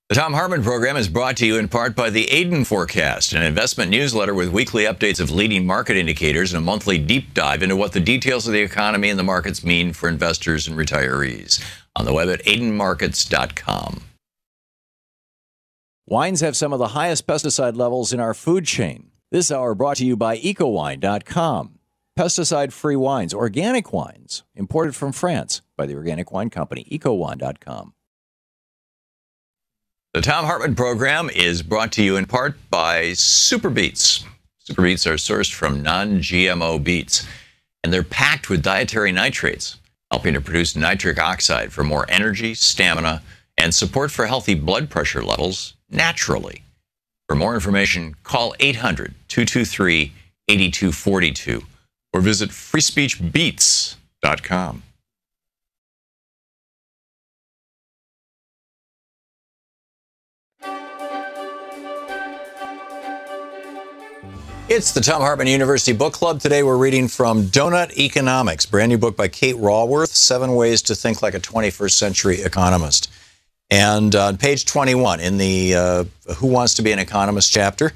The Thom Hartmann Program is brought to you in part by the Aiden Forecast, an investment newsletter with weekly updates of leading market indicators and a monthly deep dive into what the details of the economy and the markets mean for investors and retirees. On the web at aidenmarkets.com. Wines have some of the highest pesticide levels in our food chain. This hour brought to you by ecowine.com. Pesticide-free wines, organic wines, imported from France by the organic wine company, ecowine.com. The Thom Hartmann Program is brought to you in part by Super Beets. Super Beets are sourced from non-GMO beets, and they're packed with dietary nitrates, helping to produce nitric oxide for more energy, stamina, and support for healthy blood pressure levels naturally. For more information, call 800-223-8242 or visit freespeechbeets.com. It's the Thom Hartmann University Book Club. Today we're reading from Donut Economics, brand new book by Kate Raworth, 7 Ways to Think Like a 21st Century Economist. And on page 21 in the Who Wants to Be an Economist chapter,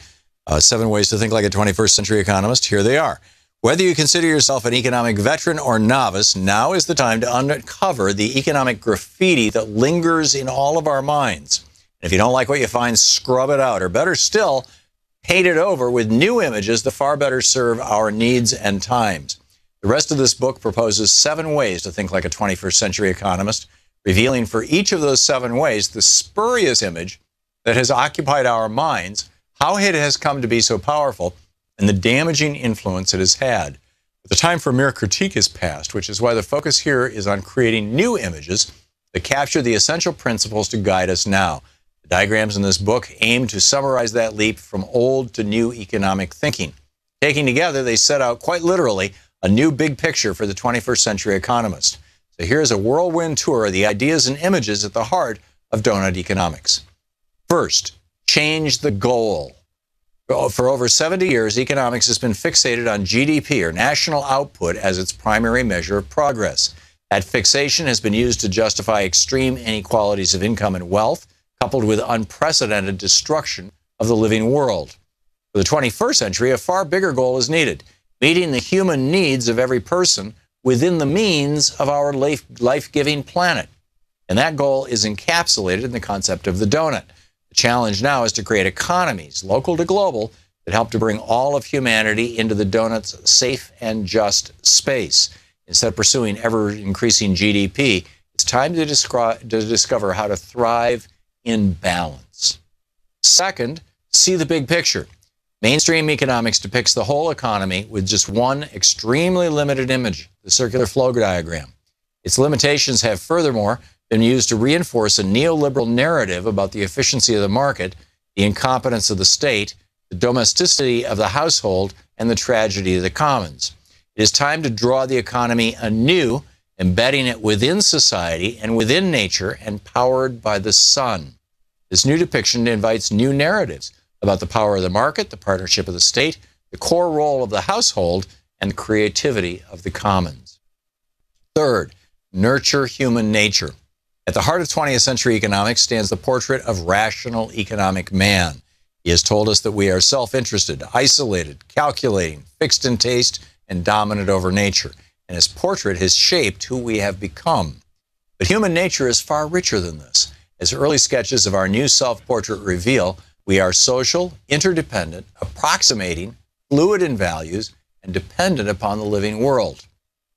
7 Ways to Think Like a 21st Century Economist, here they are. Whether you consider yourself an economic veteran or novice, now is the time to uncover the economic graffiti that lingers in all of our minds. And if you don't like what you find, scrub it out, or better still, paint it over with new images that far better serve our needs and times. The rest of this book proposes 7 ways to think like a 21st century economist, revealing for each of those 7 ways the spurious image that has occupied our minds, how it has come to be so powerful, and the damaging influence it has had. But the time for mere critique is past, which is why the focus here is on creating new images that capture the essential principles to guide us now. Diagrams in this book aim to summarize that leap from old to new economic thinking. Taken together, they set out, quite literally, a new big picture for the 21st century economist. So here's a whirlwind tour of the ideas and images at the heart of Donut Economics. First, change the goal. For over 70 years, economics has been fixated on GDP, or national output, as its primary measure of progress. That fixation has been used to justify extreme inequalities of income and wealth, coupled with unprecedented destruction of the living world. For the 21st century, a far bigger goal is needed, meeting the human needs of every person within the means of our life-giving planet. And that goal is encapsulated in the concept of the donut. The challenge now is to create economies, local to global, that help to bring all of humanity into the donut's safe and just space. Instead of pursuing ever-increasing GDP, it's time to discover how to thrive in balance. Second, see the big picture. Mainstream economics depicts the whole economy with just one extremely limited image, the circular flow diagram. Its limitations have furthermore been used to reinforce a neoliberal narrative about the efficiency of the market, the incompetence of the state, the domesticity of the household, and the tragedy of the commons. It is time to draw the economy anew, embedding it within society and within nature and powered by the sun. This new depiction invites new narratives about the power of the market, the partnership of the state, the core role of the household, and the creativity of the commons. Third, nurture human nature. At the heart of 20th century economics stands the portrait of rational economic man. He has told us that we are self-interested, isolated, calculating, fixed in taste, and dominant over nature. And his portrait has shaped who we have become. But human nature is far richer than this. As early sketches of our new self-portrait reveal, we are social, interdependent, approximating, fluid in values, and dependent upon the living world.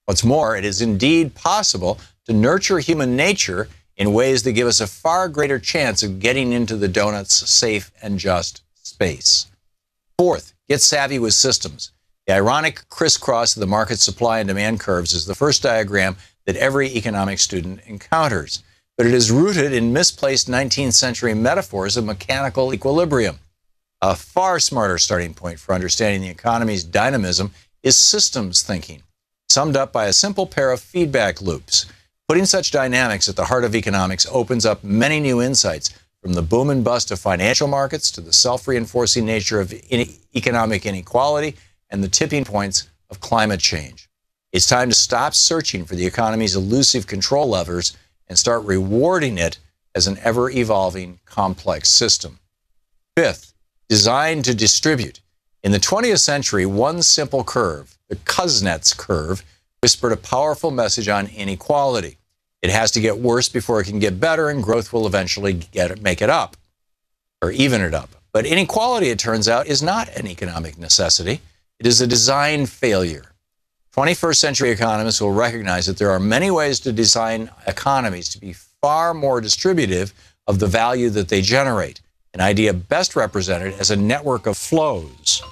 What's more, it is indeed possible to nurture human nature in ways that give us a far greater chance of getting into the donut's safe and just space. Fourth, get savvy with systems. The ironic crisscross of the market supply and demand curves is the first diagram that every economics student encounters, but it is rooted in misplaced 19th century metaphors of mechanical equilibrium. A far smarter starting point for understanding the economy's dynamism is systems thinking, summed up by a simple pair of feedback loops. Putting such dynamics at the heart of economics opens up many new insights, from the boom and bust of financial markets to the self-reinforcing nature of economic inequality and the tipping points of climate change. It's time to stop searching for the economy's elusive control levers and start rewarding it as an ever-evolving, complex system. Fifth, design to distribute. In the 20th century, one simple curve, the Kuznets curve, whispered a powerful message on inequality. It has to get worse before it can get better, and growth will eventually make it up, or even it up. But inequality, it turns out, is not an economic necessity. It is a design failure. 21st century economists will recognize that there are many ways to design economies to be far more distributive of the value that they generate, an idea best represented as a network of flows.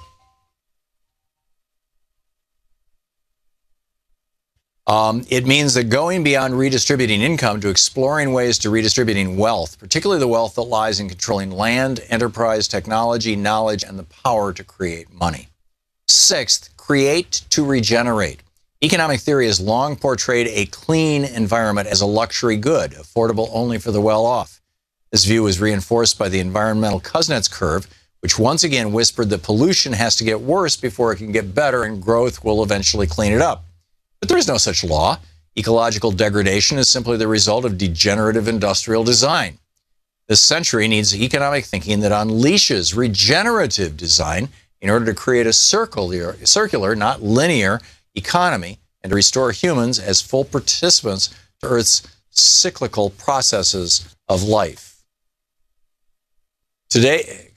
It means that going beyond redistributing income to exploring ways to redistributing wealth, particularly the wealth that lies in controlling land, enterprise, technology, knowledge, and the power to create money. Sixth, create to regenerate. Economic theory has long portrayed a clean environment as a luxury good, affordable only for the well-off. This view was reinforced by the environmental Kuznets curve, which once again whispered that pollution has to get worse before it can get better, and growth will eventually clean it up. But there is no such law. Ecological degradation is simply the result of degenerative industrial design. This century needs economic thinking that unleashes regenerative design in order to create a circular, not linear, economy, and to restore humans as full participants to Earth's cyclical processes of life. Today,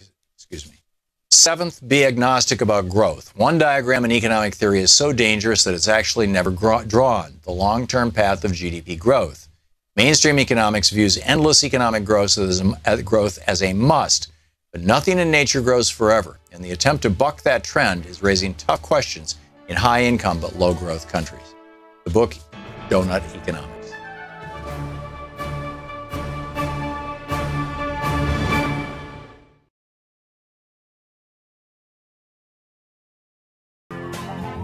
seventh, be agnostic about growth. One diagram in economic theory is so dangerous that it's actually never drawn, the long-term path of GDP growth. Mainstream economics views endless economic growth as a must, but nothing in nature grows forever, and the attempt to buck that trend is raising tough questions in high-income but low-growth countries. The book, Donut Economics.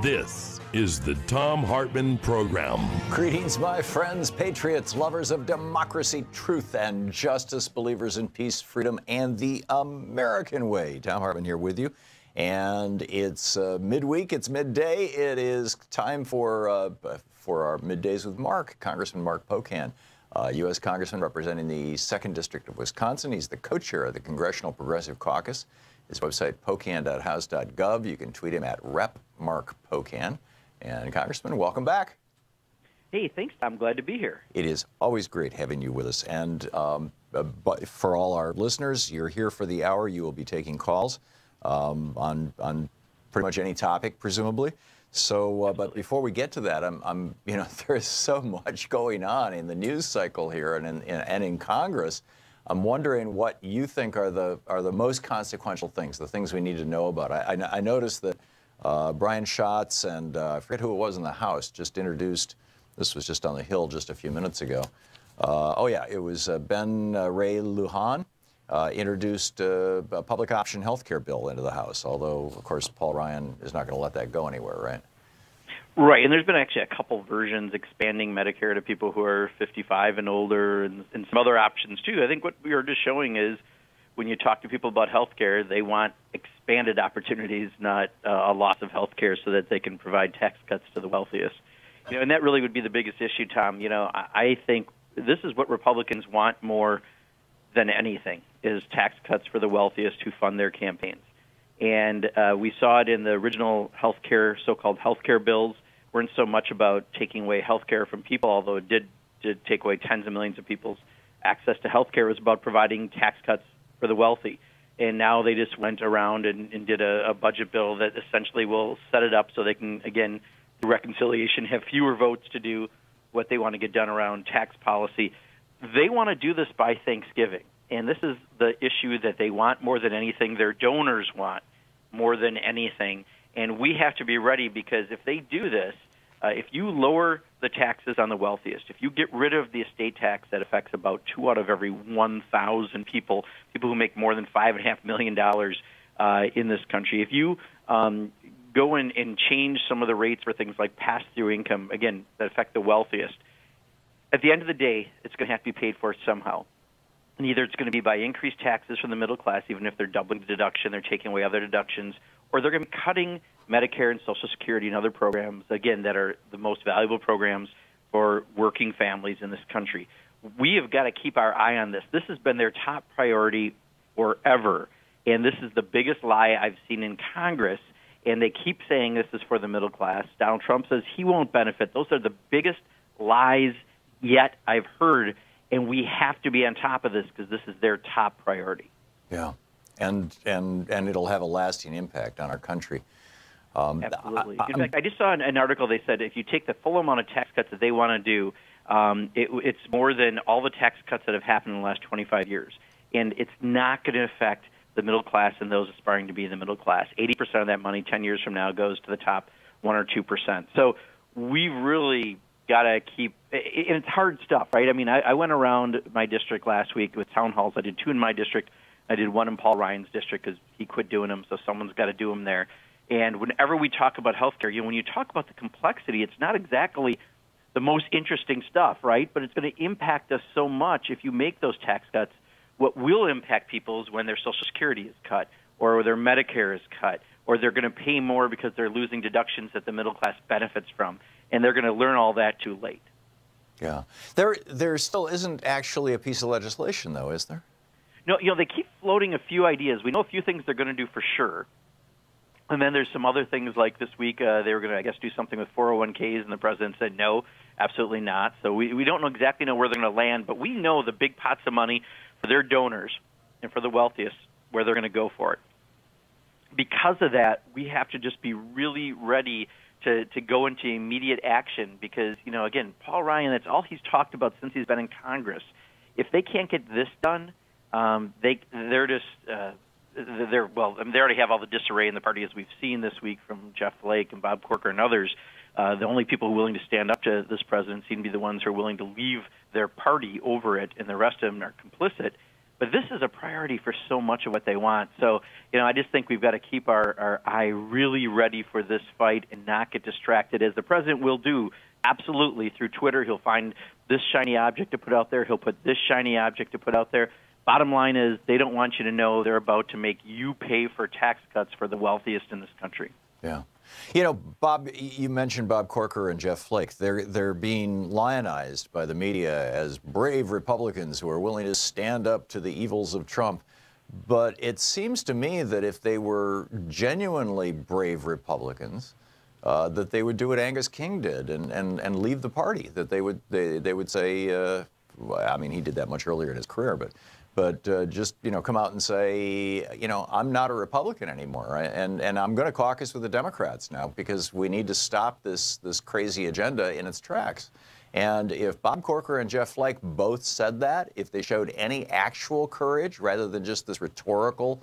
This is the Thom Hartmann Program. Greetings, my friends, patriots, lovers of democracy, truth, and justice, believers in peace, freedom, and the American way. Thom Hartmann here with you. And it's midweek, it's midday. It is time for our Middays with Mark, Congressman Mark Pocan, U.S. Congressman representing the 2nd District of Wisconsin. He's the co-chair of the Congressional Progressive Caucus. His website, pocan.house.gov. You can tweet him at @RepMarkPocan. And Congressman, welcome back. Hey, thanks. I'm glad to be here. It is always great having you with us. And but for all our listeners, you're here for the hour. You will be taking calls on pretty much any topic, presumably. So, but before we get to that, there is so much going on in the news cycle here and in Congress. I'm wondering what you think are the most consequential things, the things we need to know about. I noticed that Brian Schatz and I forget who it was in the House just introduced. This was just on the Hill just a few minutes ago. It was Ben Ray Lujan introduced a public option health care bill into the House. Although, of course, Paul Ryan is not going to let that go anywhere, right? Right, and there's been actually a couple versions expanding Medicare to people who are 55 and older, and some other options too. I think what we are just showing is when you talk to people about health care, they want expanded opportunities, not a loss of health care, so that they can provide tax cuts to the wealthiest. And that really would be the biggest issue, Tom. I think this is what Republicans want more than anything, is tax cuts for the wealthiest who fund their campaigns. And we saw it in the original healthcare, so-called healthcare bills. Weren't so much about taking away healthcare from people, although it did take away tens of millions of people's access to health care was about providing tax cuts for the wealthy. And now they just went around and did a budget bill that essentially will set it up so they can, again, through reconciliation, have fewer votes to do what they want to get done around tax policy. They want to do this by Thanksgiving. And this is the issue that they want more than anything. Their donors want more than anything. And we have to be ready, because if they do this, if you lower the taxes on the wealthiest, if you get rid of the estate tax that affects about 2 out of every 1,000 people who make more than $5.5 million in this country, if you go in and change some of the rates for things like pass-through income, again, that affect the wealthiest, at the end of the day, it's going to have to be paid for somehow. And either it's going to be by increased taxes from the middle class, even if they're doubling the deduction, they're taking away other deductions, or they're going to be cutting Medicare and Social Security and other programs, again, that are the most valuable programs for working families in this country. We have got to keep our eye on this. This has been their top priority forever, and this is the biggest lie I've seen in Congress, and they keep saying this is for the middle class. Donald Trump says he won't benefit. Those are the biggest lies yet I've heard, and we have to be on top of this because this is their top priority. Yeah, and it'll have a lasting impact on our country. Absolutely. In fact, I just saw an article. They said if you take the full amount of tax cuts that they want to do, it's more than all the tax cuts that have happened in the last 25 years. And it's not going to affect the middle class and those aspiring to be in the middle class. 80% of that money 10 years from now goes to the top 1 or 2%. So we've really got to keep – and it's hard stuff, right? I mean, I went around my district last week with town halls. I did 2 in my district. I did 1 in Paul Ryan's district because he quit doing them, so someone's got to do them there. And whenever we talk about health care, when you talk about the complexity, it's not exactly the most interesting stuff, right? But it's going to impact us so much if you make those tax cuts. What will impact people is when their Social Security is cut or their Medicare is cut or they're going to pay more because they're losing deductions that the middle class benefits from. And they're going to learn all that too late. Yeah. There still isn't actually a piece of legislation, though, is there? No, they keep floating a few ideas. We know a few things they're going to do for sure. And then there's some other things like this week they were going to, I guess, do something with 401ks, and the president said no, absolutely not. So we don't exactly know where they're going to land, but we know the big pots of money for their donors and for the wealthiest, where they're going to go for it. Because of that, we have to just be really ready to go into immediate action because, again, Paul Ryan, that's all he's talked about since he's been in Congress. If they can't get this done, they're just they already have all the disarray in the party, as we've seen this week from Jeff Flake and Bob Corker and others. The only people who are willing to stand up to this president seem to be the ones who are willing to leave their party over it, and the rest of them are complicit. But this is a priority for so much of what they want. So, I just think we've got to keep our eye really ready for this fight and not get distracted, as the president will do. Absolutely. Through Twitter, he'll find this shiny object to put out there. He'll put this shiny object to put out there. Bottom line is they don't want you to know they're about to make you pay for tax cuts for the wealthiest in this country. Yeah. Bob, you mentioned Bob Corker and Jeff Flake. They're being lionized by the media as brave Republicans who are willing to stand up to the evils of Trump. But it seems to me that if they were genuinely brave Republicans, that they would do what Angus King did and leave the party. That they would say, he did that much earlier in his career, but just come out and say, I'm not a Republican anymore, right? And I'm going to caucus with the Democrats now because we need to stop this crazy agenda in its tracks. And if Bob Corker and Jeff Flake both said that, if they showed any actual courage rather than just this rhetorical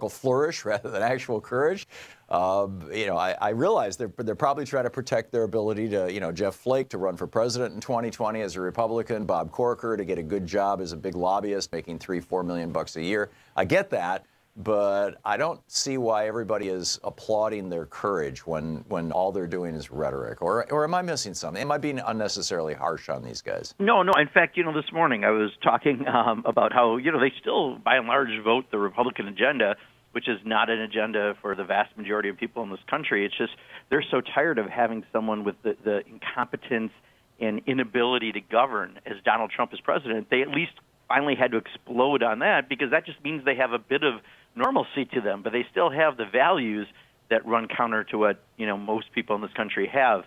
flourish rather than actual courage. I realize they're probably trying to protect their ability to, Jeff Flake to run for president in 2020 as a Republican, Bob Corker to get a good job as a big lobbyist making $3-4 million a year. I get that, but I don't see why everybody is applauding their courage when all they're doing is rhetoric. Or am I missing something? Am I being unnecessarily harsh on these guys? No. In fact, this morning I was talking about how, they still, by and large, vote the Republican agenda, which is not an agenda for the vast majority of people in this country. It's just they're so tired of having someone with the incompetence and inability to govern as Donald Trump is president. They at least finally had to explode on that because that just means they have a bit of normalcy to them, but they still have the values that run counter to what most people in this country have.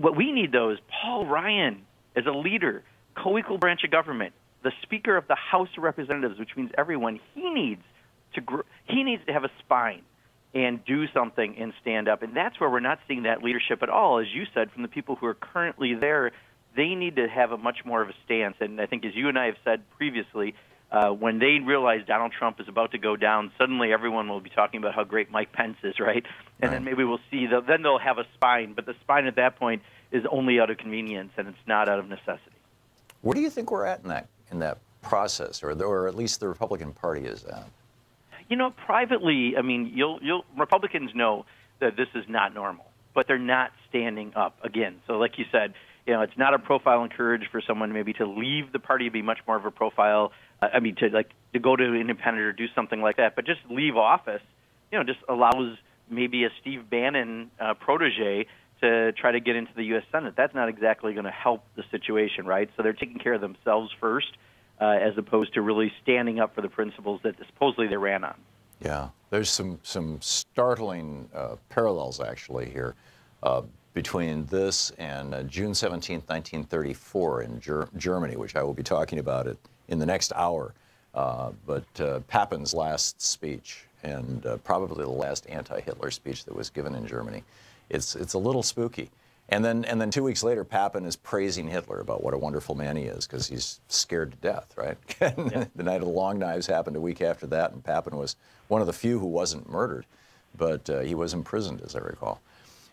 What we need, though, is Paul Ryan as a leader co-equal branch of government, the Speaker of the House of Representatives, which means everyone, he needs to have a spine and do something and stand up. And that's where we're not seeing that leadership at all. As you said, from the people who are currently there, they need to have a much more of a stance. And I think, as you and I have said previously, when they realize Donald Trump is about to go down, suddenly everyone will be talking about how great Mike Pence is, right? And then maybe we'll see, then they'll have a spine. But the spine at that point is only out of convenience, and it's not out of necessity. Where do you think we're at in that process, or at least the Republican Party is at? You know, privately, I mean, Republicans know that this is not normal, but they're not standing up again. So, like you said, you know, it's not a profile and courage for someone maybe to leave the party, be much more of a profile. To go to independent or do something like that, but just leave office. You know, just allows maybe a Steve Bannon protege to try to get into the U.S. Senate. That's not exactly going to help the situation, right? So they're taking care of themselves first, as opposed to really standing up for the principles that supposedly they ran on. Yeah, there's some startling parallels actually here between this and June 17th, 1934 in Germany, which I will be talking about in the next hour. But Pappen's last speech, and probably the last anti-Hitler speech that was given in Germany, it's a little spooky. And then 2 weeks later, Pappen is praising Hitler about what a wonderful man he is because he's scared to death, right? Yeah. The Night of the Long Knives happened a week after that, and Pappen was one of the few who wasn't murdered, but he was imprisoned, as I recall.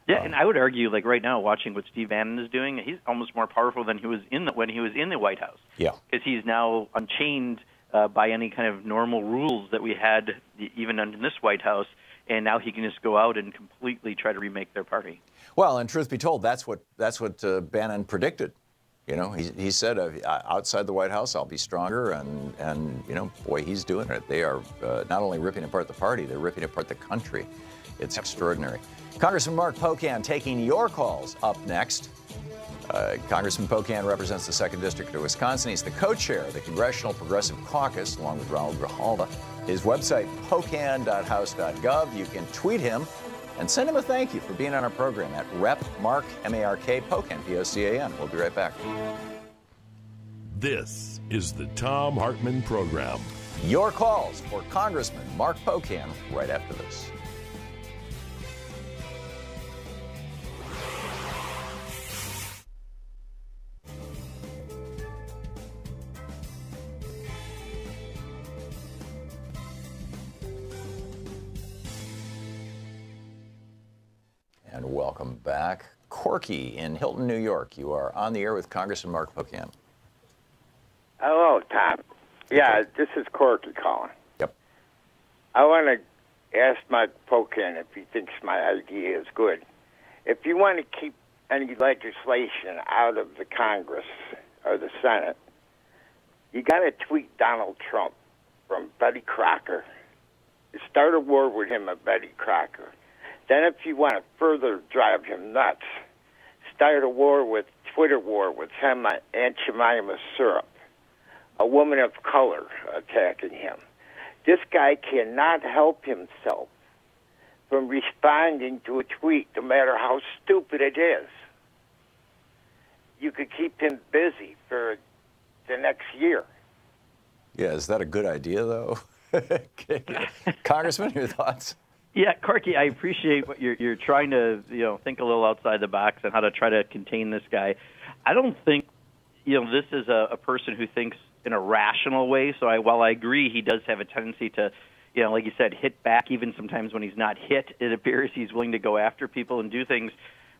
Yeah, and I would argue, like right now, watching what Steve Bannon is doing, he's almost more powerful than he was when he was in the White House. Yeah, because he's now unchained by any kind of normal rules that we had even in this White House, and now he can just go out and completely try to remake their party. Well, and truth be told, that's what Bannon predicted. You know, he said outside the White House, I'll be stronger, and you know, boy, he's doing it. They are not only ripping apart the party, they're ripping apart the country. It's extraordinary. Congressman Mark Pocan taking your calls up next. Congressman Pocan represents the 2nd District of Wisconsin. He's the co-chair of the Congressional Progressive Caucus, along with Raul Grijalva. His website, pocan.house.gov. You can tweet him and send him a thank you for being on our program at Rep. Mark, M-A-R-K, Pocan, P-O-C-A-N. We'll be right back. This is the Thom Hartmann Program. Your calls for Congressman Mark Pocan right after this. And welcome back. Corky in Hilton, New York. You are on the air with Congressman Mark Pocan. Hello, Tom. Yeah, this is Corky calling. Yep. I want to ask Mark Pocan if he thinks my idea is good. If you want to keep any legislation out of the Congress or the Senate, you got to tweet Donald Trump from Betty Crocker. Start a war with him at Betty Crocker. Then if you want to further drive him nuts, start a Twitter war with him and Aunt Jemima Syrup, a woman of color attacking him. This guy cannot help himself from responding to a tweet, no matter how stupid it is. You could keep him busy for the next year. Yeah, is that a good idea, though? Congressman, your thoughts? Yeah, Corky, I appreciate what you're trying to, think a little outside the box on how to try to contain this guy. I don't think, this is a person who thinks in a rational way. So while I agree he does have a tendency to, like you said, hit back, even sometimes when he's not hit, it appears he's willing to go after people and do things.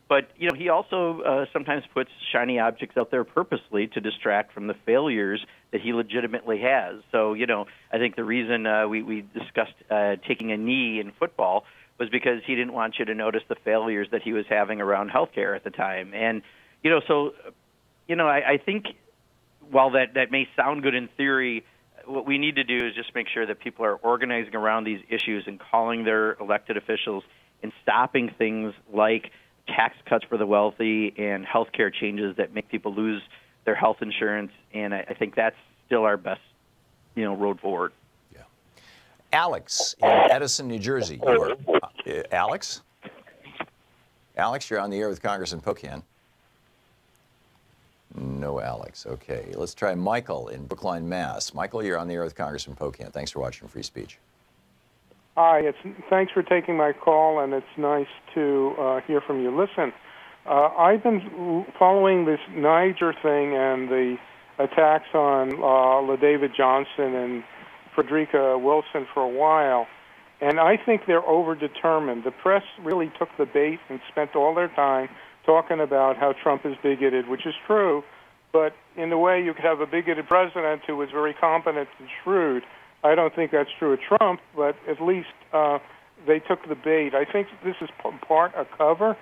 But, he also sometimes puts shiny objects out there purposely to distract from the failures that he legitimately has. So, I think the reason we discussed taking a knee in football was because he didn't want you to notice the failures that he was having around healthcare at the time. And, I think while that may sound good in theory, what we need to do is just make sure that people are organizing around these issues and calling their elected officials and stopping things like tax cuts for the wealthy and health care changes that make people lose their health insurance. And I think that's still our best, road forward. Yeah. Alex in Edison, New Jersey. Alex? Alex, you're on the air with Congressman Pocan. no Alex. Okay, let's try Michael in Brookline, Mass. Michael, you're on the air with Congressman Pocan. Thanks for watching Free Speech. Hi, thanks for taking my call, and it's nice to hear from you. Listen, I've been following this Niger thing and the attacks on LaDavid Johnson and Frederica Wilson for a while, and I think they're overdetermined. The press really took the bait and spent all their time talking about how Trump is bigoted, which is true, but in a way you could have a bigoted president who was very competent and shrewd. I don't think that's true of Trump, but at least they took the bait. I think this is part a cover.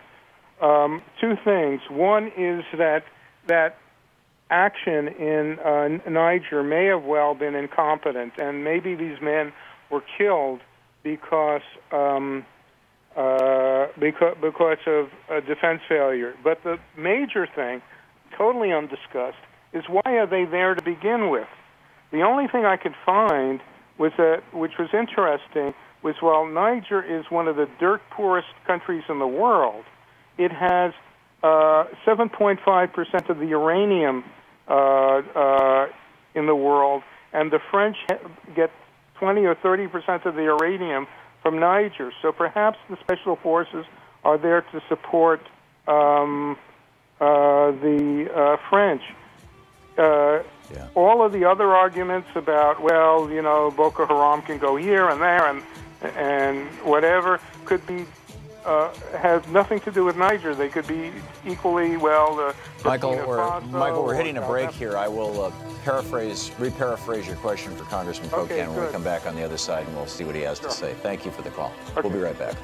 Two things. One is that action in Niger may have well been incompetent, and maybe these men were killed because of a defense failure. But the major thing, totally undiscussed, is why are they there to begin with? The only thing I could find was which was interesting, was while Niger is one of the dirt poorest countries in the world, it has 7.5% of the uranium in the world, and the French get 20 or 30% of the uranium from Niger. So perhaps the special forces are there to support the French. All of the other arguments about, well, you know, Boko Haram can go here and there and whatever could be have nothing to do with Niger. They could be equally well. Michael, we're hitting a break here. I will re-paraphrase your question for Congressman Pocan when we come back on the other side, and we'll see what he has to say. Thank you for the call. Okay. We'll be right back.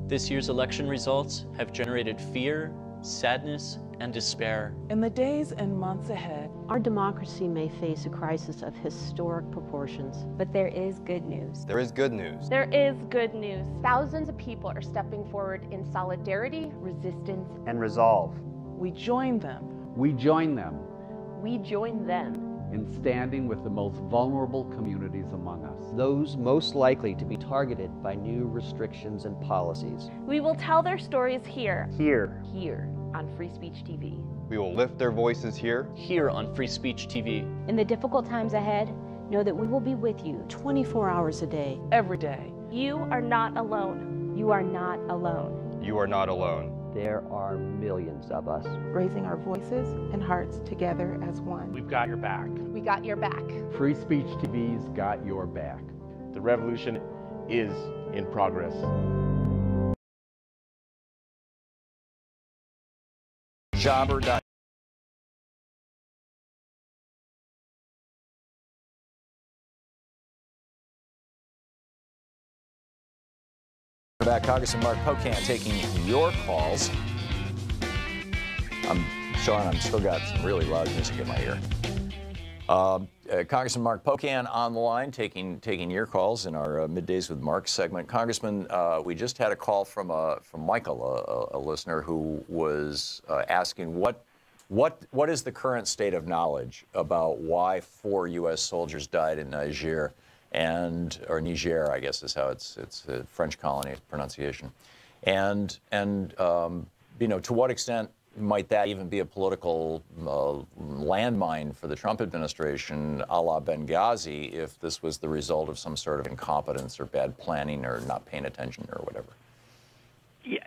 This year's election results have generated fear, sadness, and despair. In the days and months ahead, our democracy may face a crisis of historic proportions. But there is good news. There is good news. There is good news. Thousands of people are stepping forward in solidarity, resistance, and resolve. We join them. We join them. We join them. In standing with the most vulnerable communities among us. Those most likely to be targeted by new restrictions and policies. We will tell their stories here. Here on Free Speech TV. We will lift their voices here. Here on Free Speech TV. In the difficult times ahead, know that we will be with you 24 hours a day. Every day. You are not alone. You are not alone. You are not alone. There are millions of us. Raising our voices and hearts together as one. We've got your back. We got your back. Free Speech TV's got your back. The revolution is in progress. Jobber. Back, Congressman Mark Pocan taking your calls. Sean, I'm still got some really loud music in my ear. Congressman Mark Pocan on the line, taking your calls in our Middays with Mark segment. Congressman, we just had a call from Michael, a listener who was asking what is the current state of knowledge about why 4 U.S. soldiers died in Niger, or Niger, I guess is how it's a French colony pronunciation, and to what extent might that even be a political landmine for the Trump administration, a la Benghazi, if this was the result of some sort of incompetence or bad planning or not paying attention or whatever? Yeah,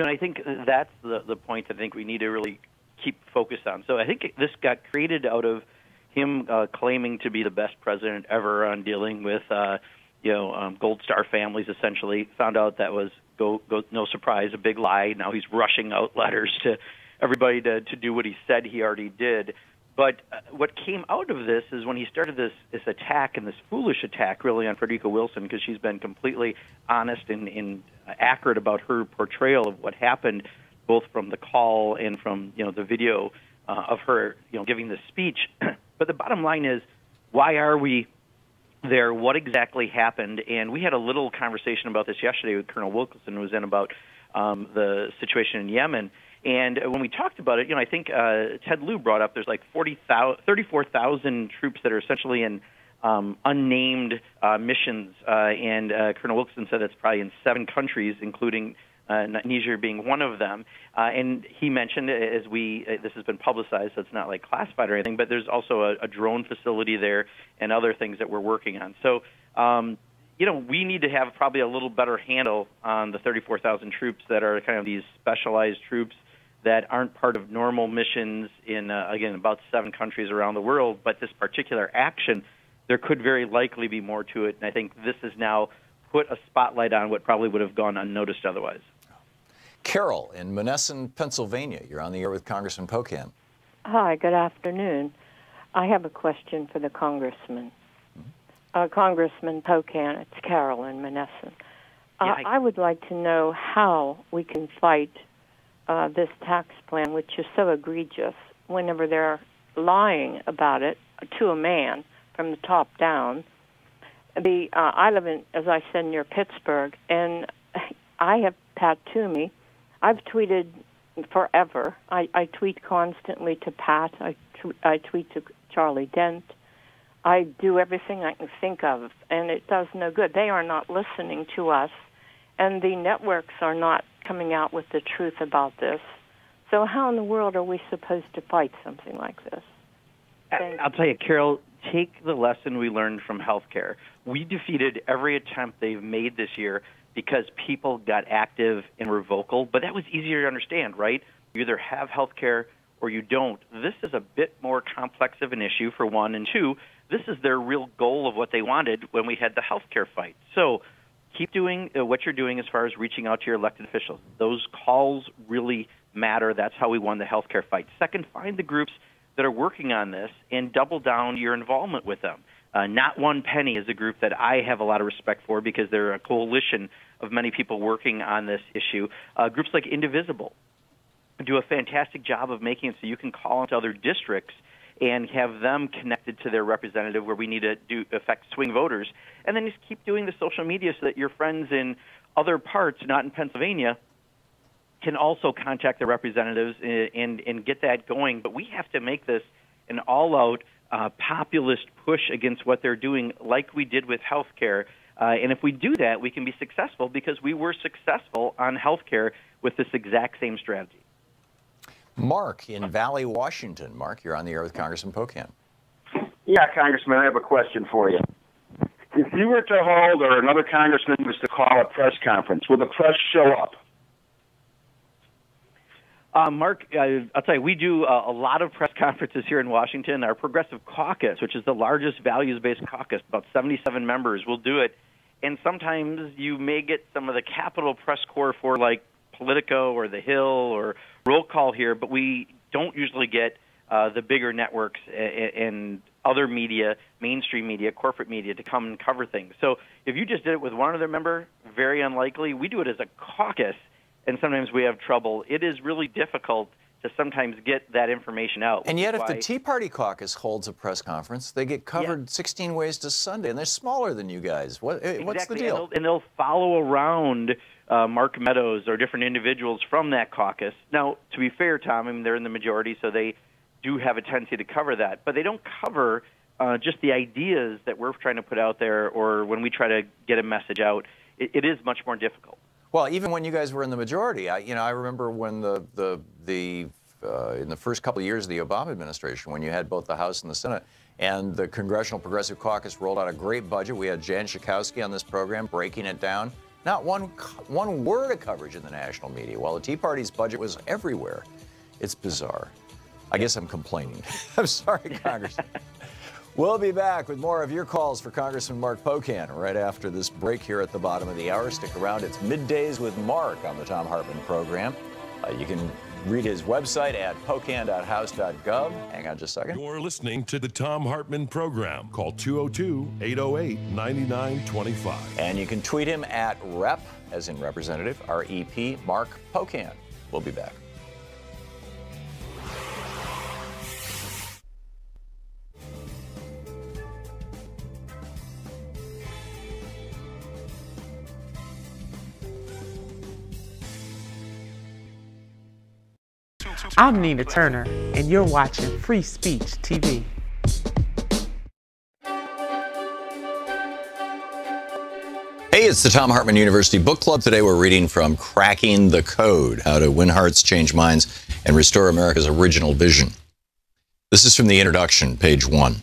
I think that's the point I think we need to really keep focused on. So I think this got created out of him claiming to be the best president ever on dealing with, Gold Star families, essentially. Found out that was, no surprise, a big lie. Now he's rushing out letters to everybody to do what he said he already did. But what came out of this is when he started this attack, and this foolish attack, really, on Frederica Wilson, because she's been completely honest and accurate about her portrayal of what happened, both from the call and from the video of her giving this speech. But the bottom line is, why are we there? What exactly happened? And we had a little conversation about this yesterday with Colonel Wilkinson, who was in about the situation in Yemen. And when we talked about it, I think Ted Lieu brought up there's like 34,000 troops that are essentially in unnamed missions, and Colonel Wilson said that's probably in 7 countries, including Niger being one of them. And he mentioned, this has been publicized, so it's not like classified or anything, but there's also a drone facility there and other things that we're working on. So, we need to have probably a little better handle on the 34,000 troops that are kind of these specialized troops that aren't part of normal missions in, again, about 7 countries around the world. But this particular action, there could very likely be more to it. And I think this has now put a spotlight on what probably would have gone unnoticed otherwise. Carol in Monessen, Pennsylvania. You're on the air with Congressman Pocan. Hi, good afternoon. I have a question for the congressman. Congressman Pocan, it's Carol in Monessen. I would like to know how we can fight this tax plan, which is so egregious, whenever they're lying about it to a man from the top down. I live in, as I said, near Pittsburgh, and I have Pat Toomey. I've tweeted forever. I tweet constantly to Pat. I tweet to Charlie Dent. I do everything I can think of, and it does no good. They are not listening to us, and the networks are not coming out with the truth about this. So how in the world are we supposed to fight something like this? I'll tell you, Carol, take the lesson we learned from healthcare. We defeated every attempt they've made this year because people got active and were vocal, but that was easier to understand, right? You either have healthcare or you don't. This is a bit more complex of an issue, for one, and two, this is their real goal of what they wanted when we had the healthcare fight. So keep doing what you're doing as far as reaching out to your elected officials. Those calls really matter. That's how we won the healthcare fight. Second, find the groups that are working on this and double down your involvement with them. Not One Penny is a group that I have a lot of respect for because they're a coalition of many people working on this issue. Groups like Indivisible do a fantastic job of making it so you can call into other districts and have them connected to their representative where we need to affect swing voters. And then just keep doing the social media so that your friends in other parts, not in Pennsylvania, can also contact their representatives and get that going. But we have to make this an all-out populist push against what they're doing like we did with health care. And if we do that, we can be successful because we were successful on health care with this exact same strategy. Mark in Valley, Washington. Mark, you're on the air with Congressman Pocan. Yeah, Congressman, I have a question for you. If you were to hold, or another congressman was to call a press conference, will the press show up? Mark, I'll tell you, we do a lot of press conferences here in Washington. Our Progressive Caucus, which is the largest values-based caucus, about 77 members, will do it. And sometimes you may get some of the Capitol press corps for, like, Politico or The Hill or Roll Call here, but we don't usually get the bigger networks and other media, mainstream media, corporate media, to come and cover things. So if you just did it with one other member, very unlikely. We do it as a caucus, and sometimes we have trouble. It is really difficult to sometimes get that information out. And yet if the Tea Party caucus holds a press conference, they get covered 16 ways to Sunday, and they're smaller than you guys. What's the deal? And they'll follow around Mark Meadows or different individuals from that caucus. Now, to be fair, Tom, I mean, they're in the majority, so they do have a tendency to cover that. But they don't cover just the ideas that we're trying to put out there, or when we try to get a message out. It is much more difficult. Well, even when you guys were in the majority, I remember when in the first couple of years of the Obama administration, when you had both the House and the Senate, and the Congressional Progressive Caucus rolled out a great budget. We had Jan Schakowsky on this program breaking it down. Not one word of coverage in the national media, while the Tea Party's budget was everywhere. It's bizarre. I guess I'm complaining. I'm sorry, Congressman. We'll be back with more of your calls for Congressman Mark Pocan right after this break here at the bottom of the hour. Stick around. It's Middays with Mark on the Thom Hartmann Program. You can read his website at pocan.house.gov. Hang on just a second. You're listening to the Thom Hartmann Program. Call 202-808-9925. And you can tweet him at Rep, as in Representative, R-E-P, Mark Pocan. We'll be back. I'm Nina Turner, and you're watching Free Speech TV. Hey, it's the Thom Hartmann University Book Club. Today we're reading from Cracking the Code, How to Win Hearts, Change Minds, and Restore America's Original Vision. This is from the introduction, page 1.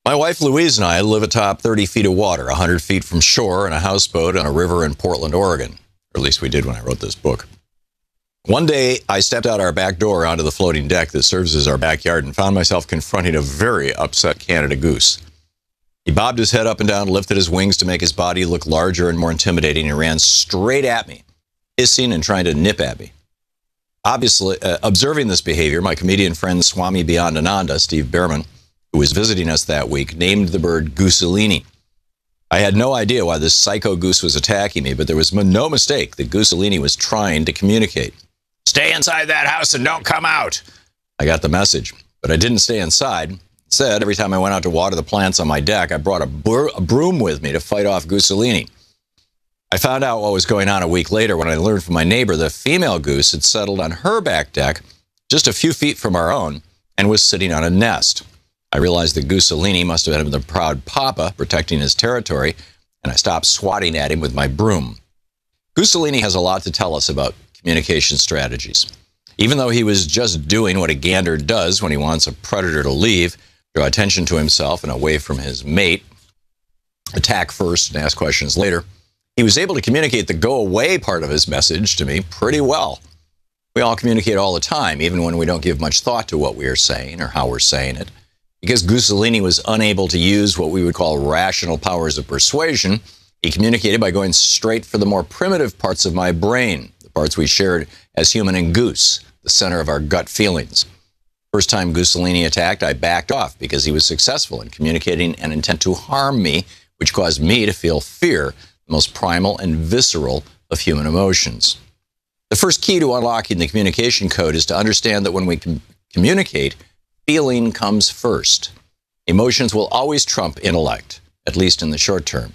My wife Louise and I live atop 30 feet of water, 100 feet from shore, in a houseboat on a river in Portland, Oregon. Or at least we did when I wrote this book. One day, I stepped out our back door onto the floating deck that serves as our backyard and found myself confronting a very upset Canada goose. He bobbed his head up and down, lifted his wings to make his body look larger and more intimidating, and ran straight at me, hissing and trying to nip at me. Obviously, observing this behavior, my comedian friend Swami Beyondananda, Steve Behrman, who was visiting us that week, named the bird Gooselini. I had no idea why this psycho goose was attacking me, but there was no mistake that Gooselini was trying to communicate. Stay inside that house and don't come out. I got the message, but I didn't stay inside. Instead, every time I went out to water the plants on my deck, I brought a broom with me to fight off Gooselini. I found out what was going on a week later when I learned from my neighbor the female goose had settled on her back deck just a few feet from our own and was sitting on a nest. I realized that Gooselini must have been the proud papa protecting his territory, and I stopped swatting at him with my broom. Gooselini has a lot to tell us about communication strategies. Even though he was just doing what a gander does when he wants a predator to leave, draw attention to himself and away from his mate, attack first and ask questions later, he was able to communicate the go away part of his message to me pretty well. We all communicate all the time, even when we don't give much thought to what we are saying or how we're saying it. Because Gooselini was unable to use what we would call rational powers of persuasion, he communicated by going straight for the more primitive parts of my brain, the parts we shared as human and goose, the center of our gut feelings. First time Gooselini attacked, I backed off because he was successful in communicating an intent to harm me, which caused me to feel fear, the most primal and visceral of human emotions. The first key to unlocking the communication code is to understand that when we communicate, feeling comes first. Emotions will always trump intellect, at least in the short term.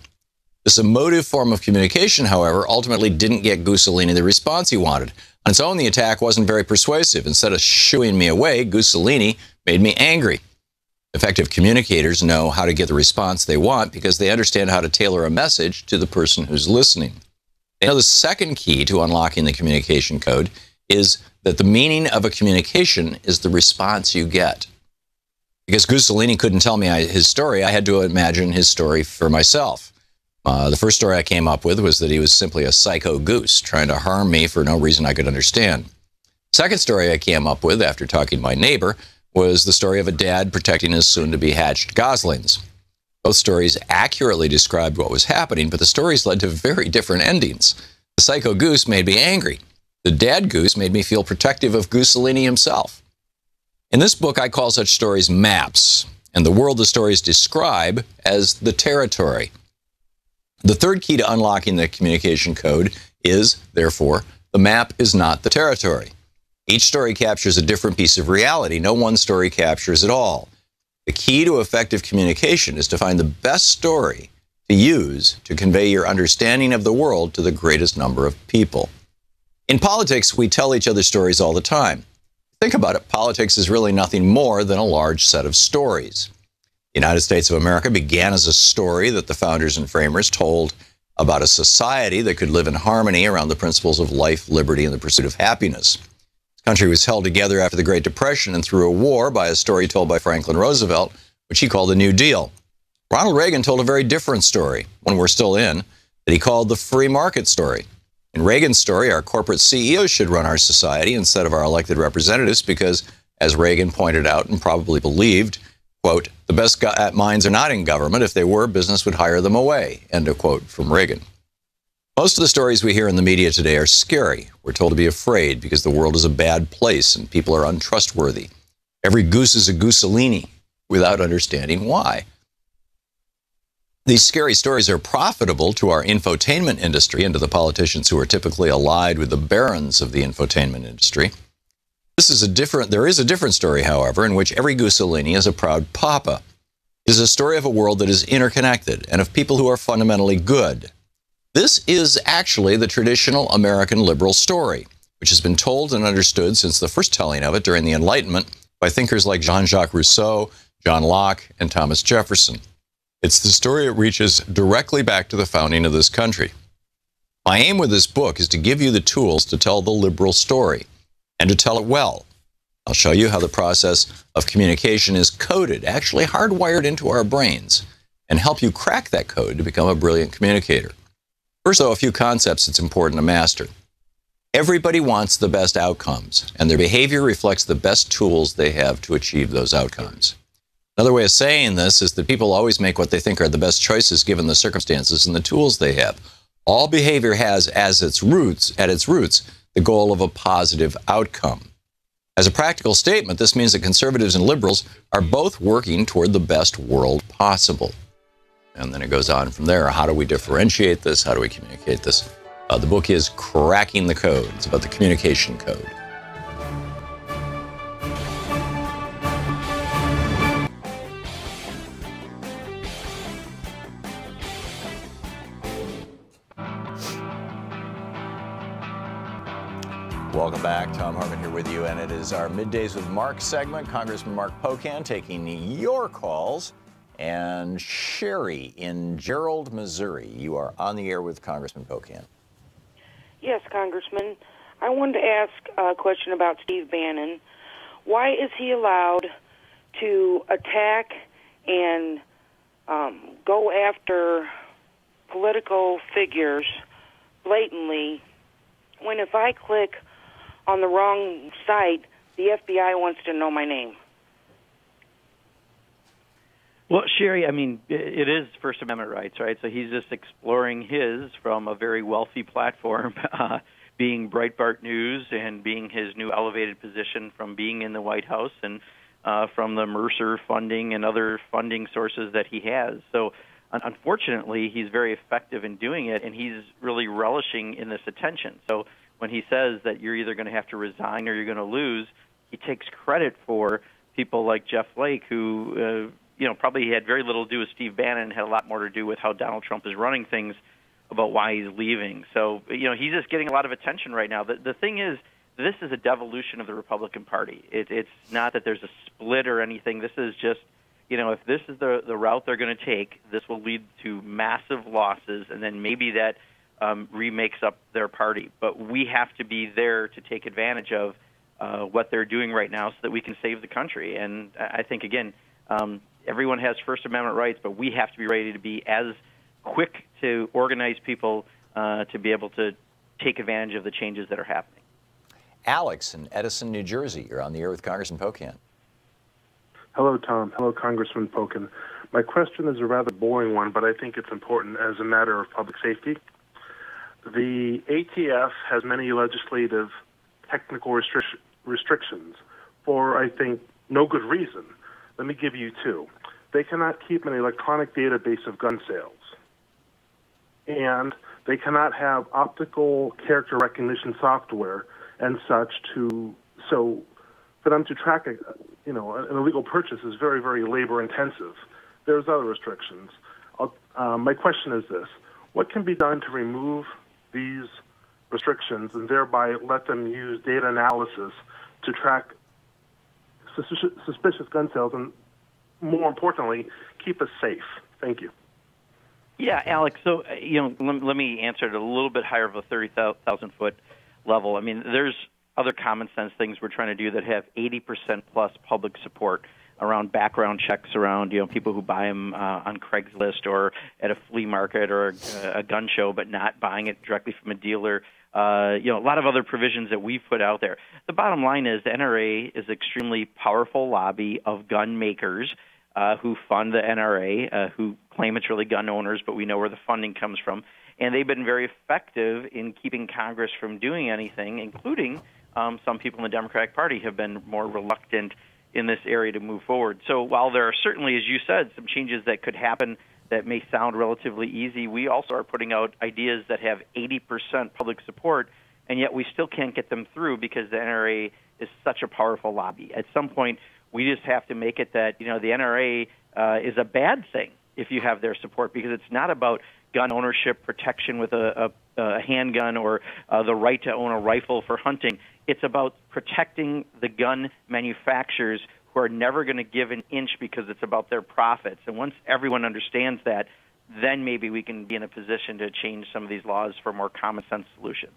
This emotive form of communication, however, ultimately didn't get Gooselini the response he wanted. On its own, the attack wasn't very persuasive. Instead of shooing me away, Gooselini made me angry. Effective communicators know how to get the response they want because they understand how to tailor a message to the person who's listening. They know the second key to unlocking the communication code is that the meaning of a communication is the response you get. Because Gooselini couldn't tell me his story, I had to imagine his story for myself. The first story I came up with was that he was simply a psycho goose trying to harm me for no reason I could understand. Second story I came up with after talking to my neighbor was the story of a dad protecting his soon-to-be hatched goslings. Both stories accurately described what was happening, but the stories led to very different endings. The psycho goose made me angry. The dad goose made me feel protective of Gooselini himself. In this book, I call such stories maps, and the world the stories describe as the territory. The third key to unlocking the communication code is, therefore, the map is not the territory. Each story captures a different piece of reality. No one story captures it all. The key to effective communication is to find the best story to use to convey your understanding of the world to the greatest number of people. In politics, we tell each other stories all the time. Think about it, politics is really nothing more than a large set of stories. The United States of America began as a story that the founders and framers told about a society that could live in harmony around the principles of life, liberty, and the pursuit of happiness. This country was held together after the Great Depression and through a war by a story told by Franklin Roosevelt, which he called the New Deal. Ronald Reagan told a very different story, one we're still in, that he called the free market story. In Reagan's story, our corporate CEOs should run our society instead of our elected representatives because, as Reagan pointed out and probably believed, quote, the best minds are not in government. If they were, business would hire them away, end of quote from Reagan. Most of the stories we hear in the media today are scary. We're told to be afraid because the world is a bad place and people are untrustworthy. Every goose is a Gooselini without understanding why. These scary stories are profitable to our infotainment industry and to the politicians who are typically allied with the barons of the infotainment industry. There is a different story, however, in which every Gooselini is a proud papa. It is a story of a world that is interconnected and of people who are fundamentally good. This is actually the traditional American liberal story. which has been told and understood since the first telling of it during the Enlightenment by thinkers like Jean-Jacques Rousseau, John Locke, and Thomas Jefferson. It's the story that reaches directly back to the founding of this country. My aim with this book is to give you the tools to tell the liberal story, and to tell it well. I'll show you how the process of communication is coded, actually hardwired into our brains, and help you crack that code to become a brilliant communicator. First, though, a few concepts it's important to master. Everybody wants the best outcomes, and their behavior reflects the best tools they have to achieve those outcomes. Another way of saying this is that people always make what they think are the best choices given the circumstances and the tools they have. All behavior has at its roots, the goal of a positive outcome. As a practical statement, this means that conservatives and liberals are both working toward the best world possible. And then it goes on from there. How do we differentiate this? How do we communicate this? The book is Cracking the Code. It's about the communication code. Welcome back. Thom Hartmann here with you, and it is our Middays with Mark segment. Congressman Mark Pocan taking your calls. And Sherry in Gerald, Missouri, you are on the air with Congressman Pocan. Yes, Congressman. I wanted to ask a question about Steve Bannon. Why is he allowed to attack and go after political figures blatantly when if I click on the wrong site, the FBI wants to know my name? Well, Sherry, I mean, it is First Amendment rights, right? So he's just exploring his from a very wealthy platform, being Breitbart News and being his new elevated position from being in the White House and from the Mercer funding and other funding sources that he has. So unfortunately, he's very effective in doing it, and he's really relishing in this attention. So when he says that you're either going to have to resign or you're going to lose, he takes credit for people like Jeff Flake, who probably had very little to do with Steve Bannon and had a lot more to do with how Donald Trump is running things about why he's leaving. So, he's just getting a lot of attention right now. The thing is, this is a devolution of the Republican Party. It's not that there's a split or anything. This is just, if this is the route they're going to take, this will lead to massive losses, and then maybe that remakes up their party. But we have to be there to take advantage of what they're doing right now so that we can save the country. And I think, again, everyone has First Amendment rights, but we have to be ready to be as quick to organize people to be able to take advantage of the changes that are happening. Alex in Edison, New Jersey. You're on the air with Congressman Pocan. Hello, Tom. Hello, Congressman Pocan. My question is a rather boring one, but I think it's important as a matter of public safety. The ATF has many legislative technical restrictions for, I think, no good reason. Let me give you two. They cannot keep an electronic database of gun sales, and they cannot have optical character recognition software and such so for them to track an illegal purchase is very, very labor intensive. There's other restrictions. My question is this: what can be done to remove these restrictions and thereby let them use data analysis to track suspicious gun sales and, more importantly, keep us safe? Thank you. Yeah, Alex, so, let me answer it a little bit higher of a 30,000-foot level. I mean, there's other common sense things we're trying to do that have 80% plus public support around background checks around, people who buy them on Craigslist or at a flea market or a gun show, but not buying it directly from a dealer. A lot of other provisions that we've put out there. The bottom line is the NRA is an extremely powerful lobby of gun makers who fund the NRA, who claim it's really gun owners, but we know where the funding comes from. And they've been very effective in keeping Congress from doing anything, including some people in the Democratic Party have been more reluctant in this area to move forward. So while there are certainly, as you said, some changes that could happen that may sound relatively easy, we also are putting out ideas that have 80% public support, and yet we still can't get them through because the NRA is such a powerful lobby. At some point, we just have to make it that, the NRA is a bad thing if you have their support, because it's not about gun ownership protection with a handgun or the right to own a rifle for hunting. It's about protecting the gun manufacturers who are never going to give an inch because it's about their profits. And once everyone understands that, then maybe we can be in a position to change some of these laws for more common sense solutions.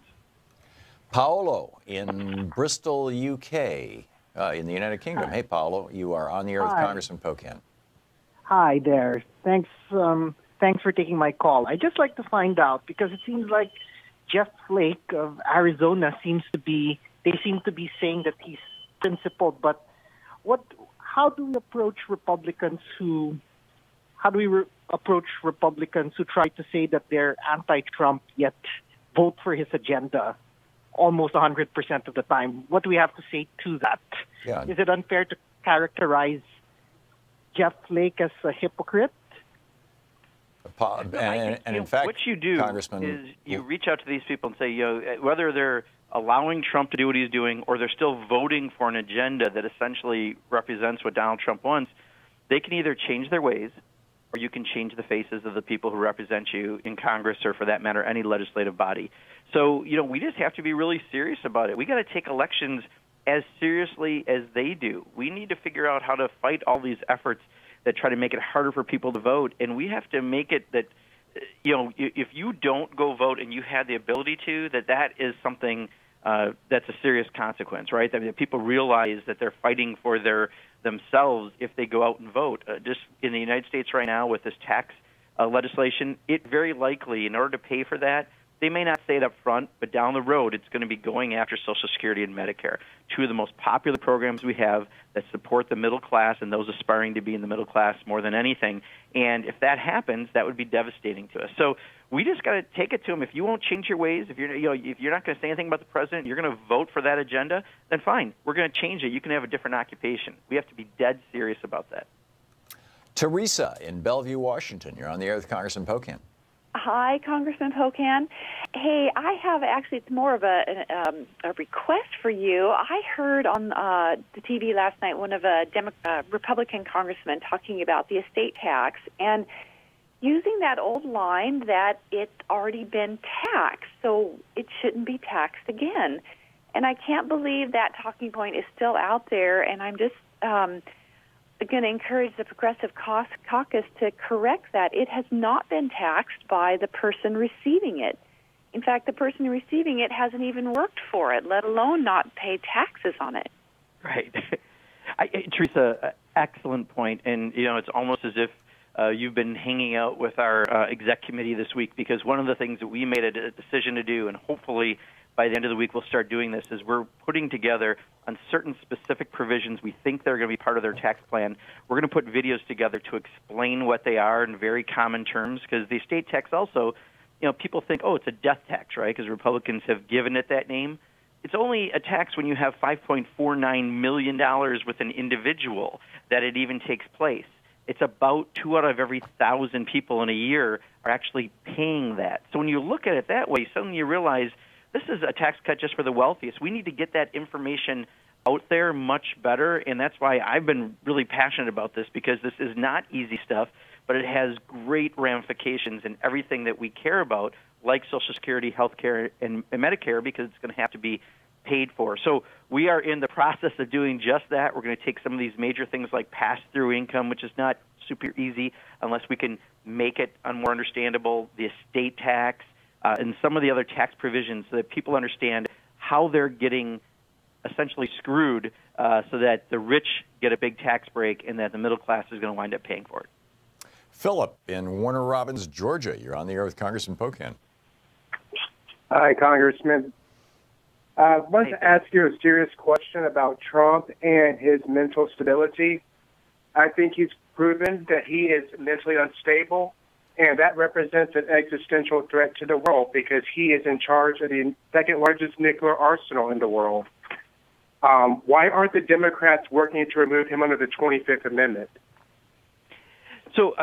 Paolo in Bristol, UK, in the United Kingdom. Hey, Paolo, you are on the air with Congressman Pocan. Hi there. Thanks for taking my call. I'd just like to find out, because it seems like Jeff Flake of Arizona seem to be saying that he's principled, but how do we approach Republicans who try to say that they're anti-Trump yet vote for his agenda almost 100% of the time? What do we have to say to that? Yeah. Is it unfair to characterize Jeff Flake as a hypocrite? And in fact, what you do Congressman, is you reach out to these people and say, whether they're allowing Trump to do what he's doing or they're still voting for an agenda that essentially represents what Donald Trump wants, they can either change their ways or you can change the faces of the people who represent you in Congress or, for that matter, any legislative body. So, we just have to be really serious about it. We got to take elections as seriously as they do. We need to figure out how to fight all these efforts that try to make it harder for people to vote, and we have to make it that, if you don't go vote and you had the ability to, that is something that's a serious consequence, right? That people realize that they're fighting for themselves if they go out and vote. Just in the United States right now with this tax legislation, it very likely, in order to pay for that, they may not say it up front, but down the road, it's going to be going after Social Security and Medicare, two of the most popular programs we have that support the middle class and those aspiring to be in the middle class more than anything. And if that happens, that would be devastating to us. So we just got to take it to them. If you won't change your ways, if you're not going to say anything about the president, you're going to vote for that agenda, then fine, we're going to change it. You can have a different occupation. We have to be dead serious about that. Teresa in Bellevue, Washington. You're on the air with Congressman Pocan. Hi, Congressman Pocan. Hey, I have it's more of a request for you. I heard on the TV last night one of a Republican congressman talking about the estate tax and using that old line that it's already been taxed, so it shouldn't be taxed again. And I can't believe that talking point is still out there, and I'm just going to encourage the Progressive Caucus to correct that. It has not been taxed by the person receiving it. In fact, the person receiving it hasn't even worked for it, let alone not pay taxes on it. Right. Teresa, excellent point. And, it's almost as if you've been hanging out with our exec committee this week, because one of the things that we made a decision to do, and hopefully by the end of the week we'll start doing this, is we're putting together on certain specific provisions we think they're going to be part of their tax plan. We're going to put videos together to explain what they are in very common terms, because the estate tax also, people think, it's a death tax, right, because Republicans have given it that name. It's only a tax when you have $5.49 million with an individual that it even takes place. It's about 2 out of every 1,000 people in a year are actually paying that. So when you look at it that way, suddenly you realize this is a tax cut just for the wealthiest. We need to get that information out there much better, and that's why I've been really passionate about this, because this is not easy stuff, but it has great ramifications in everything that we care about, like Social Security, health care, and Medicare, because it's going to have to be paid for. So we are in the process of doing just that. We're going to take some of these major things like pass-through income, which is not super easy unless we can make it more understandable, the estate tax, and some of the other tax provisions, so that people understand how they're getting essentially screwed, so that the rich get a big tax break and that the middle class is going to wind up paying for it. Philip in Warner Robins, Georgia. You're on the air with Congressman Pocan. Hi, Congressman. I want to ask you a serious question about Trump and his mental stability. I think he's proven that he is mentally unstable, and that represents an existential threat to the world, because he is in charge of the second largest nuclear arsenal in the world. Why aren't the Democrats working to remove him under the 25th Amendment? So,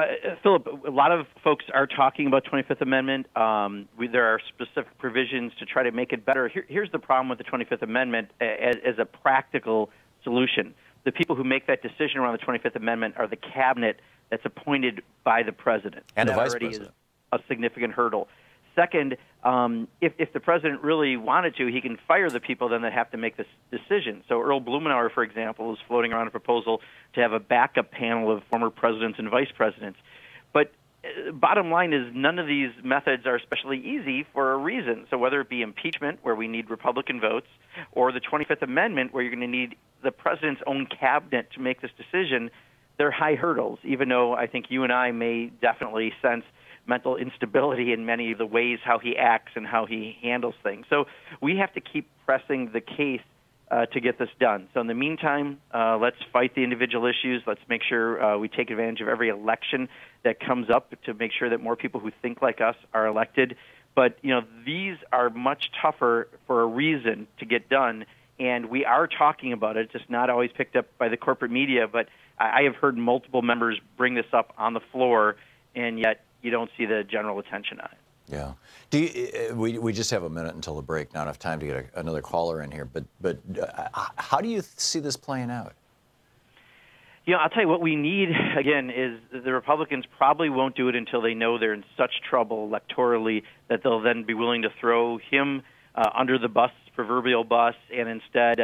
Philip, a lot of folks are talking about 25th Amendment. There are specific provisions to try to make it better. Here's the problem with the 25th Amendment as a practical solution. The people who make that decision around the 25th Amendment are the cabinet that's appointed by the president. And the vice president. a significant hurdle. Second, if the president really wanted to, he can fire the people then that have to make this decision. So Earl Blumenauer, for example, is floating around a proposal to have a backup panel of former presidents and vice presidents. But bottom line is none of these methods are especially easy for a reason. So whether it be impeachment, where we need Republican votes, or the 25th Amendment, where you're going to need the president's own cabinet to make this decision, they're high hurdles, even though I think you and I may definitely sense mental instability in many of the ways how he acts and how he handles things. So we have to keep pressing the case to get this done. So in the meantime, let's fight the individual issues. Let's make sure we take advantage of every election that comes up to make sure that more people who think like us are elected. But, these are much tougher for a reason to get done, and we are talking about it. It's just not always picked up by the corporate media, but I have heard multiple members bring this up on the floor, and yet you don't see the general attention on it. Yeah. We just have a minute until the break. Not enough time to get another caller in here. But how do you see this playing out? I'll tell you what we need, again, is the Republicans probably won't do it until they know they're in such trouble electorally that they'll then be willing to throw him under the bus, proverbial bus, and instead,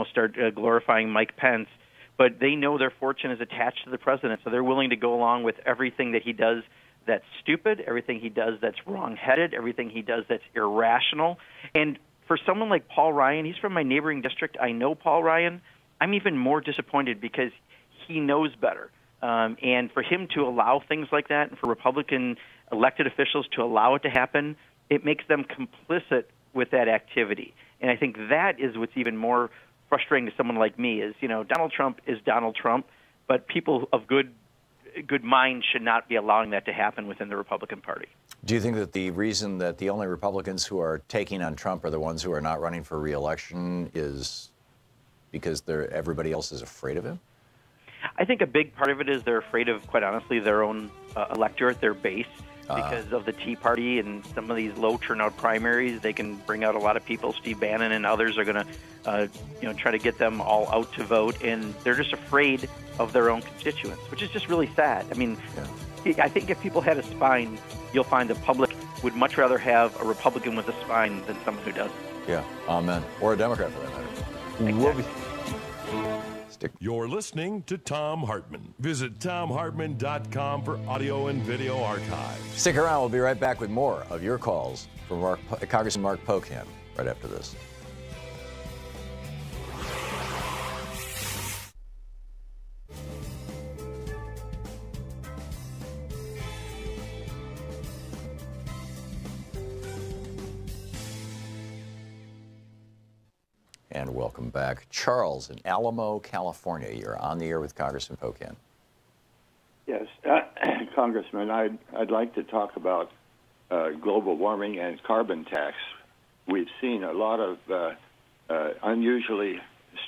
start glorifying Mike Pence. But they know their fortune is attached to the president, so they're willing to go along with everything that he does that's stupid, everything he does that's wrong-headed, everything he does that's irrational. And for someone like Paul Ryan, he's from my neighboring district. I know Paul Ryan. I'm even more disappointed because he knows better. And for him to allow things like that, and for Republican elected officials to allow it to happen, it makes them complicit with that activity. And I think that is what's even more frustrating to someone like me is, Donald Trump is Donald Trump, but people of good mind should not be allowing that to happen within the Republican Party. Do you think that the reason that the only Republicans who are taking on Trump are the ones who are not running for re-election is because everybody else is afraid of him? I think a big part of it is they're afraid of, quite honestly, their own electorate, their base, because of the Tea Party and some of these low turnout primaries. They can bring out a lot of people. Steve Bannon and others are going to, try to get them all out to vote, and they're just afraid of their own constituents, which is just really sad. I mean, I think if people had a spine, you'll find the public would much rather have a Republican with a spine than someone who doesn't. Yeah, amen. Or a Democrat for that matter. Exactly. You're listening to Thom Hartmann. Visit ThomHartmann.com for audio and video archives. Stick around. We'll be right back with more of your calls from Congressman Mark Pocan right after this. And welcome back. Charles in Alamo, California. You're on the air with Congressman Pocan. Yes, Congressman, I'd like to talk about global warming and carbon tax. We've seen a lot of unusually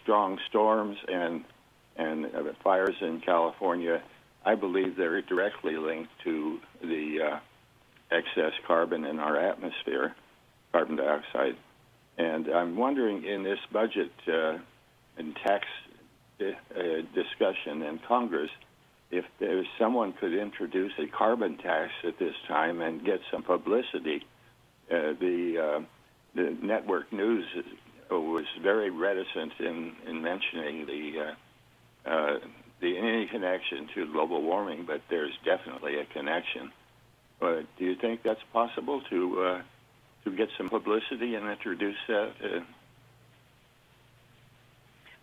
strong storms and fires in California. I believe they're directly linked to the excess carbon in our atmosphere, carbon dioxide. And I'm wondering, in this budget and tax discussion in Congress, if there's someone could introduce a carbon tax at this time and get some publicity. The network news was very reticent in mentioning the any connection to global warming, but there's definitely a connection. Do you think that's possible to get some publicity and introduce that?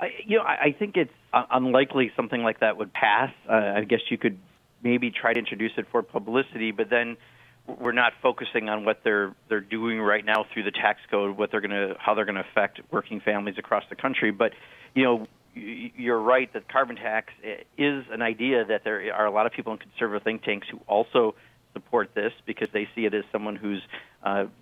I think it's unlikely something like that would pass. I guess you could maybe try to introduce it for publicity, but then we're not focusing on what they're doing right now through the tax code, how they're going to affect working families across the country. But you're right that carbon tax is an idea that there are a lot of people in conservative think tanks who also support this because they see it as someone who's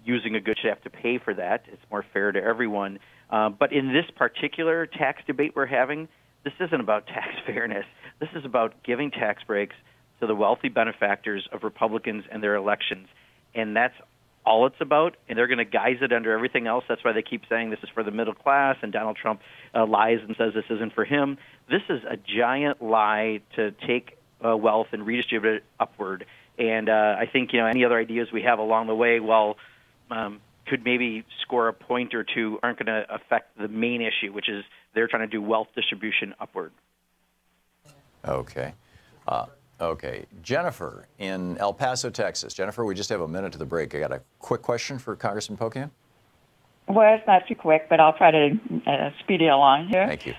using a good should have to pay for that. It's more fair to everyone. But in this particular tax debate we're having, this isn't about tax fairness. This is about giving tax breaks to the wealthy benefactors of Republicans and their elections. And that's all it's about, and they're going to guise it under everything else. That's why they keep saying this is for the middle class, and Donald Trump lies and says this isn't for him. This is a giant lie to take wealth and redistribute it upward. And I think any other ideas we have along the way, could maybe score a point or two, aren't going to affect the main issue, which is they're trying to do wealth distribution upward. Okay. Okay. Jennifer in El Paso, Texas. Jennifer, we just have a minute to the break. I got a quick question for Congressman Pocan. Well, it's not too quick, but I'll try to speed it along here. Thank you.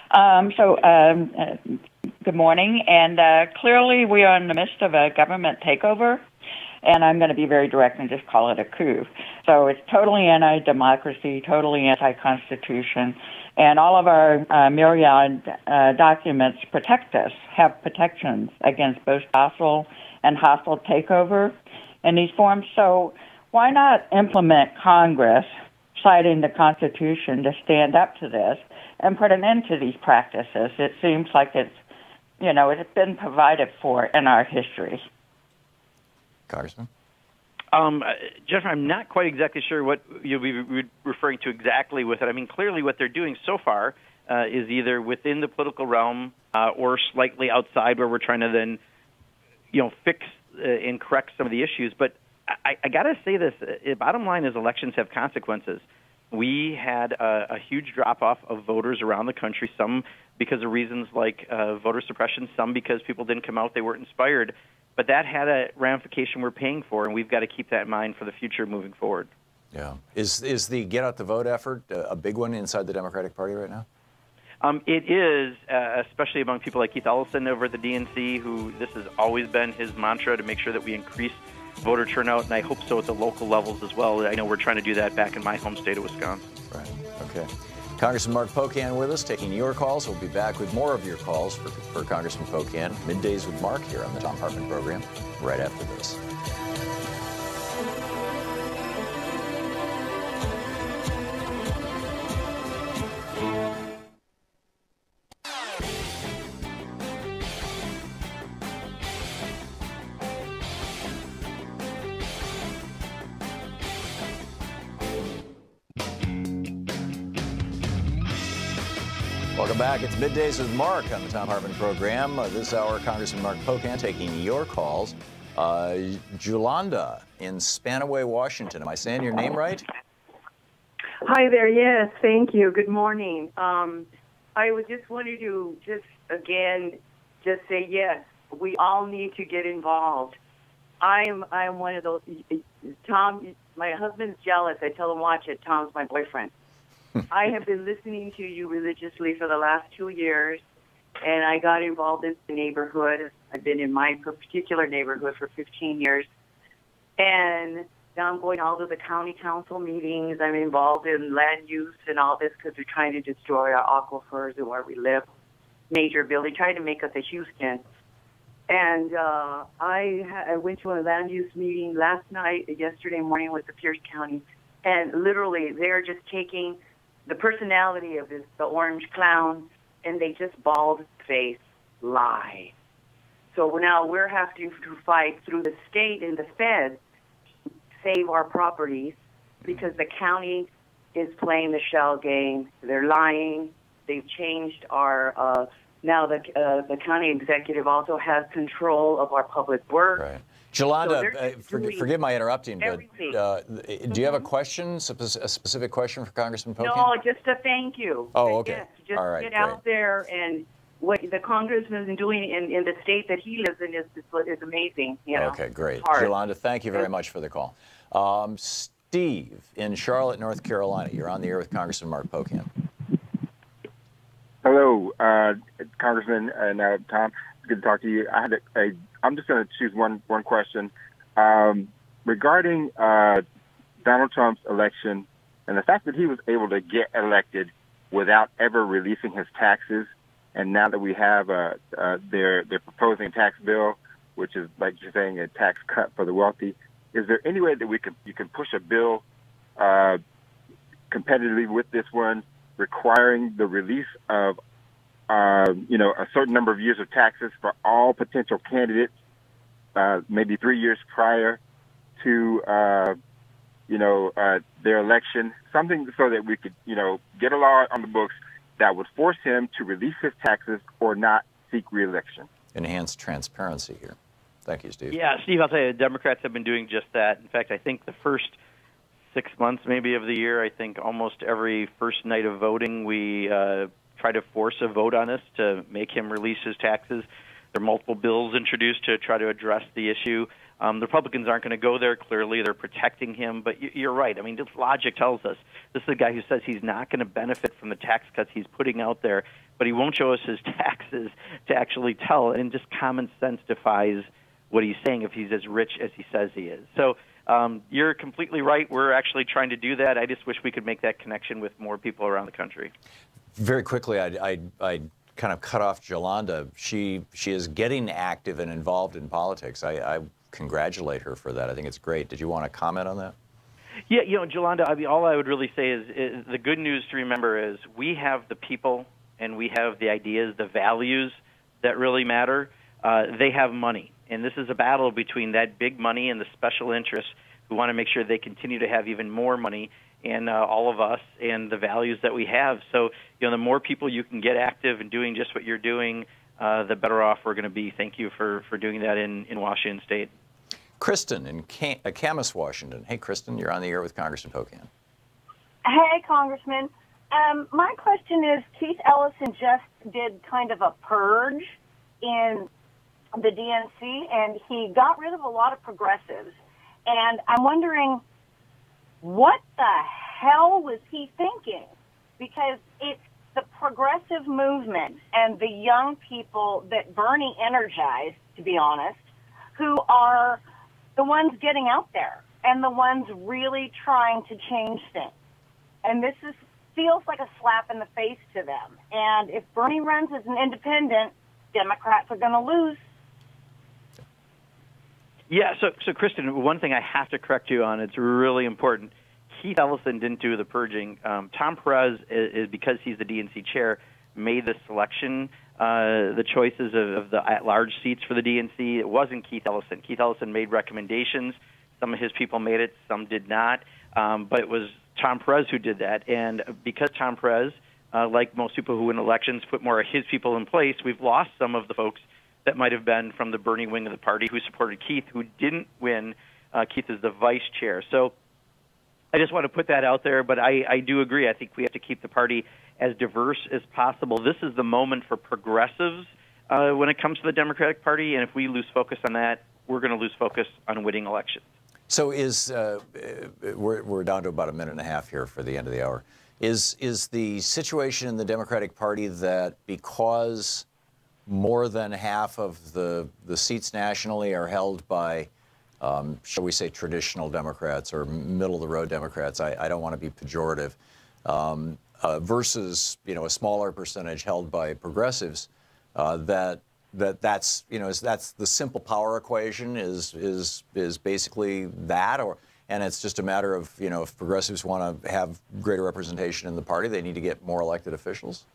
Good morning. And clearly we are in the midst of a government takeover. And I'm going to be very direct and just call it a coup. So it's totally anti-democracy, totally anti-constitution. And all of our myriad documents protect us, have protections against both docile and hostile takeover in these forms. So why not implement Congress, citing the Constitution, to stand up to this and put an end to these practices? It seems like it's been provided for in our history. Congressman? Jennifer, I'm not quite exactly sure what you'll be referring to exactly with it. I mean, clearly what they're doing so far is either within the political realm or slightly outside, where we're trying to then, fix and correct some of the issues. But I got to say this, bottom line is elections have consequences. We had a huge drop-off of voters around the country, some because of reasons like voter suppression, some because people didn't come out, they weren't inspired. But that had a ramification we're paying for, and we've got to keep that in mind for the future moving forward. Yeah. Is the Get Out the Vote effort a big one inside the Democratic Party right now? It is, especially among people like Keith Ellison over at the DNC, who this has always been his mantra, to make sure that we increase voter turnout, and I hope so at the local levels as well. I know we're trying to do that back in my home state of Wisconsin. Right. Okay. Congressman Mark Pocan with us, taking your calls. We'll be back with more of your calls for Congressman Pocan. Middays with Mark here on the Thom Hartmann Program right after this. Welcome back. It's Middays with Mark on the Thom Hartmann Program. This hour, Congressman Mark Pocan taking your calls. Julanda in Spanaway, Washington. Am I saying your name right? Hi there. Yes, thank you. Good morning. I was just wanted to just say yes. We all need to get involved. I'm one of those. Tom, my husband's jealous. I tell him watch it. Tom's my boyfriend. I have been listening to you religiously for the last 2 years, and I got involved in the neighborhood. I've been in my particular neighborhood for 15 years, and now I'm going all to the county council meetings. I'm involved in land use and all this because they're trying to destroy our aquifers and where we live. Major building, trying to make us a Houston. And I went to a land use meeting yesterday morning with the Pierce County, and literally they're just taking the personality of the orange clown, and they just bald-faced lie. So now we're having to fight through the state and the feds to save our properties because the county is playing the shell game. They're lying. They've changed our now the county executive also has control of our public works. Right. Julanda, forgive my interrupting, but do you have a question, a specific question for Congressman Pocan? No, just a thank you. Oh, okay. Yes, just all right, get out there, and what the congressman is doing in the state that he lives in is amazing. Okay, great. Julanda, thank you very much for the call. Steve in Charlotte, North Carolina, you're on the air with Congressman Mark Pocan. Hello, Congressman and Tom. It's good to talk to you. I'm just going to choose one question regarding Donald Trump's election and the fact that he was able to get elected without ever releasing his taxes. And now that we have they're proposing a tax bill, which is like you're saying a tax cut for the wealthy. Is there any way that you can push a bill competitively with this one, requiring the release of a certain number of years of taxes for all potential candidates, maybe 3 years prior to their election, something so that we could get a law on the books that would force him to release his taxes or not seek re-election. Enhanced transparency here. Thank you, Steve. Yeah, Steve, I'll tell you, Democrats have been doing just that. In fact, I think the first 6 months maybe of the year, I think almost every first night of voting, we try to force a vote on this to make him release his taxes. There are multiple bills introduced to try to address the issue. The Republicans aren't going to go there. Clearly, they're protecting him. But you're right. I mean, just logic tells us this is a guy who says he's not going to benefit from the tax cuts he's putting out there, but he won't show us his taxes to actually tell. And just common sense defies what he's saying if he's as rich as he says he is. So you're completely right. We're actually trying to do that. I just wish we could make that connection with more people around the country. Very quickly, I kind of cut off Jolanda. She is getting active and involved in politics. I congratulate her for that. I think it's great. Did you want to comment on that? Yeah, Jolanda, I mean, all I would really say is the good news to remember is we have the people and we have the ideas, the values that really matter. They have money. And this is a battle between that big money and the special interests who want to make sure they continue to have even more money, and all of us and the values that we have. So, the more people you can get active and doing just what you're doing, the better off we're going to be. Thank you for doing that in Washington State. Kristen in Camas, Washington. Hey, Kristen, you're on the air with Congressman Pocan. Hey, Congressman. My question is, Keith Ellison just did kind of a purge in the DNC, and he got rid of a lot of progressives. And I'm wondering, what the hell was he thinking? Because it's the progressive movement and the young people that Bernie energized, to be honest, who are the ones getting out there and the ones really trying to change things. And this feels like a slap in the face to them. And if Bernie runs as an independent, Democrats are going to lose. Yeah, so Kristen, one thing I have to correct you on, it's really important. Keith Ellison didn't do the purging. Tom Perez, is because he's the DNC chair, made the selection, the choices of the at-large seats for the DNC. It wasn't Keith Ellison. Keith Ellison made recommendations. Some of his people made it, some did not. But it was Tom Perez who did that. And because Tom Perez, like most people who win elections, put more of his people in place, we've lost some of the folks that might have been from the Bernie wing of the party who supported Keith, who didn't win. Keith is the vice chair. So I just want to put that out there, but I do agree. I think we have to keep the party as diverse as possible. This is the moment for progressives when it comes to the Democratic Party, and if we lose focus on that, we're going to lose focus on winning elections. So we're down to about a minute and a half here for the end of the hour. Is the situation in the Democratic Party that because more than half of the seats nationally are held by, shall we say, traditional Democrats or middle-of-the-road Democrats, I don't want to be pejorative, versus, a smaller percentage held by progressives, that's the simple power equation is basically that, and it's just a matter of, if progressives want to have greater representation in the party, they need to get more elected officials?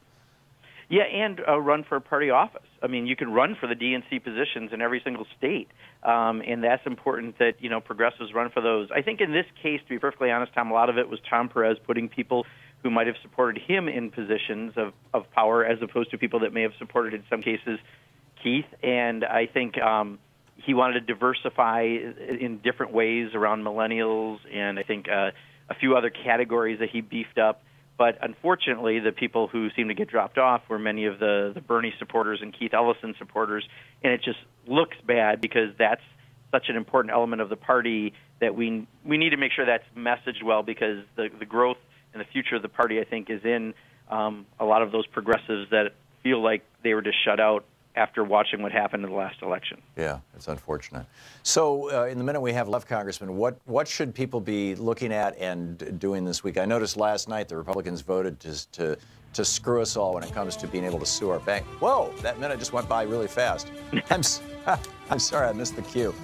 Yeah, and run for a party office. I mean, you can run for the DNC positions in every single state, and that's important that, progressives run for those. I think in this case, to be perfectly honest, Tom, a lot of it was Tom Perez putting people who might have supported him in positions of power as opposed to people that may have supported, in some cases, Keith. And I think he wanted to diversify in different ways around millennials and I think a few other categories that he beefed up. But unfortunately, the people who seem to get dropped off were many of the Bernie supporters and Keith Ellison supporters, and it just looks bad because that's such an important element of the party that we need to make sure that's messaged well, because the growth and the future of the party, I think, is in a lot of those progressives that feel like they were just shut out after watching what happened in the last election. Yeah, it's unfortunate. So in the minute we have left, Congressman, what should people be looking at and doing this week? I noticed last night the Republicans voted to screw us all when it comes to being able to sue our bank. Whoa, that minute just went by really fast. I'm sorry I missed the cue.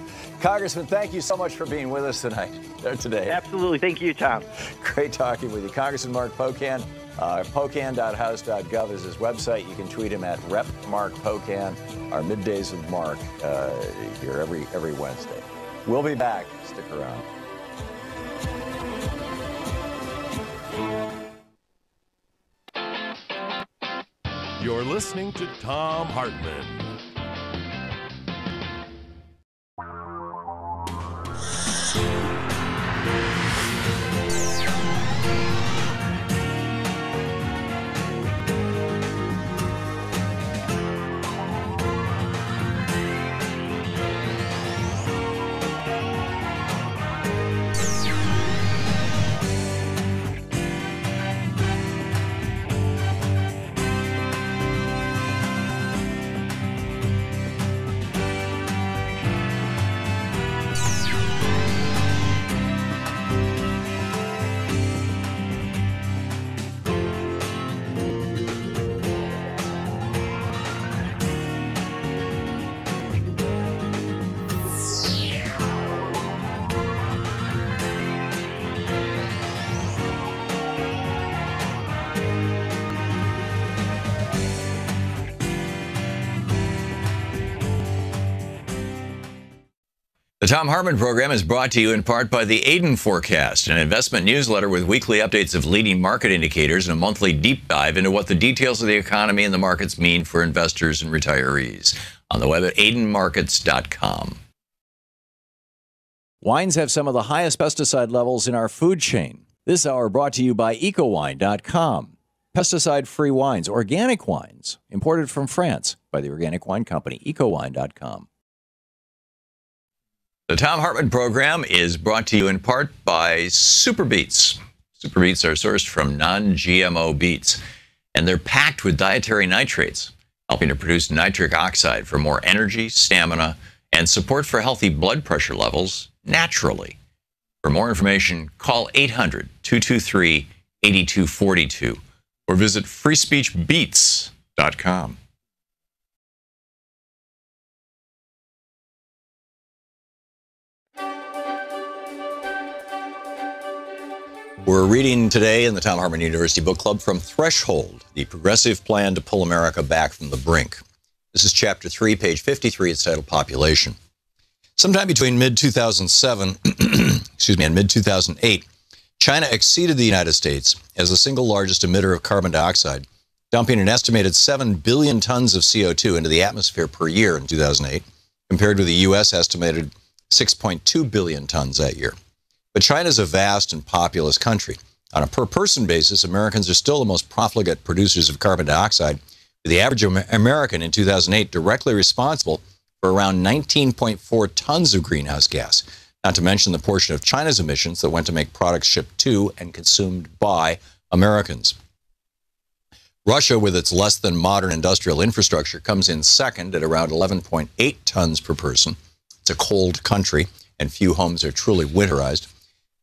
Congressman, thank you so much for being with us today. Absolutely. Thank you, Tom. Great talking with you. Congressman Mark Pocan. Pocan.house.gov is his website. You can tweet him at @RepMarkPocan. Our middays with Mark here every Wednesday. We'll be back. Stick around. You're listening to Thom Hartmann. The Thom Hartmann Program is brought to you in part by the Aiden Forecast, an investment newsletter with weekly updates of leading market indicators and a monthly deep dive into what the details of the economy and the markets mean for investors and retirees. On the web at aidenmarkets.com. Wines have some of the highest pesticide levels in our food chain. This hour brought to you by ecowine.com. Pesticide-free wines, organic wines, imported from France by the Organic Wine Company, ecowine.com. The Thom Hartmann Program is brought to you in part by Super Beets. Super Beets are sourced from non-GMO beets, and they're packed with dietary nitrates, helping to produce nitric oxide for more energy, stamina, and support for healthy blood pressure levels naturally. For more information, call 800-223-8242 or visit freespeechbeets.com. We're reading today in the Thom Hartmann University Book Club from Threshold, the progressive plan to pull America back from the brink. This is chapter 3, page 53. It's titled Population. Sometime between mid-2007 and mid-2008, China exceeded the United States as the single largest emitter of carbon dioxide, dumping an estimated 7 billion tons of CO2 into the atmosphere per year in 2008, compared with the U.S. estimated 6.2 billion tons that year. But China is a vast and populous country. On a per-person basis, Americans are still the most profligate producers of carbon dioxide, with the average American in 2008 directly responsible for around 19.4 tons of greenhouse gas, not to mention the portion of China's emissions that went to make products shipped to and consumed by Americans. Russia, with its less than modern industrial infrastructure, comes in second at around 11.8 tons per person. It's a cold country, and few homes are truly winterized.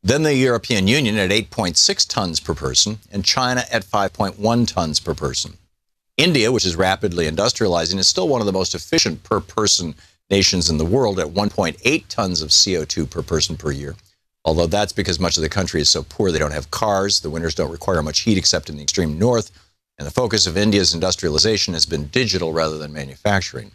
Then the European Union at 8.6 tons per person, and China at 5.1 tons per person. India, which is rapidly industrializing, is still one of the most efficient per-person nations in the world at 1.8 tons of CO2 per person per year. Although that's because much of the country is so poor they don't have cars, the winters don't require much heat except in the extreme north, and the focus of India's industrialization has been digital rather than manufacturing.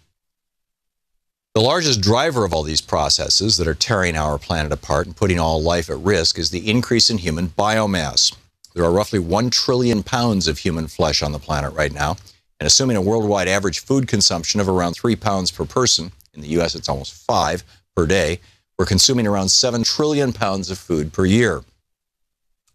The largest driver of all these processes that are tearing our planet apart and putting all life at risk is the increase in human biomass. There are roughly 1 trillion pounds of human flesh on the planet right now, and assuming a worldwide average food consumption of around 3 pounds per person, in the U.S. it's almost 5 per day, we're consuming around 7 trillion pounds of food per year.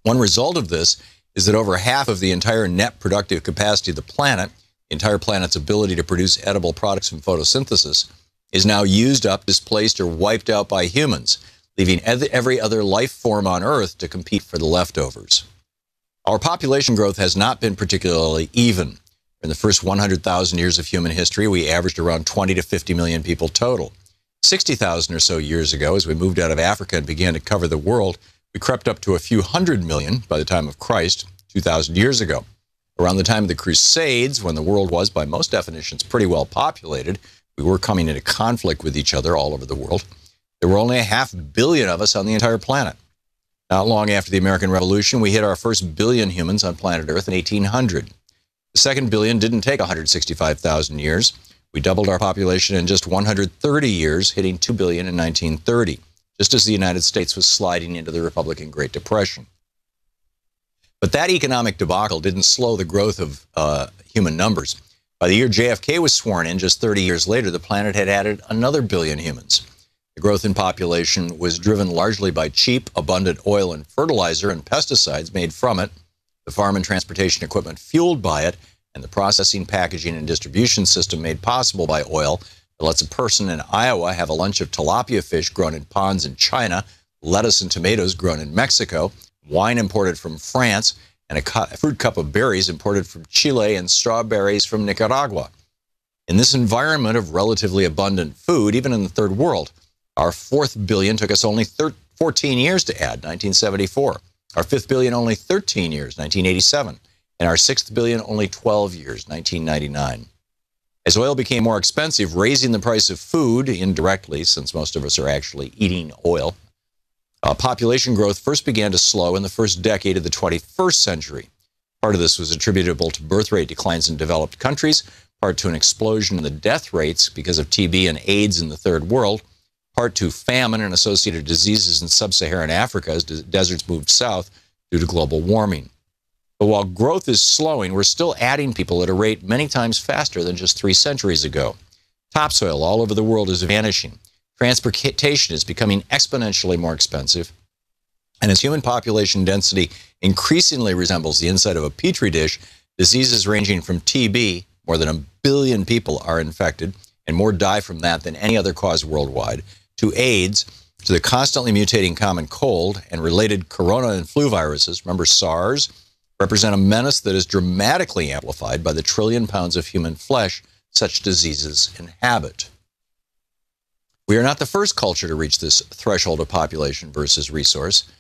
One result of this is that over half of the entire net productive capacity of the planet, the entire planet's ability to produce edible products from photosynthesis, is now used up, displaced, or wiped out by humans, leaving every other life form on Earth to compete for the leftovers. Our population growth has not been particularly even. In the first 100,000 years of human history, we averaged around 20 to 50 million people total. 60,000 or so years ago, as we moved out of Africa and began to cover the world, we crept up to a few hundred million by the time of Christ, 2,000 years ago. Around the time of the Crusades, when the world was, by most definitions, pretty well populated, we were coming into conflict with each other all over the world. There were only 500 million of us on the entire planet. Not long after the American Revolution, we hit our first billion humans on planet Earth in 1800. The second billion didn't take 165,000 years. We doubled our population in just 130 years, hitting 2 billion in 1930, just as the United States was sliding into the Republican Great Depression. But that economic debacle didn't slow the growth of human numbers. By the year JFK was sworn in, just 30 years later, the planet had added another billion humans. The growth in population was driven largely by cheap, abundant oil and fertilizer and pesticides made from it, the farm and transportation equipment fueled by it, and the processing, packaging, and distribution system made possible by oil that lets a person in Iowa have a lunch of tilapia fish grown in ponds in China, lettuce and tomatoes grown in Mexico, wine imported from France, and a fruit cup of berries imported from Chile and strawberries from Nicaragua. In this environment of relatively abundant food, even in the third world, our fourth billion took us only 14 years to add, 1974. Our fifth billion only 13 years, 1987. And our sixth billion only 12 years, 1999. As oil became more expensive, raising the price of food indirectly, since most of us are actually eating oil, population growth first began to slow in the first decade of the 21st century. Part of this was attributable to birth rate declines in developed countries, part to an explosion in the death rates because of TB and AIDS in the third world, part to famine and associated diseases in sub-Saharan Africa as deserts moved south due to global warming. But while growth is slowing, we're still adding people at a rate many times faster than just 3 centuries ago. Topsoil all over the world is vanishing. Transportation is becoming exponentially more expensive. And as human population density increasingly resembles the inside of a petri dish, diseases ranging from TB, more than 1 billion people are infected, and more die from that than any other cause worldwide, to AIDS, to the constantly mutating common cold and related corona and flu viruses, remember SARS, represent a menace that is dramatically amplified by the 1 trillion pounds of human flesh such diseases inhabit. We are not the first culture to reach this threshold of population versus resources.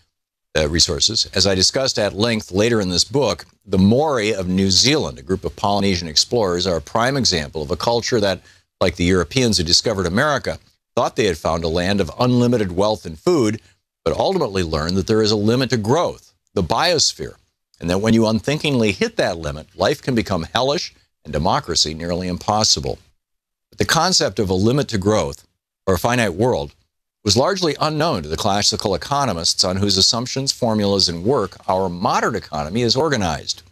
As I discussed at length later in this book, the Maori of New Zealand, a group of Polynesian explorers, are a prime example of a culture that, like the Europeans who discovered America, thought they had found a land of unlimited wealth and food, but ultimately learned that there is a limit to growth, the biosphere, and that when you unthinkingly hit that limit, life can become hellish and democracy nearly impossible. But the concept of a limit to growth, or a finite world, was largely unknown to the classical economists on whose assumptions, formulas, and work our modern economy is organized.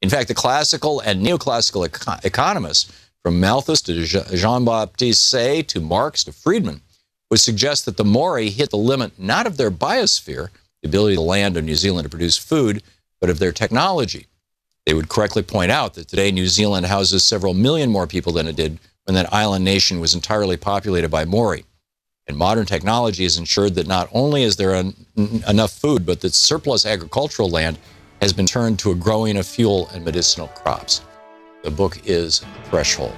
In fact, the classical and neoclassical economists, from Malthus to Jean-Baptiste Say to Marx to Friedman, would suggest that the Maori hit the limit not of their biosphere, the ability of the land of New Zealand to produce food, but of their technology. They would correctly point out that today New Zealand houses several million more people than it did when that island nation was entirely populated by Maori. And modern technology has ensured that not only is there enough food, but that surplus agricultural land has been turned to a growing of fuel and medicinal crops. The book is Threshold.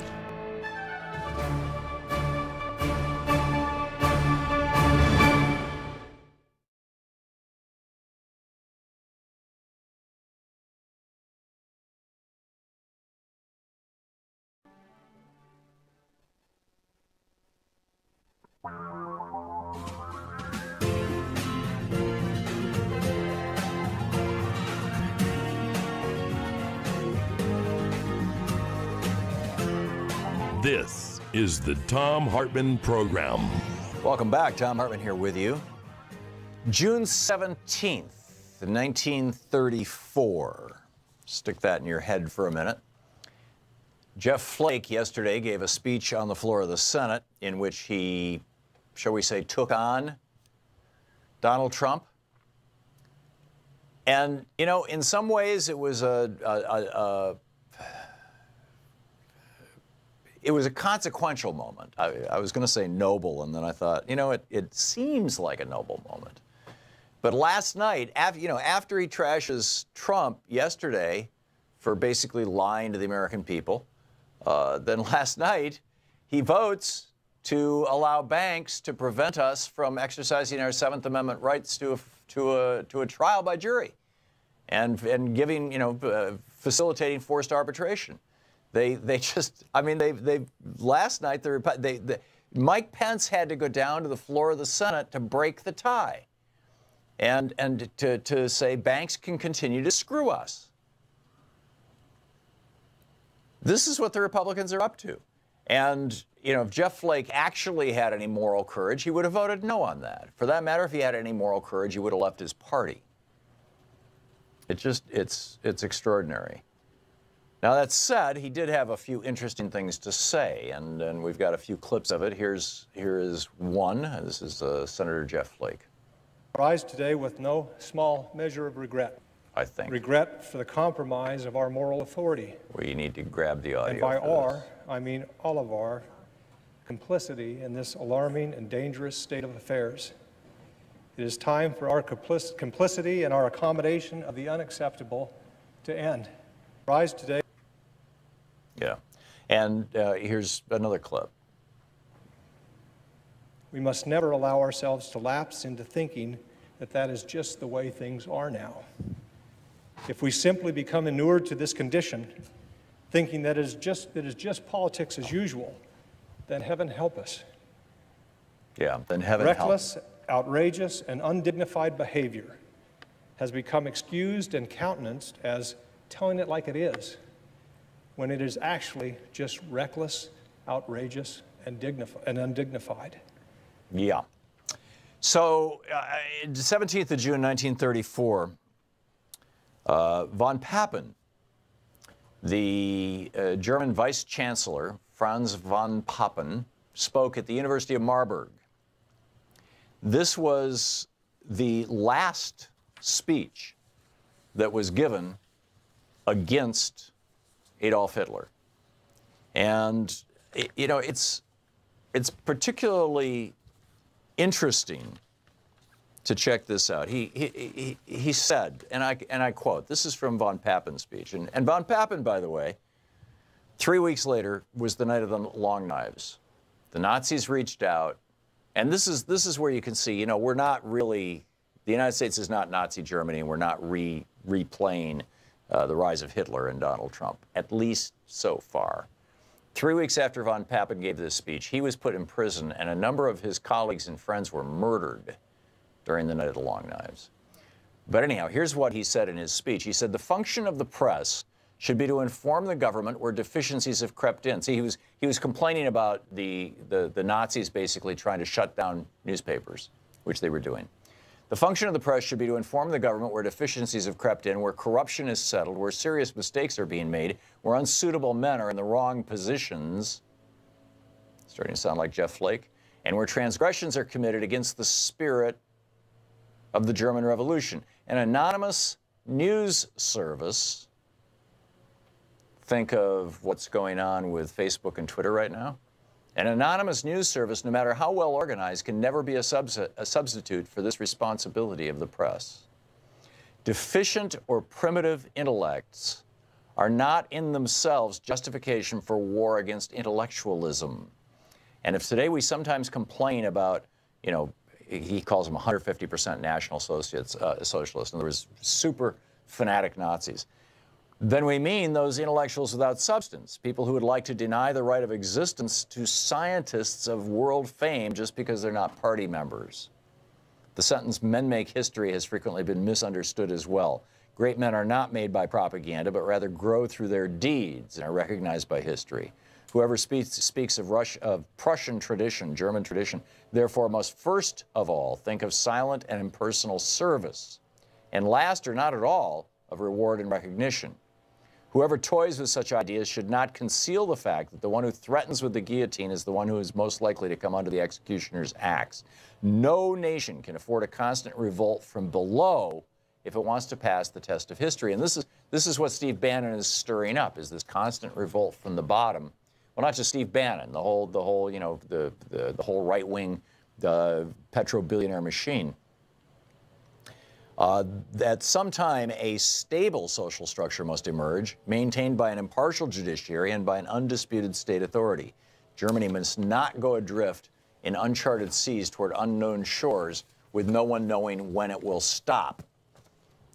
This is the Thom Hartmann Program. Welcome back. Thom Hartmann here with you. June 17th, 1934. Stick that in your head for a minute. Jeff Flake yesterday gave a speech on the floor of the Senate in which he, shall we say, took on Donald Trump. And, you know, in some ways it was a consequential moment. I was going to say noble, and then I thought, you know, it seems like a noble moment. But last night, after he trashes Trump yesterday for basically lying to the American people, then last night he votes to allow banks to prevent us from exercising our Seventh Amendment rights to a trial by jury, and giving, facilitating forced arbitration. Last night, Mike Pence had to go down to the floor of the Senate to break the tie and to say banks can continue to screw us. This is what the Republicans are up to. And, if Jeff Flake actually had any moral courage, he would have voted no on that. For that matter, if he had any moral courage, he would have left his party. It's extraordinary. Now, that said, he did have a few interesting things to say, and we've got a few clips of it. Here is one. This is Senator Jeff Flake. Rise today with no small measure of regret. I think. Regret for the compromise of our moral authority. We need to grab the audio. And by our, I mean all of our complicity in this alarming and dangerous state of affairs. It is time for our complicity and our accommodation of the unacceptable to end. Rise today. Yeah. And here's another clip. We must never allow ourselves to lapse into thinking that that is just the way things are now. If we simply become inured to this condition, thinking that it is just politics as usual, then heaven help us. Yeah, then heaven help. Reckless, outrageous, and undignified behavior has become excused and countenanced as telling it like it is, when it is actually just reckless, outrageous, and undignified. Yeah. So, 17th of June, 1934, von Papen, the German Vice Chancellor, Franz von Papen, spoke at the University of Marburg. This was the last speech that was given against Adolf Hitler. And, you know, it's particularly interesting to check this out. He said, and I quote, this is from von Papen's speech. And von Papen, by the way, 3 weeks later was the night of the long knives. The Nazis reached out, and this is where you can see, you know, we're not really, the United States is not Nazi Germany, and we're not replaying the rise of Hitler and Donald Trump, at least so far. 3 weeks after von Papen gave this speech, he was put in prison, and a number of his colleagues and friends were murdered during the night of the long knives. But anyhow, here's what he said in his speech. He said, the function of the press should be to inform the government where deficiencies have crept in. See, he was complaining about the Nazis basically trying to shut down newspapers, which they were doing. The function of the press should be to inform the government where deficiencies have crept in, where corruption is settled, where serious mistakes are being made, where unsuitable men are in the wrong positions, starting to sound like Jeff Flake, and where transgressions are committed against the spirit of the German Revolution. An anonymous news service, think of what's going on with Facebook and Twitter right now. An anonymous news service, no matter how well organized, can never be a substitute for this responsibility of the press. Deficient or primitive intellects are not in themselves justification for war against intellectualism. And if today we sometimes complain about, you know, he calls them 150% National Socialists, in other words, super fanatic Nazis, then we mean those intellectuals without substance, people who would like to deny the right of existence to scientists of world fame just because they're not party members. The sentence, men make history, has frequently been misunderstood as well. Great men are not made by propaganda, but rather grow through their deeds and are recognized by history. Whoever speaks of Prussian tradition, German tradition, therefore must first of all think of silent and impersonal service, and last or not at all of reward and recognition. Whoever toys with such ideas should not conceal the fact that the one who threatens with the guillotine is the one who is most likely to come under the executioner's axe. No nation can afford a constant revolt from below if it wants to pass the test of history. And this is what Steve Bannon is stirring up, is this constant revolt from the bottom. Well, not just Steve Bannon, the whole you know, the whole right-wing petro-billionaire machine. At some time, a stable social structure must emerge, maintained by an impartial judiciary and by an undisputed state authority. Germany must not go adrift in uncharted seas toward unknown shores with no one knowing when it will stop.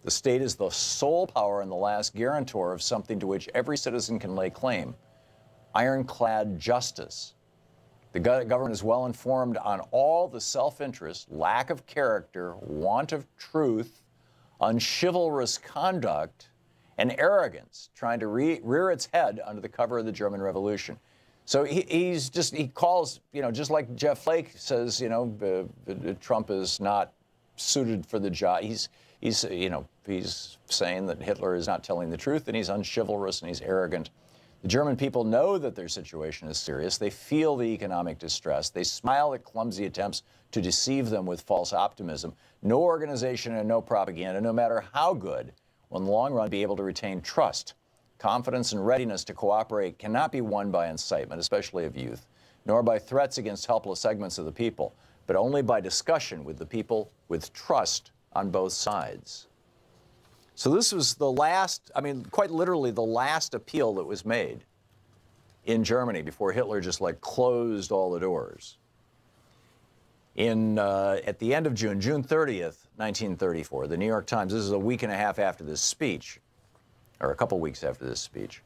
The state is the sole power and the last guarantor of something to which every citizen can lay claim: ironclad justice. The government is well informed on all the self-interest, lack of character, want of truth, unchivalrous conduct, and arrogance trying to rear its head under the cover of the German Revolution. So he calls, you know, just like Jeff Flake says, you know, Trump is not suited for the job. He's saying that Hitler is not telling the truth, and he's unchivalrous and he's arrogant. The German people know that their situation is serious. They feel the economic distress. They smile at clumsy attempts to deceive them with false optimism. No organization and no propaganda, no matter how good, will in the long run be able to retain trust. Confidence and readiness to cooperate cannot be won by incitement, especially of youth, nor by threats against helpless segments of the people, but only by discussion with the people with trust on both sides. So this was the last, I mean, quite literally the last appeal that was made in Germany before Hitler just like closed all the doors. At the end of June 30th, 1934, the New York Times, this is a week and a half after this speech, or a couple weeks after this speech,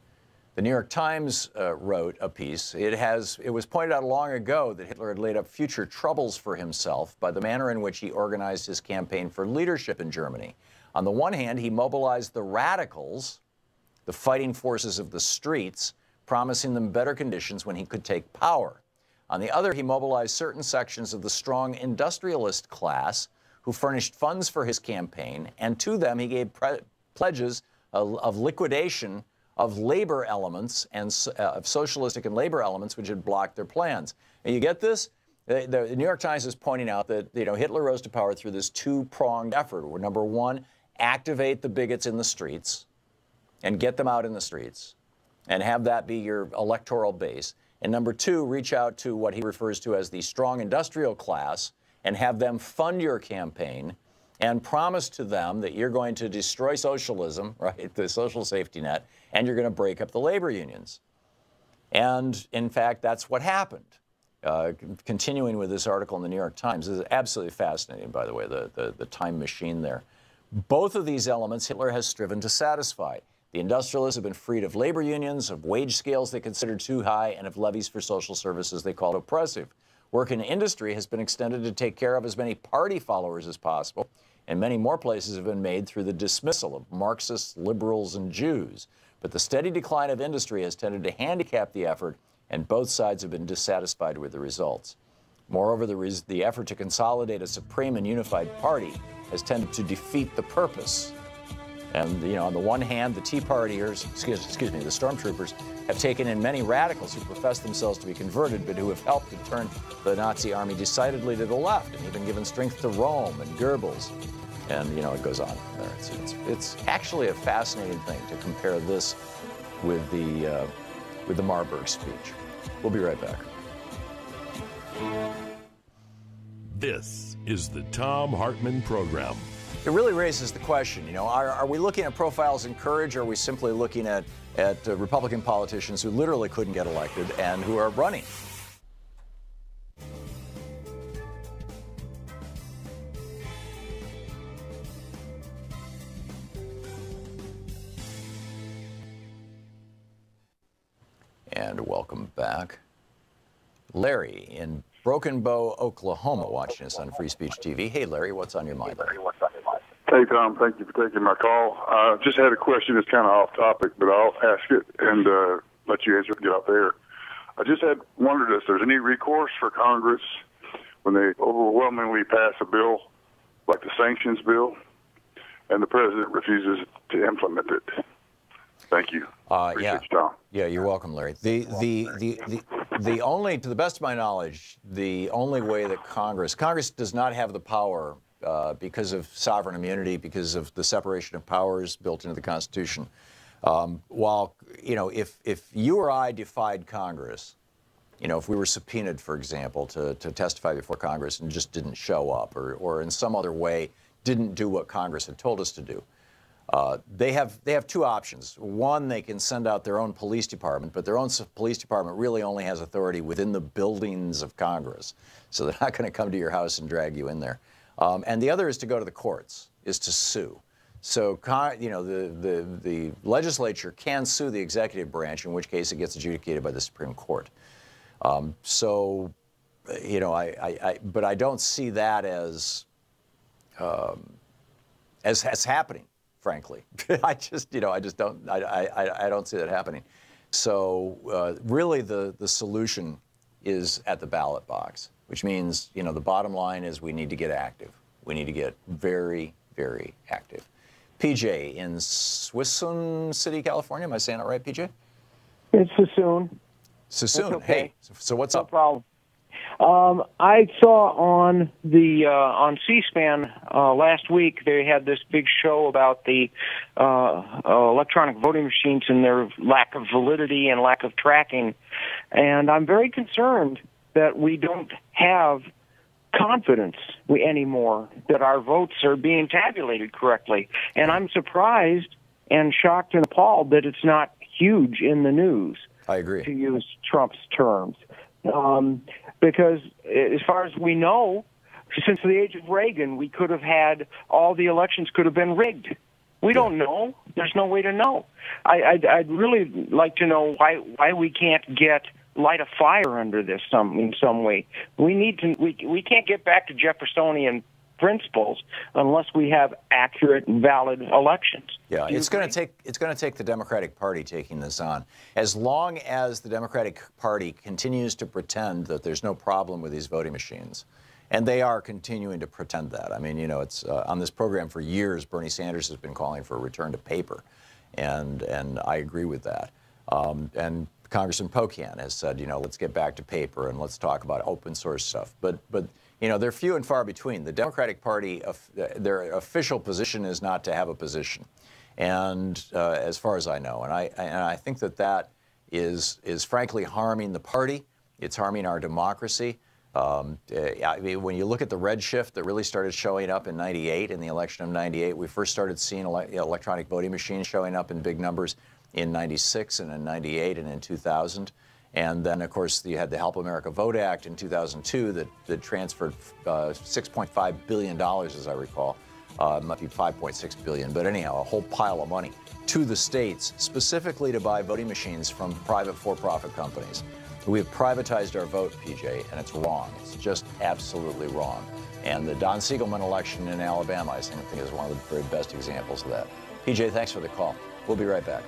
the New York Times wrote a piece. It was pointed out long ago that Hitler had laid up future troubles for himself by the manner in which he organized his campaign for leadership in Germany. On the one hand, he mobilized the radicals, the fighting forces of the streets, promising them better conditions when he could take power. On the other, he mobilized certain sections of the strong industrialist class who furnished funds for his campaign, and to them he gave pledges of liquidation of labor elements and of socialistic and labor elements which had blocked their plans. And you get this? The New York Times is pointing out that Hitler rose to power through this two-pronged effort. Where number one, activate the bigots in the streets and get them out in the streets and have that be your electoral base. And number two, reach out to what he refers to as the strong industrial class and have them fund your campaign and promise to them that you're going to destroy socialism, right, the social safety net, and you're going to break up the labor unions. And in fact, that's what happened. Continuing with this article in the New York Times, this is absolutely fascinating, by the way, the time machine there. Both of these elements Hitler has striven to satisfy. The industrialists have been freed of labor unions, of wage scales they considered too high, and of levies for social services they called oppressive. Work in industry has been extended to take care of as many party followers as possible, and many more places have been made through the dismissal of Marxists, liberals, and Jews. But the steady decline of industry has tended to handicap the effort, and both sides have been dissatisfied with the results. Moreover, the effort to consolidate a supreme and unified party has tended to defeat the purpose. And, on the one hand, the Tea Partiers, the stormtroopers, have taken in many radicals who profess themselves to be converted, but who have helped to turn the Nazi army decidedly to the left, and even given strength to Rome and Goebbels. And, it goes on from there. It's actually a fascinating thing to compare this with the Marburg speech. We'll be right back. This is the Thom Hartmann Program. It really raises the question, are we looking at profiles in courage, or are we simply looking at Republican politicians who literally couldn't get elected and who are running? And welcome back. Larry in Broken Bow, Oklahoma, watching us on Free Speech TV. Hey, Larry, what's on your mind? Hey, Tom, thank you for taking my call. Just had a question that's kind of off topic, but I'll ask it and let you answer it and get out there. I just had wondered if there's any recourse for Congress when they overwhelmingly pass a bill like the sanctions bill and the president refuses to implement it. Thank you. Yeah, you're welcome, Larry. The only, to the best of my knowledge, the only way that Congress does not have the power because of sovereign immunity, because of the separation of powers built into the Constitution. While, if you or I defied Congress, if we were subpoenaed, for example, to testify before Congress and just didn't show up or in some other way didn't do what Congress had told us to do, they have two options. One, they can send out their own police department, but their own police department really only has authority within the buildings of Congress. So they're not going to come to your house and drag you in there. And the other is to go to the courts, is to sue. So, the legislature can sue the executive branch, in which case it gets adjudicated by the Supreme Court. But I don't see that as happening, frankly. I don't see that happening. So, really, the solution is at the ballot box, which means, the bottom line is we need to get active. We need to get very, very active. PJ in Suisun City, California. Am I saying it right, PJ? It's Suisun. Suisun. Okay. Hey, so what's up? No problem. I saw on the on C-SPAN last week they had this big show about the electronic voting machines and their lack of validity and lack of tracking, and I'm very concerned that we don't have confidence anymore that our votes are being tabulated correctly. And I'm surprised and shocked and appalled that it's not huge in the news. I agree. To use Trump's terms. Because as far as we know, since the age of Reagan, we could have had all the elections could have been rigged. We don't know. There's no way to know. I'd really like to know why we can't light a fire under this in some way. We need to. We can't get back to Jeffersonian principles unless we have accurate and valid elections. Yeah, it's going to take the Democratic Party taking this on. As long as the Democratic Party continues to pretend that there's no problem with these voting machines, and they are continuing to pretend that. I mean, you know, it's on this program for years, Bernie Sanders has been calling for a return to paper, and I agree with that. And Congressman Pocan has said, you know, let's get back to paper and let's talk about open source stuff. But you know, they're few and far between. The Democratic Party, their official position is not to have a position, and as far as I know, and I think that is frankly harming the party. It's harming our democracy. I mean, when you look at the red shift that really started showing up in '98, in the election of '98, we first started seeing electronic voting machines showing up in big numbers in '96 and in '98 and in 2000. And then, of course, you had the Help America Vote Act in 2002 that transferred $6.5 billion, as I recall. It might be $5.6 billion, but anyhow, a whole pile of money to the states, specifically to buy voting machines from private for-profit companies. We have privatized our vote, PJ, and it's wrong. It's just absolutely wrong. And the Don Siegelman election in Alabama, I think, is one of the very best examples of that. PJ, thanks for the call. We'll be right back.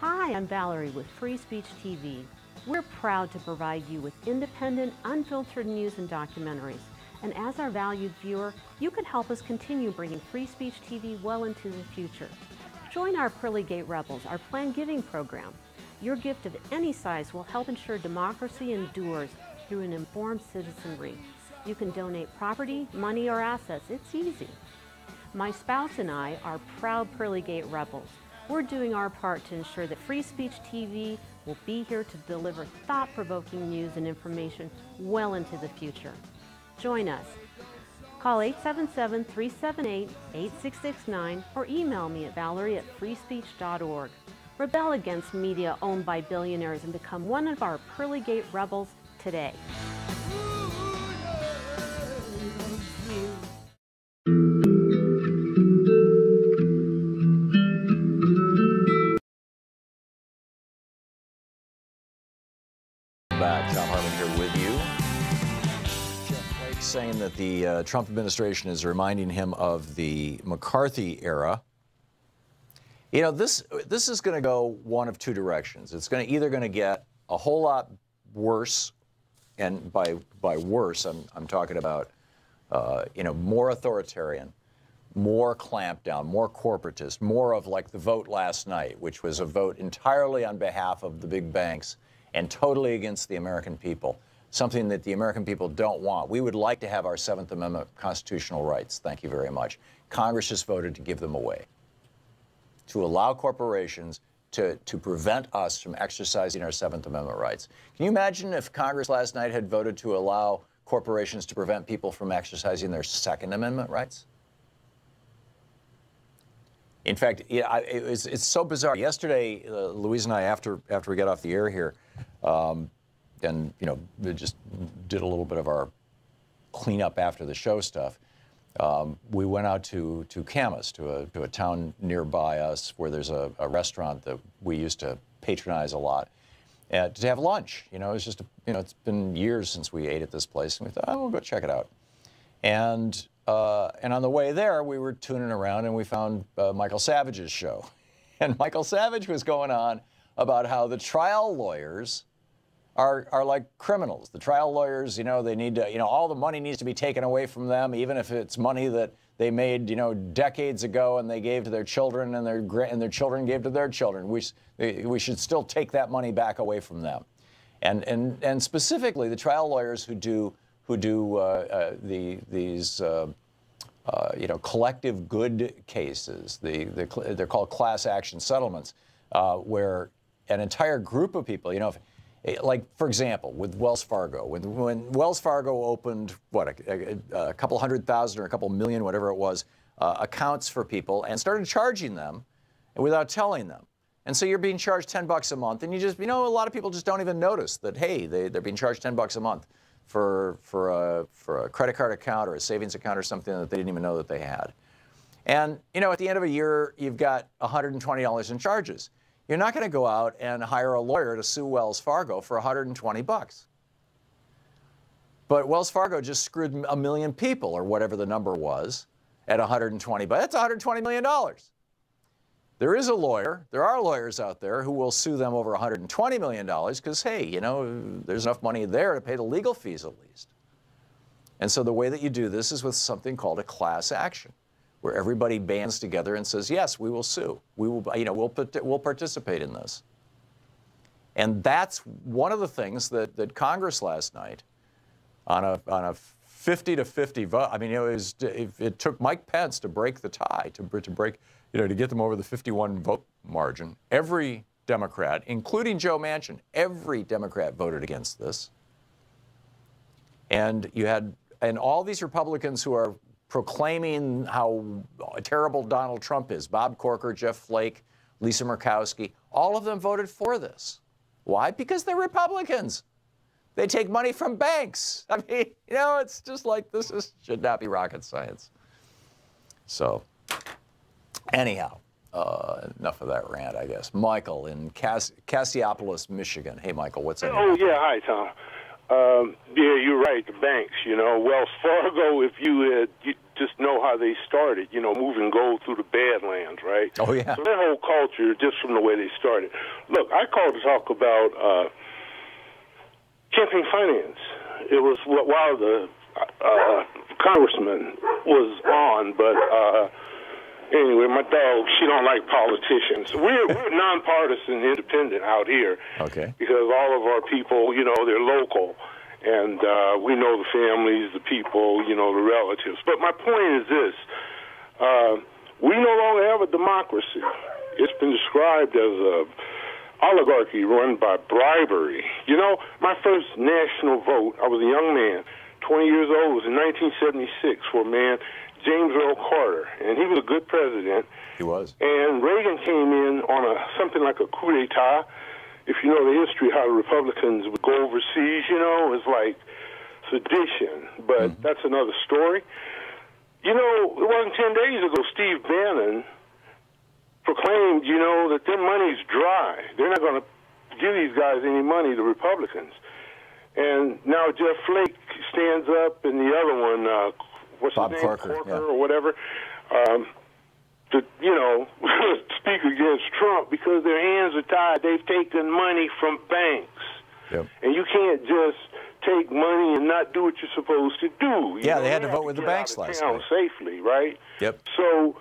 Hi, I'm Valerie with Free Speech TV. We're proud to provide you with independent, unfiltered news and documentaries. And as our valued viewer, you can help us continue bringing Free Speech TV well into the future. Join our Pearly Gate Rebels, our planned giving program. Your gift of any size will help ensure democracy endures through an informed citizenry. You can donate property, money, or assets. It's easy. My spouse and I are proud Pearly Gate Rebels. We're doing our part to ensure that Free Speech TV will be here to deliver thought-provoking news and information well into the future. Join us. Call 877-378-8669 or email me at valerie@freespeech.org. Rebel against media owned by billionaires and become one of our Pearly Gate Rebels today. Back, Thom Hartmann here with you. Jeff Flake saying that the Trump administration is reminding him of the McCarthy era. You know, this is going to go one of two directions. It's either going to get a whole lot worse, and by worse, I'm talking about you know, more authoritarian, more clampdown, more corporatist, more of like the vote last night, which was a vote entirely on behalf of the big banks and totally against the American people, something that the American people don't want. We would like to have our 7th Amendment constitutional rights. Thank you very much. Congress just voted to give them away, to allow corporations to prevent us from exercising our 7th Amendment rights. Can you imagine if Congress last night had voted to allow corporations to prevent people from exercising their 2nd Amendment rights? In fact, it's so bizarre. Yesterday, Louise and I, after we got off the air here, and you know, we just did a little bit of our cleanup after the show stuff. We went out to Camas, to a town nearby us, where there's a restaurant that we used to patronize a lot, to have lunch. You know, it's just it's been years since we ate at this place, and we thought, oh, we'll go check it out. And on the way there, we were tuning around and we found Michael Savage's show. And Michael Savage was going on about how the trial lawyers are like criminals. The trial lawyers, you know, they need to, all the money needs to be taken away from them, even if it's money that they made, decades ago and they gave to their children and their children gave to their children. We should still take that money back away from them. And specifically the trial lawyers who do these collective good cases. They're called class action settlements, where an entire group of people, like for example, with Wells Fargo, when Wells Fargo opened a couple 100,000 or a couple million, whatever it was, accounts for people and started charging them without telling them. And so you're being charged $10 a month, and you just, a lot of people just don't even notice that, hey, they're being charged $10 a month. for a credit card account or a savings account or something that they didn't even know that they had. And, you know, at the end of a year, you've got $120 in charges. You're not going to go out and hire a lawyer to sue Wells Fargo for $120. But Wells Fargo just screwed 1 million people, or whatever the number was, at $120. But that's $120 million. There is a lawyer, there are lawyers out there who will sue them over $120 million because, hey, you know, there's enough money there to pay the legal fees at least. And so the way that you do this is with something called a class action, where everybody bands together and says, yes, we will sue. We will, you know, we'll participate in this. And that's one of the things that Congress last night, on a 50-50 vote, I mean, it took Mike Pence to break the tie, to break, you know, to get them over the 51 vote margin. Every Democrat, including Joe Manchin, every Democrat voted against this. And you had, and all these Republicans who are proclaiming how terrible Donald Trump is, Bob Corker, Jeff Flake, Lisa Murkowski, all of them voted for this. Why? Because they're Republicans. They take money from banks. I mean, you know, it's just like should not be rocket science. So, anyhow, enough of that rant, I guess. Michael in Cassiopolis, Michigan. Hey, Michael, what's up? Oh, yeah. Hi, Tom. Yeah, you're right. The banks, you know, Wells Fargo, if you just know how they started, you know, moving gold through the Badlands, right? Oh, yeah. So that whole culture, just from the way they started. Look, I called to talk about campaign finance. It was while the congressman was on, but anyway, my dog, she don't like politicians. We're nonpartisan, independent out here. Okay. Because all of our people, you know, they're local, and we know the families, the people, you know, the relatives. But my point is this: we no longer have a democracy. It's been described as a oligarchy run by bribery. You know, my first national vote, I was a young man, 20 years old, was in 1976 for a man, James Earl Carter, and he was a good president. He was. And Reagan came in on something like a coup d'etat. If you know the history, how the Republicans would go overseas, you know, it's like sedition. But that's another story. You know, it wasn't 10 days ago, Steve Bannon proclaimed, you know, that their money's dry. They're not going to give these guys any money, the Republicans. And now Jeff Flake stands up, and the other one, what's Bob his name, Corker, yeah. or whatever, to, you know, speak against Trump because their hands are tied. They've taken money from banks. Yep. And you can't just take money and not do what you're supposed to do. Yeah, they had to vote with the banks last night. Safely, right? Yep. So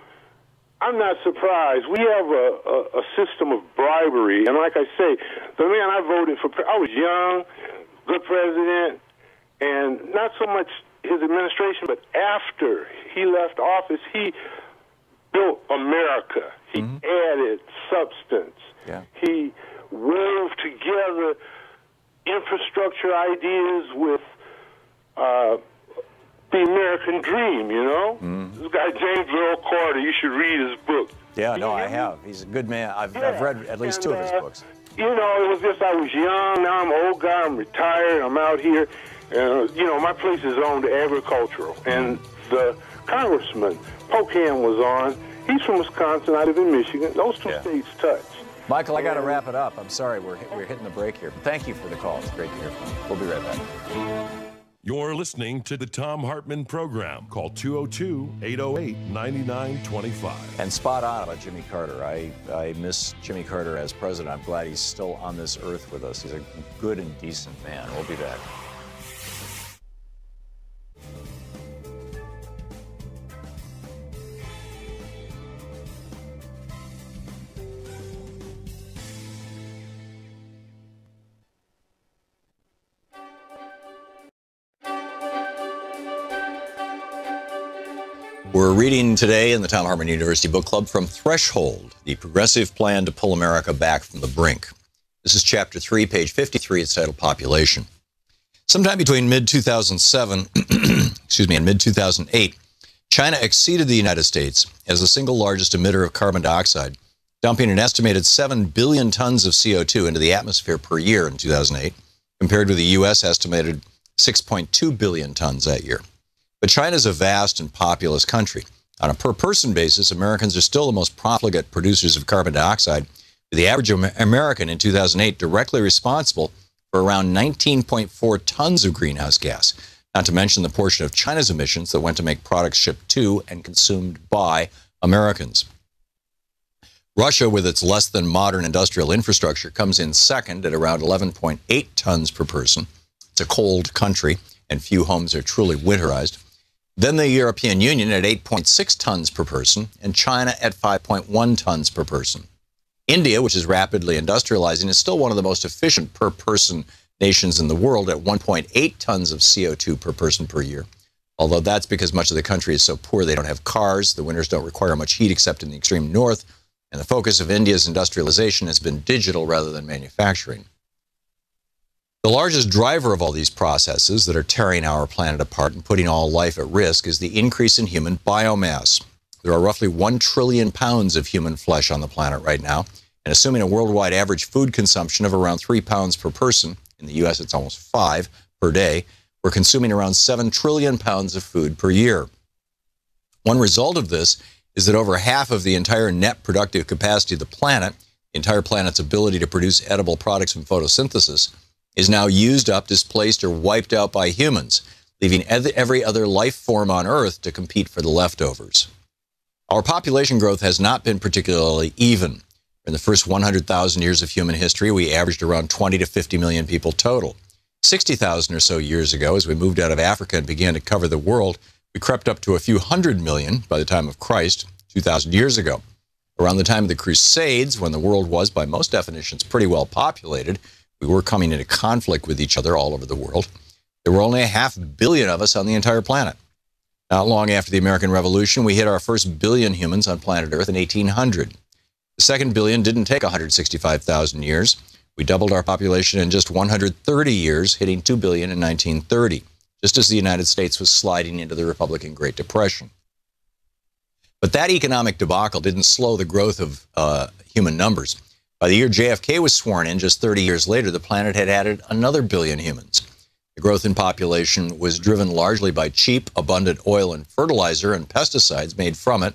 I'm not surprised. We have a system of bribery. And like I say, the man I voted for, I was young, good president, and not so much his administration, but after he left office, he built America. He added substance. Yeah. He wove together infrastructure ideas with the American dream, you know? This guy, James Earl Carter, you should read his book. Yeah, no, I have. He's a good man. I've read at least 2 of his books. You know, it was just I was young. Now I'm an old guy. I'm retired. I'm out here. You know, my place is owned agricultural. And the congressman, Pocan, was on. He's from Wisconsin. I live in Michigan. Those two states touch. Michael, I got to wrap it up. I'm sorry, we're hitting the break here. Thank you for the call. It's great to hear from you. We'll be right back. You're listening to the Thom Hartmann Program. Call 202-808-9925. And spot on about Jimmy Carter. I miss Jimmy Carter as president. I'm glad he's still on this earth with us. He's a good and decent man. We'll be back. We're reading today in the Thom Hartmann University Book Club from Threshold, the progressive plan to pull America back from the brink. This is chapter 3, page 53. It's titled Population. Sometime between mid-2007 and mid-2008, China exceeded the United States as the single largest emitter of carbon dioxide, dumping an estimated 7 billion tons of CO2 into the atmosphere per year in 2008, compared with the U.S. estimated 6.2 billion tons that year. But China is a vast and populous country. On a per-person basis, Americans are still the most profligate producers of carbon dioxide, with the average American in 2008 directly responsible for around 19.4 tons of greenhouse gas, not to mention the portion of China's emissions that went to make products shipped to and consumed by Americans. Russia, with its less than modern industrial infrastructure, comes in second at around 11.8 tons per person. It's a cold country, and few homes are truly winterized. Then the European Union at 8.6 tons per person, and China at 5.1 tons per person. India, which is rapidly industrializing, is still one of the most efficient per-person nations in the world at 1.8 tons of CO2 per person per year. Although that's because much of the country is so poor they don't have cars, the winters don't require much heat except in the extreme north, and the focus of India's industrialization has been digital rather than manufacturing. The largest driver of all these processes that are tearing our planet apart and putting all life at risk is the increase in human biomass. There are roughly 1 trillion pounds of human flesh on the planet right now, and assuming a worldwide average food consumption of around 3 pounds per person, in the U.S. it's almost 5 per day, we're consuming around 7 trillion pounds of food per year. One result of this is that over half of the entire net productive capacity of the planet, the entire planet's ability to produce edible products from photosynthesis, is now used up, displaced, or wiped out by humans, leaving every other life form on Earth to compete for the leftovers. Our population growth has not been particularly even. In the first 100,000 years of human history, we averaged around 20 to 50 million people total. 60,000 or so years ago, as we moved out of Africa and began to cover the world, we crept up to a few hundred million by the time of Christ, 2,000 years ago. Around the time of the Crusades, when the world was, by most definitions, pretty well populated, we were coming into conflict with each other all over the world. There were only 500 million of us on the entire planet. Not long after the American Revolution, we hit our first billion humans on planet Earth in 1800. The second billion didn't take 165,000 years. We doubled our population in just 130 years, hitting 2 billion in 1930, just as the United States was sliding into the Republican Great Depression. But that economic debacle didn't slow the growth of human numbers. By the year JFK was sworn in, just 30 years later, the planet had added another billion humans. The growth in population was driven largely by cheap, abundant oil and fertilizer and pesticides made from it,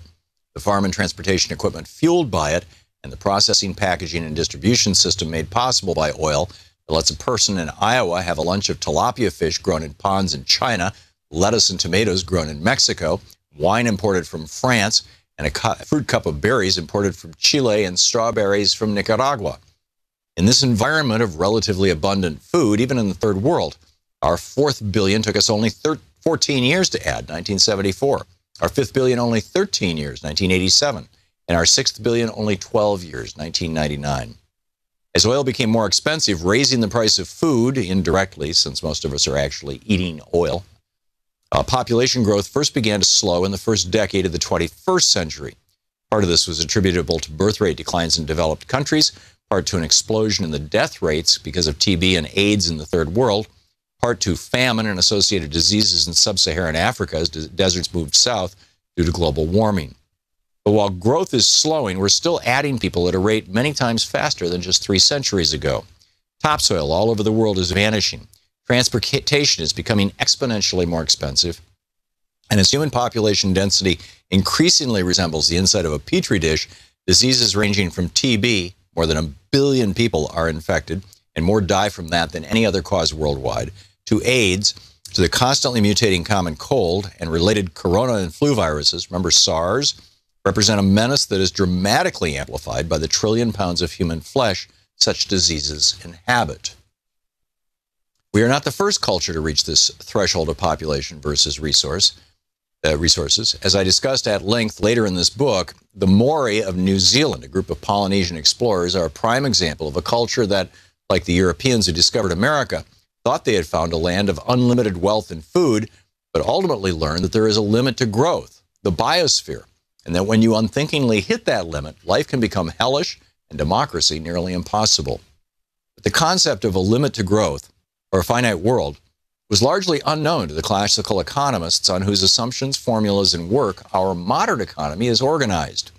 the farm and transportation equipment fueled by it, and the processing, packaging, and distribution system made possible by oil that lets a person in Iowa have a lunch of tilapia fish grown in ponds in China, lettuce and tomatoes grown in Mexico, wine imported from France, and a fruit cup of berries imported from Chile and strawberries from Nicaragua. In this environment of relatively abundant food, even in the third world, our fourth billion took us only 14 years to add, 1974. Our fifth billion only 13 years, 1987. And our sixth billion only 12 years, 1999. As oil became more expensive, raising the price of food indirectly, since most of us are actually eating oil, population growth first began to slow in the first decade of the 21st century. Part of this was attributable to birth rate declines in developed countries, part to an explosion in the death rates because of TB and AIDS in the third world, part to famine and associated diseases in sub-Saharan Africa as deserts moved south due to global warming. But while growth is slowing, we're still adding people at a rate many times faster than just 3 centuries ago. Topsoil all over the world is vanishing. Transportation is becoming exponentially more expensive. And as human population density increasingly resembles the inside of a petri dish, diseases ranging from TB, more than 1 billion people are infected, and more die from that than any other cause worldwide, to AIDS, to the constantly mutating common cold and related corona and flu viruses, remember SARS, represent a menace that is dramatically amplified by the 1 trillion pounds of human flesh such diseases inhabit. We are not the first culture to reach this threshold of population versus resources. As I discussed at length later in this book, the Maori of New Zealand, a group of Polynesian explorers, are a prime example of a culture that, like the Europeans who discovered America, thought they had found a land of unlimited wealth and food, but ultimately learned that there is a limit to growth, the biosphere, and that when you unthinkingly hit that limit, life can become hellish and democracy nearly impossible. But the concept of a limit to growth, or a finite world, was largely unknown to the classical economists on whose assumptions, formulas, and work our modern economy is organized.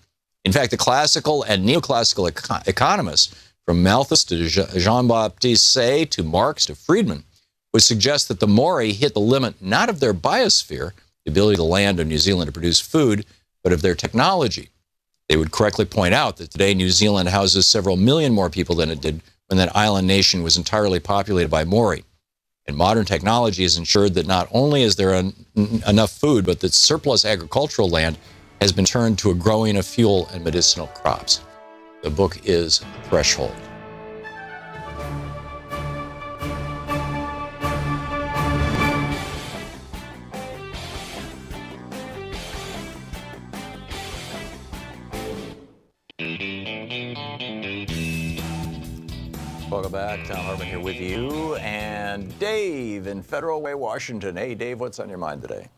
In fact, the classical and neoclassical economists, from Malthus to Jean-Baptiste Say to Marx to Friedman, would suggest that the Maori hit the limit not of their biosphere, the ability of the land of New Zealand to produce food, but of their technology. They would correctly point out that today New Zealand houses several million more people than it did when that island nation was entirely populated by Maori. And modern technology has ensured that not only is there enough food, but that surplus agricultural land has been turned to a growing of fuel and medicinal crops. The book is Threshold. Welcome back. Thom Hartmann here with you. And Dave in Federal Way, Washington. Hey, Dave, what's on your mind today?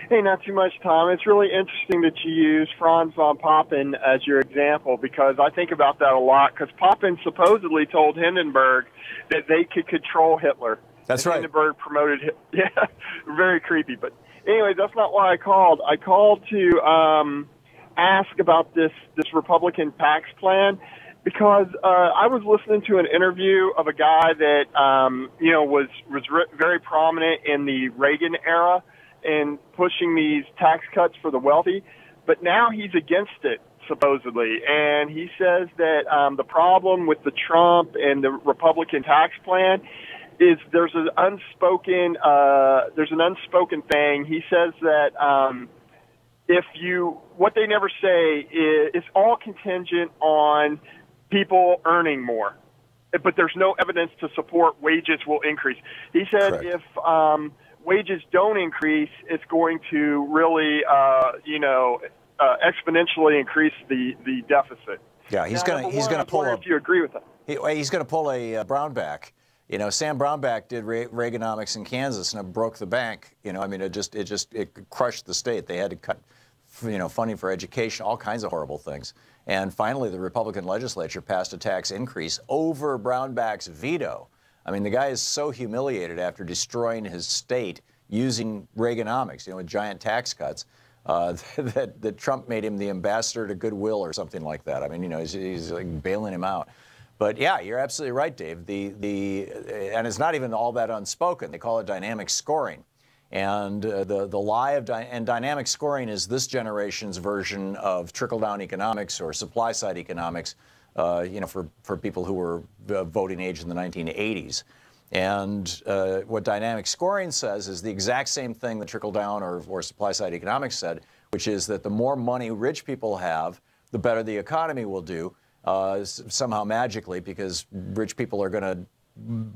Hey, not too much, Tom. It's really interesting that you use Franz von Papen as your example, because I think about that a lot, because Papen supposedly told Hindenburg that they could control Hitler. That's and right. Hindenburg promoted him. Yeah, very creepy. But anyway, that's not why I called. I called to ask about this Republican tax plan, because I was listening to an interview of a guy that was very prominent in the Reagan era and pushing these tax cuts for the wealthy, but now he's against it, supposedly. And he says that the problem with the Trump and the Republican tax plan is there's an unspoken thing. He says that what they never say is it's all contingent on people earning more, but there's no evidence to support wages will increase. He said Correct. If wages don't increase, it's going to really, exponentially increase the deficit. Yeah, he's going to pull if you agree with that. He's going to pull a Brownback. You know, Sam Brownback did Reaganomics in Kansas, and it broke the bank. You know, I mean, it crushed the state. They had to cut, funding for education, all kinds of horrible things. And finally, the Republican legislature passed a tax increase over Brownback's veto. I mean, the guy is so humiliated after destroying his state using Reaganomics, with giant tax cuts, that Trump made him the ambassador to goodwill or something like that. I mean, he's like bailing him out. But yeah, you're absolutely right, Dave. And it's not even all that unspoken. They call it dynamic scoring. And the lie of dynamic scoring is this generation's version of trickle-down economics or supply-side economics, for people who were voting age in the 1980s. And what dynamic scoring says is the exact same thing that trickle-down or supply-side economics said, which is that the more money rich people have, the better the economy will do, somehow magically, because rich people are going to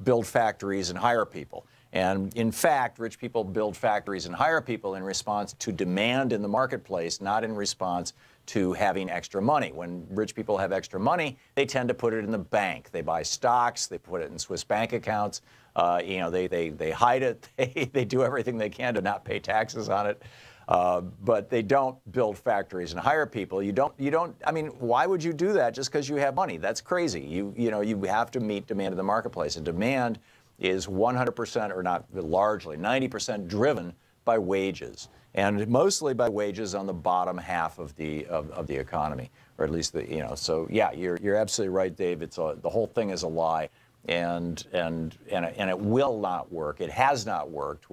build factories and hire people. And in fact, rich people build factories and hire people in response to demand in the marketplace, not in response to having extra money. When rich people have extra money, they tend to put it in the bank. They buy stocks, they put it in Swiss bank accounts, they hide it, they do everything they can to not pay taxes on it. But they don't build factories and hire people. You don't, I mean, why would you do that just because you have money? That's crazy. You have to meet demand in the marketplace, and demand is 100%, or not largely, 90% driven by wages, and mostly by wages on the bottom half of the economy, or at least So yeah, you're absolutely right, Dave. The whole thing is a lie, and it will not work. It has not worked.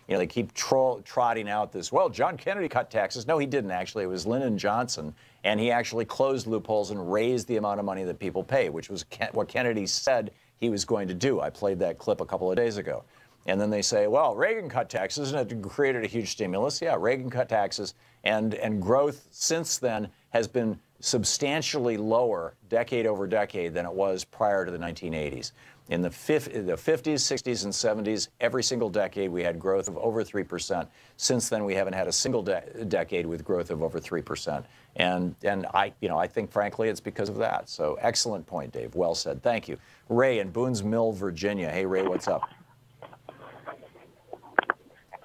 They keep trotting out this. Well, John Kennedy cut taxes. No, he didn't actually. It was Lyndon Johnson, and he actually closed loopholes and raised the amount of money that people pay, which was what Kennedy said he was going to do. I played that clip a couple of days ago. And then they say, well, Reagan cut taxes and it created a huge stimulus. Yeah, Reagan cut taxes, and growth since then has been substantially lower decade over decade than it was prior to the 1980s. In the 50s, 60s, and 70s, every single decade we had growth of over 3%. Since then, we haven't had a single decade with growth of over 3%. And I think, frankly, it's because of that. So excellent point, Dave. Well said. Thank you. Ray in Boones Mill, Virginia. Hey, Ray, what's up?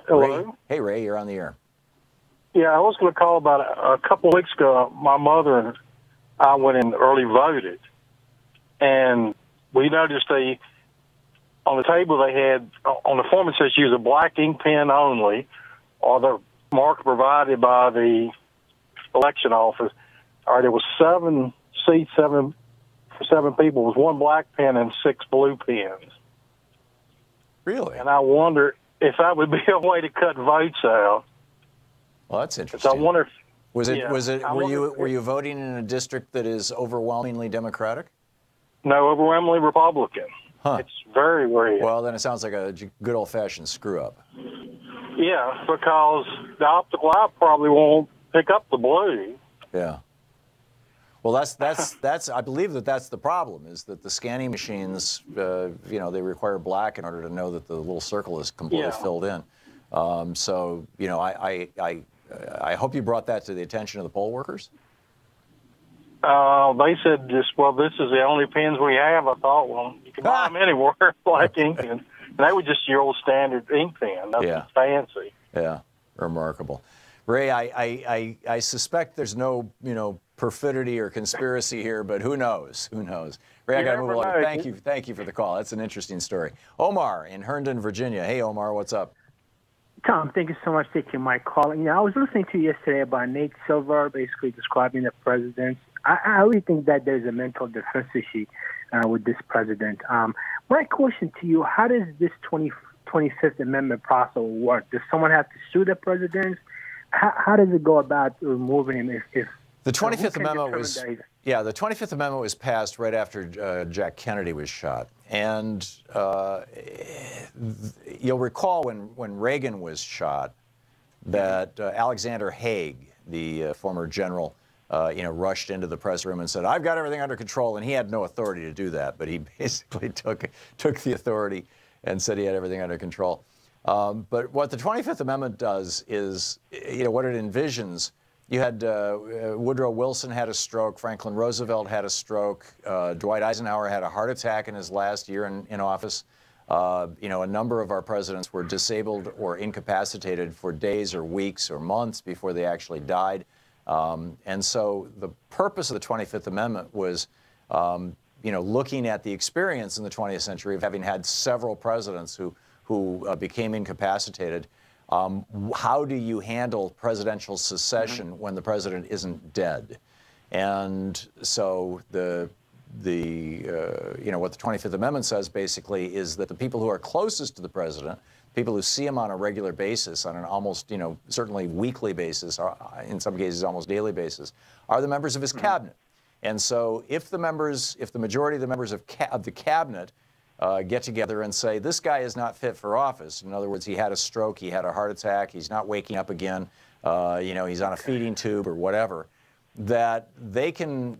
Hello. Ray? Hey, Ray, you're on the air. Yeah, I was going to call about a couple of weeks ago. My mother and I went and early voted, and we noticed on the table they had, on the form it says use a black ink pen only, or the marker provided by the election office. All right, there was 7 seats, 7 people. It was 1 black pen and 6 blue pens. Really? And I wonder if that would be a way to cut votes out. Well, that's interesting. So I wonder if Was it? yeah, Was it? I Were wonder you? Were you voting in a district that is overwhelmingly Democratic? No, overwhelmingly Republican. Huh. It's very weird. Well, then it sounds like a good old-fashioned screw-up. Yeah, because the optical eye probably won't pick up the blue. Yeah. Well, that's. I believe that's the problem. Is that the scanning machines, they require black in order to know that the little circle is completely filled in. So, I hope you brought that to the attention of the poll workers. They said this is the only pens we have. I thought, well, you can buy them anywhere, black ink, and they were just your old standard ink pen. Nothing fancy. Yeah, remarkable. Ray, I suspect there's no, perfidy or conspiracy here, but who knows? Who knows? Ray, I got to move along. Thank you for the call. That's an interesting story. Omar in Herndon, Virginia. Hey, Omar, what's up? Tom, thank you so much for taking my call. I was listening to you yesterday about Nate Silver, basically describing the president. I really think that there's a mental deficiency with this president. My question to you, how does this 25th Amendment process work? Does someone have to sue the president? How does it go about removing him if the 25th Amendment was the 25th Amendment was passed right after Jack Kennedy was shot, and you'll recall when Reagan was shot that Alexander Haig, the former general, rushed into the press room and said, "I've got everything under control," and he had no authority to do that, but he basically took the authority and said he had everything under control. But what the 25th Amendment does is, what it envisions. You had Woodrow Wilson had a stroke, Franklin Roosevelt had a stroke, Dwight Eisenhower had a heart attack in his last year in office. A number of our presidents were disabled or incapacitated for days or weeks or months before they actually died. And so the purpose of the 25th Amendment was, looking at the experience in the 20th century of having had several presidents who became incapacitated. How do you handle presidential secession when the president isn't dead? And so what the 25th Amendment says basically is that the people who are closest to the president, people who see him on a regular basis, on an almost, certainly weekly basis, or in some cases almost daily basis, are the members of his cabinet. And so if the majority of the members of the cabinet get together and say, this guy is not fit for office. In other words, he had a stroke, he had a heart attack, he's not waking up again, he's on a feeding tube or whatever, that they can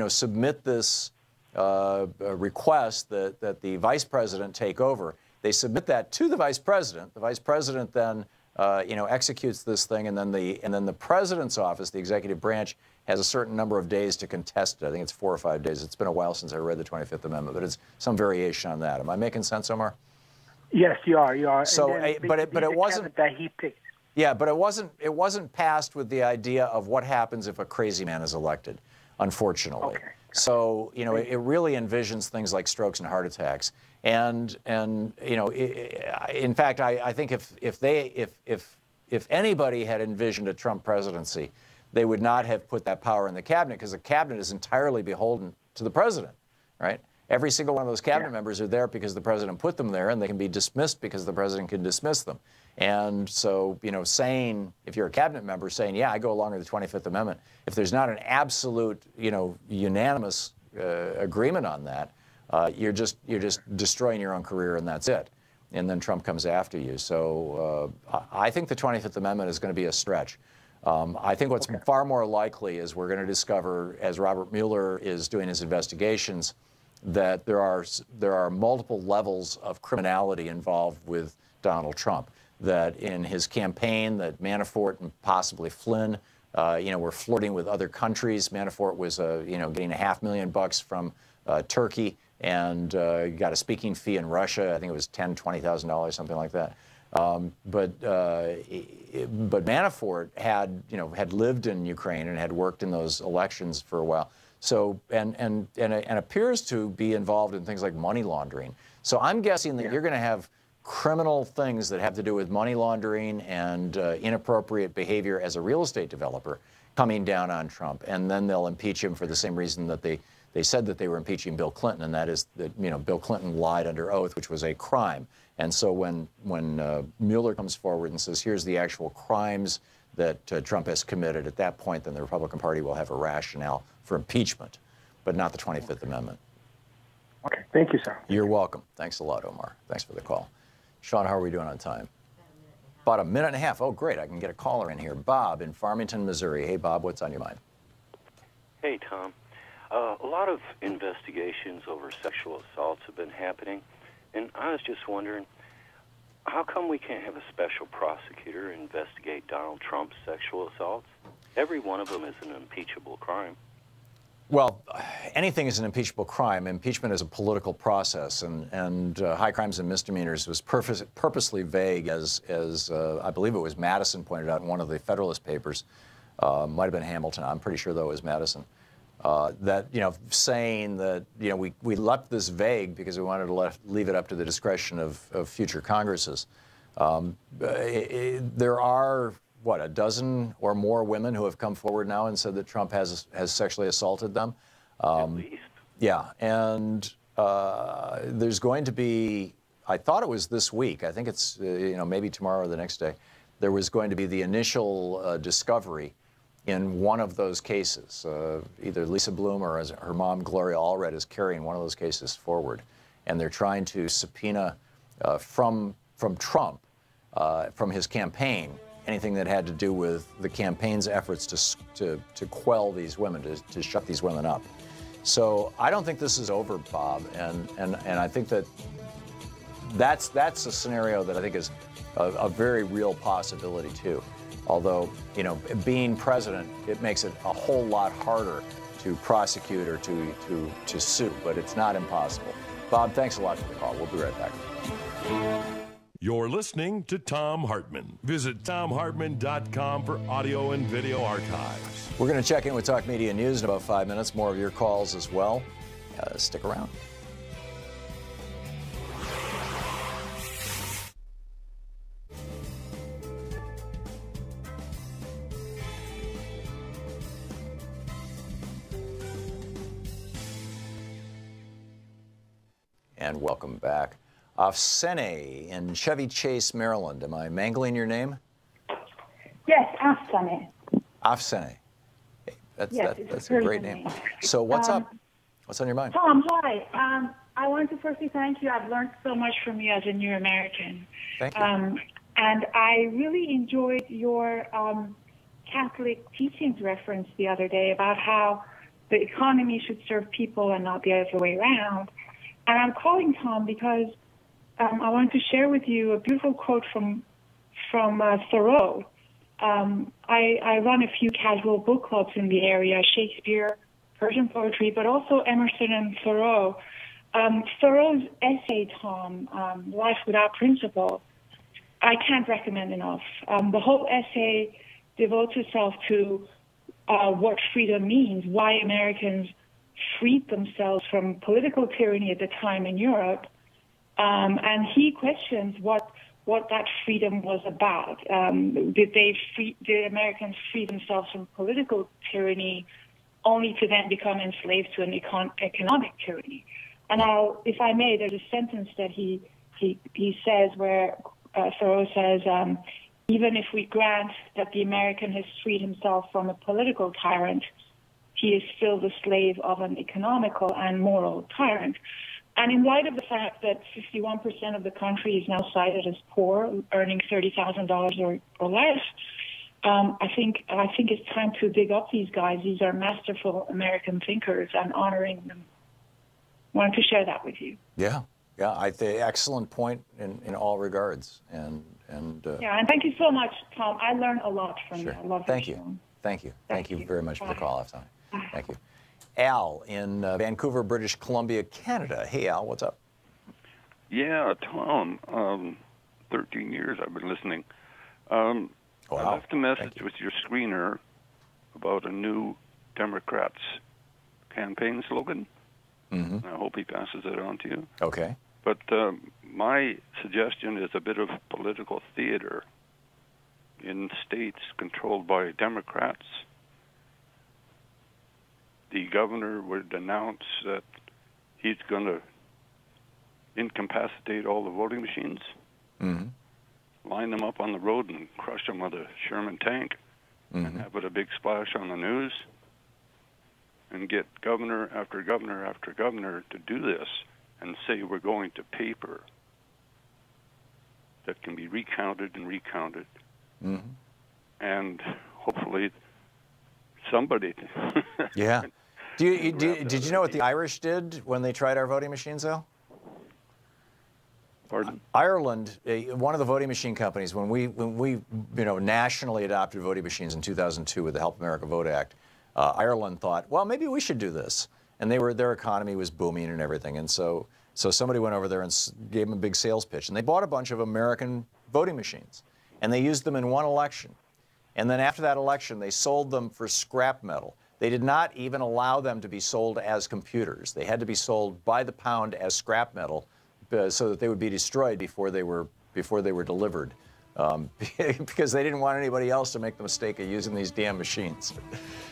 submit this request that the vice president take over. They submit that to the vice president. The vice president then executes this thing, and then the president's office, the executive branch, has a certain number of days to contest it. I think it's 4 or 5 days. It's been a while since I read the 25th Amendment, but it's some variation on that. Am I making sense, Omar? Yes, you are. So, but it wasn't that he picked. Yeah, but it wasn't passed with the idea of what happens if a crazy man is elected, unfortunately. Okay. So it really envisions things like strokes and heart attacks, and in fact, I think if anybody had envisioned a Trump presidency, they would not have put that power in the cabinet, because the cabinet is entirely beholden to the president, right? Every single one of those cabinet members are there because the president put them there, and they can be dismissed because the president can dismiss them. And so, saying, if you're a cabinet member, saying, yeah, I go along with the 25th Amendment, if there's not an absolute, unanimous agreement on that, you're just destroying your own career, and that's it. And then Trump comes after you. So I think the 25th Amendment is going to be a stretch. I think what's far more likely is we're going to discover, as Robert Mueller is doing his investigations, that there are multiple levels of criminality involved with Donald Trump. That in his campaign, that Manafort and possibly Flynn, were flirting with other countries. Manafort was, getting $500,000 from Turkey and got a speaking fee in Russia. I think it was $10,000, $20,000, something like that. But Manafort had lived in Ukraine and had worked in those elections for a while. So and appears to be involved in things like money laundering. So I'm guessing that you're going to have criminal things that have to do with money laundering and inappropriate behavior as a real estate developer coming down on Trump, and then they'll impeach him for the same reason that they They said that they were impeaching Bill Clinton, and that is that, you know, Bill Clinton lied under oath, which was a crime. And so when Mueller comes forward and says, here's the actual crimes that Trump has committed, at that point, then the Republican Party will have a rationale for impeachment, but not the 25th Amendment. Okay, thank you, sir. You're welcome. Thanks a lot, Omar. Thanks for the call. Sean, how are we doing on time? About a minute and a half. Oh, great. I can get a caller in here. Bob in Farmington, Missouri. Hey, Bob, what's on your mind? Hey, Tom. A lot of investigations over sexual assaults have been happening, and I was just wondering, how come we can't have a special prosecutor investigate Donald Trump's sexual assaults? Every one of them is an impeachable crime. Well, anything is an impeachable crime. Impeachment is a political process, and high crimes and misdemeanors was purposely vague, as I believe it was Madison pointed out in one of the Federalist papers. Might have been Hamilton. I'm pretty sure, though, it was Madison. That, you know, saying that, you know, we left this vague because we wanted to leave it up to the discretion of future Congresses. There are, what, a dozen or more women who have come forward now and said that Trump has sexually assaulted them. At least. Yeah, and there's going to be, I thought it was this week, I think it's, you know, maybe tomorrow or the next day, there was going to be the initial discovery in one of those cases. Either Lisa Bloom or as her mom, Gloria Allred, is carrying one of those cases forward. And they're trying to subpoena from Trump, from his campaign, anything that had to do with the campaign's efforts to quell these women, to shut these women up. So I don't think this is over, Bob, and I think that's a scenario that I think is a very real possibility too. Although, you know, being president, it makes it a whole lot harder to prosecute or to sue, but it's not impossible. Bob, thanks a lot for the call. We'll be right back. You're listening to Thom Hartmann. Visit thomhartmann.com for audio and video archives. We're going to check in with Talk Media News in about 5 minutes. More of your calls as well. Stick around. And welcome back. Afsene in Chevy Chase, Maryland. Am I mangling your name? Yes, Afsene. Afsene. Hey, that's a great name. So what's up? What's on your mind? Tom, hi. I want to firstly thank you. I've learned so much from you as a new American. Thank you. And I really enjoyed your Catholic teachings reference the other day about how the economy should serve people and not the other way around. And I'm calling, Tom, because I wanted to share with you a beautiful quote from Thoreau. I run a few casual book clubs in the area, Shakespeare, Persian poetry, but also Emerson and Thoreau. Thoreau's essay, Tom, Life Without Principle, I can't recommend enough. The whole essay devotes itself to what freedom means, why Americans freed themselves from political tyranny at the time in Europe. And he questions what that freedom was about. Did Americans free themselves from political tyranny only to then become enslaved to an economic tyranny? And if I may, there's a sentence that he says where Thoreau says, even if we grant that the American has freed himself from a political tyrant, he is still the slave of an economical and moral tyrant. And in light of the fact that 51% of the country is now cited as poor, earning $30,000 or less, I think it's time to dig up these guys. These are masterful American thinkers and honoring them. Wanted to share that with you. Yeah. I think excellent point in all regards. And thank you so much, Tom. I learned a lot from you. I love Thank you. Thank you very much for the call, Afsene. Thank you. Al in Vancouver, British Columbia, Canada. Hey, Al, what's up? Yeah, Tom. 13 years I've been listening. I left a message with your screener about a new Democrats campaign slogan. Mm-hmm. I hope he passes it on to you. Okay. But my suggestion is a bit of political theater in states controlled by Democrats. the governor would announce that he's going to incapacitate all the voting machines, line them up on the road and crush them with a Sherman tank, and have it a big splash on the news, and get governor after governor after governor to do this and say we're going to paper that can be recounted and recounted. And hopefully somebody... Yeah. Did you know what the Irish did when they tried our voting machines, Al? Pardon? Ireland, one of the voting machine companies, when we nationally adopted voting machines in 2002 with the Help America Vote Act, Ireland thought, well, maybe we should do this. And their economy was booming and everything. And so somebody went over there and gave them a big sales pitch. And they bought a bunch of American voting machines. And they used them in one election. And then after that election, they sold them for scrap metal. They did not even allow them to be sold as computers. They had to be sold by the pound as scrap metal so that they would be destroyed before they were delivered. Because they didn't want anybody else to make the mistake of using these damn machines.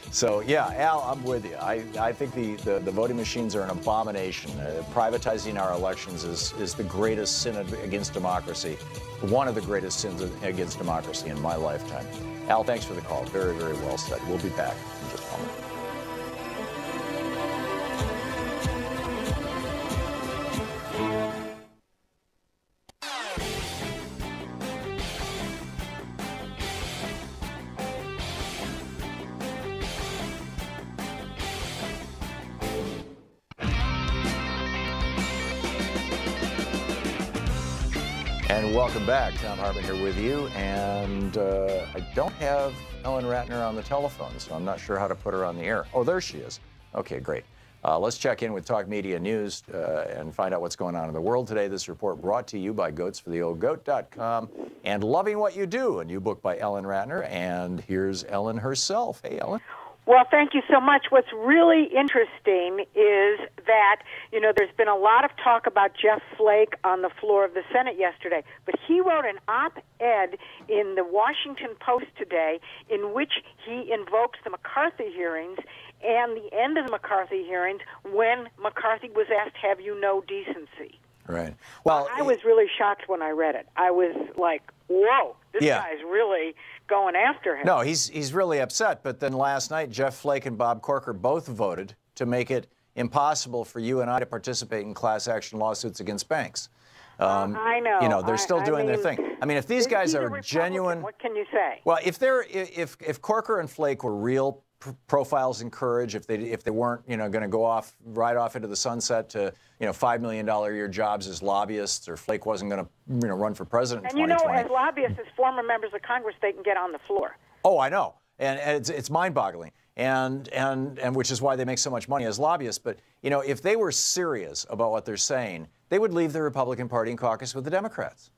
So, yeah, Al, I'm with you. I think the voting machines are an abomination. Privatizing our elections is the greatest sin against democracy, one of the greatest sins against democracy in my lifetime. Al, thanks for the call. Very, very well said. We'll be back in just a moment. And welcome back. Thom Hartmann here with you. And I don't have Ellen Ratner on the telephone, so I'm not sure how to put her on the air. Oh, there she is. Okay, great. Let's check in with Talk Media News and find out what's going on in the world today. This report brought to you by goatsfortheoldgoat.com and Loving What You Do, a new book by Ellen Ratner. And here's Ellen herself. Hey, Ellen. Well, thank you so much. What's really interesting is that, there's been a lot of talk about Jeff Flake on the floor of the Senate yesterday, but he wrote an op-ed in the Washington Post today in which he invokes the McCarthy hearings and the end of the McCarthy hearings when McCarthy was asked, have you no decency? Right. Well, I was really shocked when I read it. I was like, whoa, this guy's really going after him. No, he's really upset. But then last night, Jeff Flake and Bob Corker both voted to make it impossible for you and I to participate in class action lawsuits against banks. I know. They're still doing their thing. I mean, if these guys are genuine, what can you say? Well, if Corker and Flake were real profiles in courage, if they weren't going to go right off into the sunset to $5 million a year jobs as lobbyists, or Flake wasn't going to run for president in 2020. As lobbyists, as former members of Congress, they can get on the floor. Oh, I know, and it's mind-boggling, and which is why they make so much money as lobbyists. But if they were serious about what they're saying, they would leave the Republican Party and caucus with the Democrats.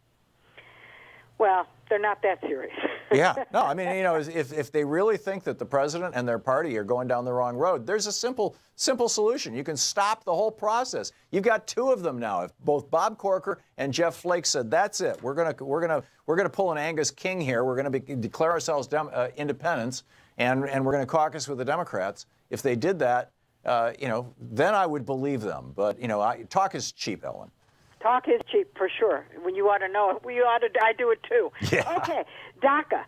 Well, they're not that serious. Yeah. No, I mean, if they really think that the president and their party are going down the wrong road, there's a simple solution. You can stop the whole process. You've got two of them now. If both Bob Corker and Jeff Flake said, that's it, we're gonna pull an Angus King here. We're gonna declare ourselves independents, and we're gonna caucus with the Democrats. If they did that, then I would believe them. But talk is cheap, Ellen. Talk is cheap, for sure. When you ought to know it, I do it too. Yeah. Okay, DACA.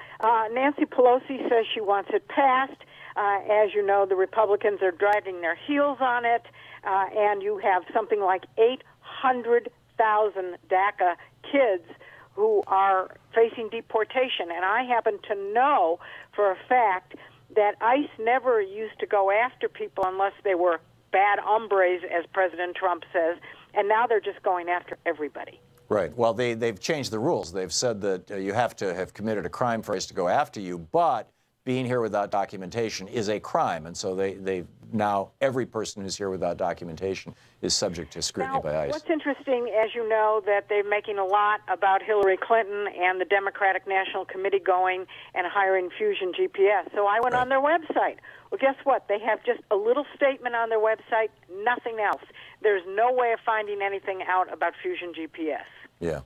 Nancy Pelosi says she wants it passed. As you know, the Republicans are dragging their heels on it, and you have something like 800,000 DACA kids who are facing deportation. And I happen to know for a fact that ICE never used to go after people unless they were bad hombres, as President Trump says, and now they're just going after everybody. Right. Well, they've changed the rules. They've said that you have to have committed a crime for ICE to go after you, but being here without documentation is a crime, and so they now every person who's here without documentation is subject to scrutiny by ICE. What's interesting, as you know, that they're making a lot about Hillary Clinton and the Democratic National Committee going and hiring Fusion GPS. So I went on their website. Well, guess what? They have just a little statement on their website, nothing else. There's no way of finding anything out about Fusion GPS. Yeah.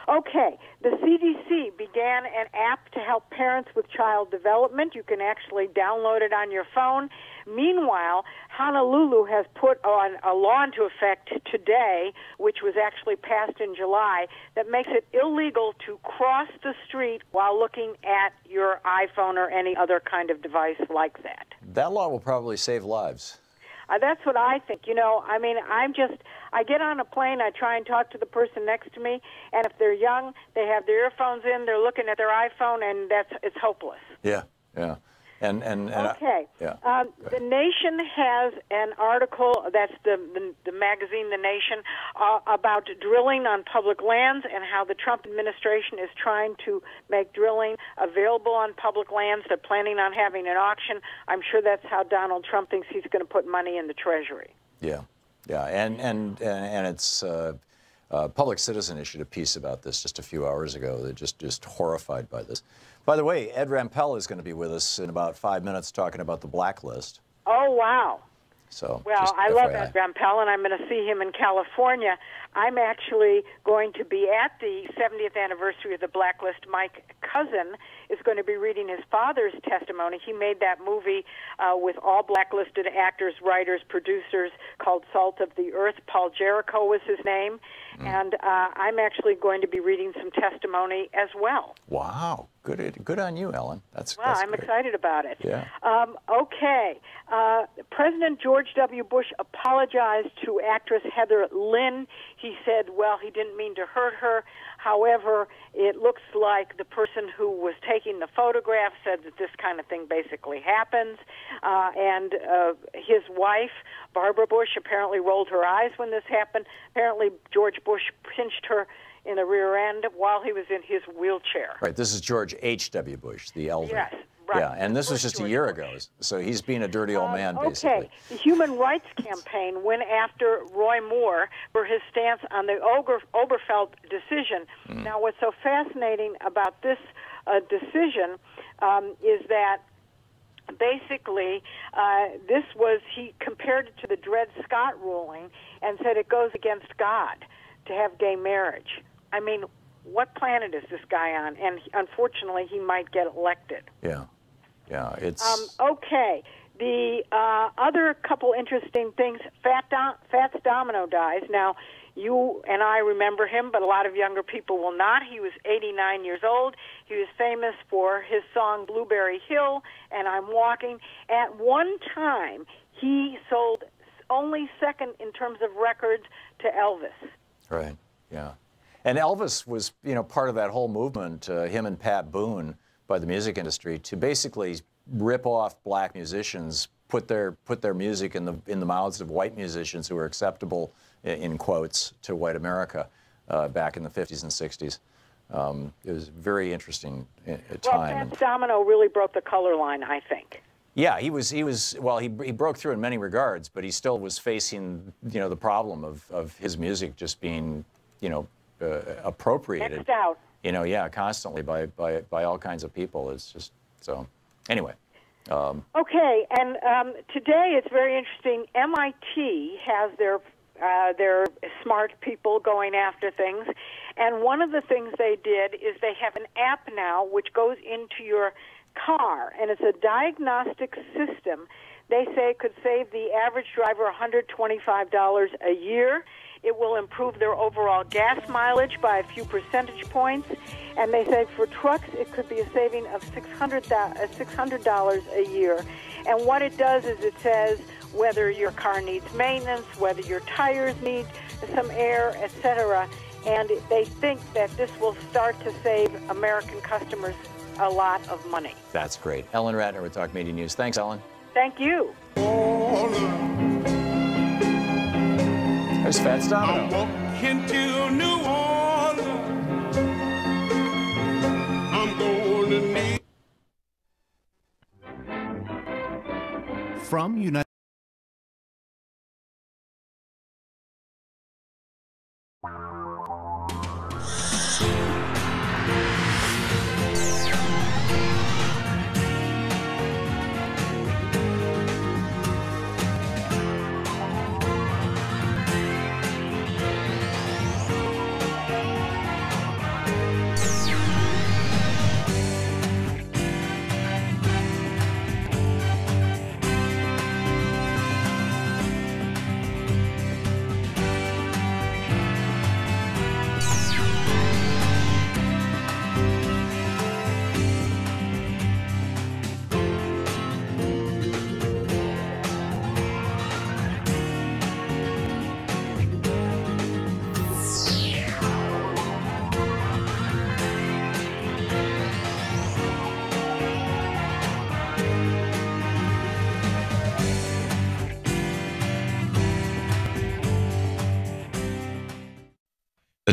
Okay, the CDC began an app to help parents with child development. You can actually download it on your phone. Meanwhile, Honolulu has put on a law into effect today, which was actually passed in July, that makes it illegal to cross the street while looking at your iPhone or any other kind of device like that. That law will probably save lives. That's what I think. I get on a plane, I try and talk to the person next to me, and if they're young, they have their earphones in, they're looking at their iPhone, and it's hopeless. Yeah. Okay. Yeah. The Nation has an article, that's the magazine, The Nation, about drilling on public lands and how the Trump administration is trying to make drilling available on public lands. They're planning on having an auction. I'm sure that's how Donald Trump thinks he's going to put money in the Treasury. Yeah, and it's Public Citizen issued a piece about this just a few hours ago. They're just horrified by this. By the way, Ed Rampell is going to be with us in about 5 minutes talking about the blacklist. Oh, wow. So, well, I love Ed Rampell, and I'm going to see him in California. I'm actually going to be at the 70th anniversary of the Blacklist. My cousin is going to be reading his father's testimony. He made that movie with all blacklisted actors, writers, producers called Salt of the Earth. Paul Jericho was his name. And I'm actually going to be reading some testimony as well. Wow. Good on you, Ellen. That's I'm great. excited about it. Yeah. Okay. President George W. Bush apologized to actress Heather Lynn. He said, well, he didn't mean to hurt her. However, it looks like the person who was taking the photograph said that this kind of thing basically happens. And his wife, Barbara Bush, apparently rolled her eyes when this happened. Apparently, George Bush pinched her in the rear end while he was in his wheelchair. Right. This is George H.W. Bush, the elder. Yes. Right. Yeah, and this was just a year ago. So he's being a dirty old man, basically. Okay. The Human Rights Campaign went after Roy Moore for his stance on the Obergefell decision. Now, what's so fascinating about this decision is that basically he compared it to the Dred Scott ruling and said it goes against God to have gay marriage. I mean, what planet is this guy on? And unfortunately, he might get elected. Yeah, it's... Okay. The other couple interesting things, Fats Domino dies. Now, you and I remember him, but a lot of younger people will not. He was 89 years old. He was famous for his song Blueberry Hill and I'm Walking. At one time, he sold only second in terms of records to Elvis. Right, yeah. And Elvis was, part of that whole movement, him and Pat Boone, by the music industry, to basically rip off black musicians, put their music in the mouths of white musicians who were acceptable, in quotes, to white America back in the 50s and 60s. It was very interesting time. Well, Fats Domino really broke the color line, I think. Yeah, he broke through in many regards, but he still was facing, the problem of his music just being, appropriated. X'd out. Constantly by all kinds of people. It's just, so, anyway. Okay, and today it's very interesting. MIT has their smart people going after things, and one of the things they did is they have an app now which goes into your car, and it's a diagnostic system. They say it could save the average driver $125 a year. It will improve their overall gas mileage by a few percentage points. And they say for trucks, it could be a saving of $600 a year. And what it does is it says whether your car needs maintenance, whether your tires need some air, etc. And they think that this will start to save American customers a lot of money. That's great. Ellen Ratner with Talk Media News. Thanks, Ellen. Thank you. There's Fats Domino. I'm walking to New Orleans. I'm going to need. From United.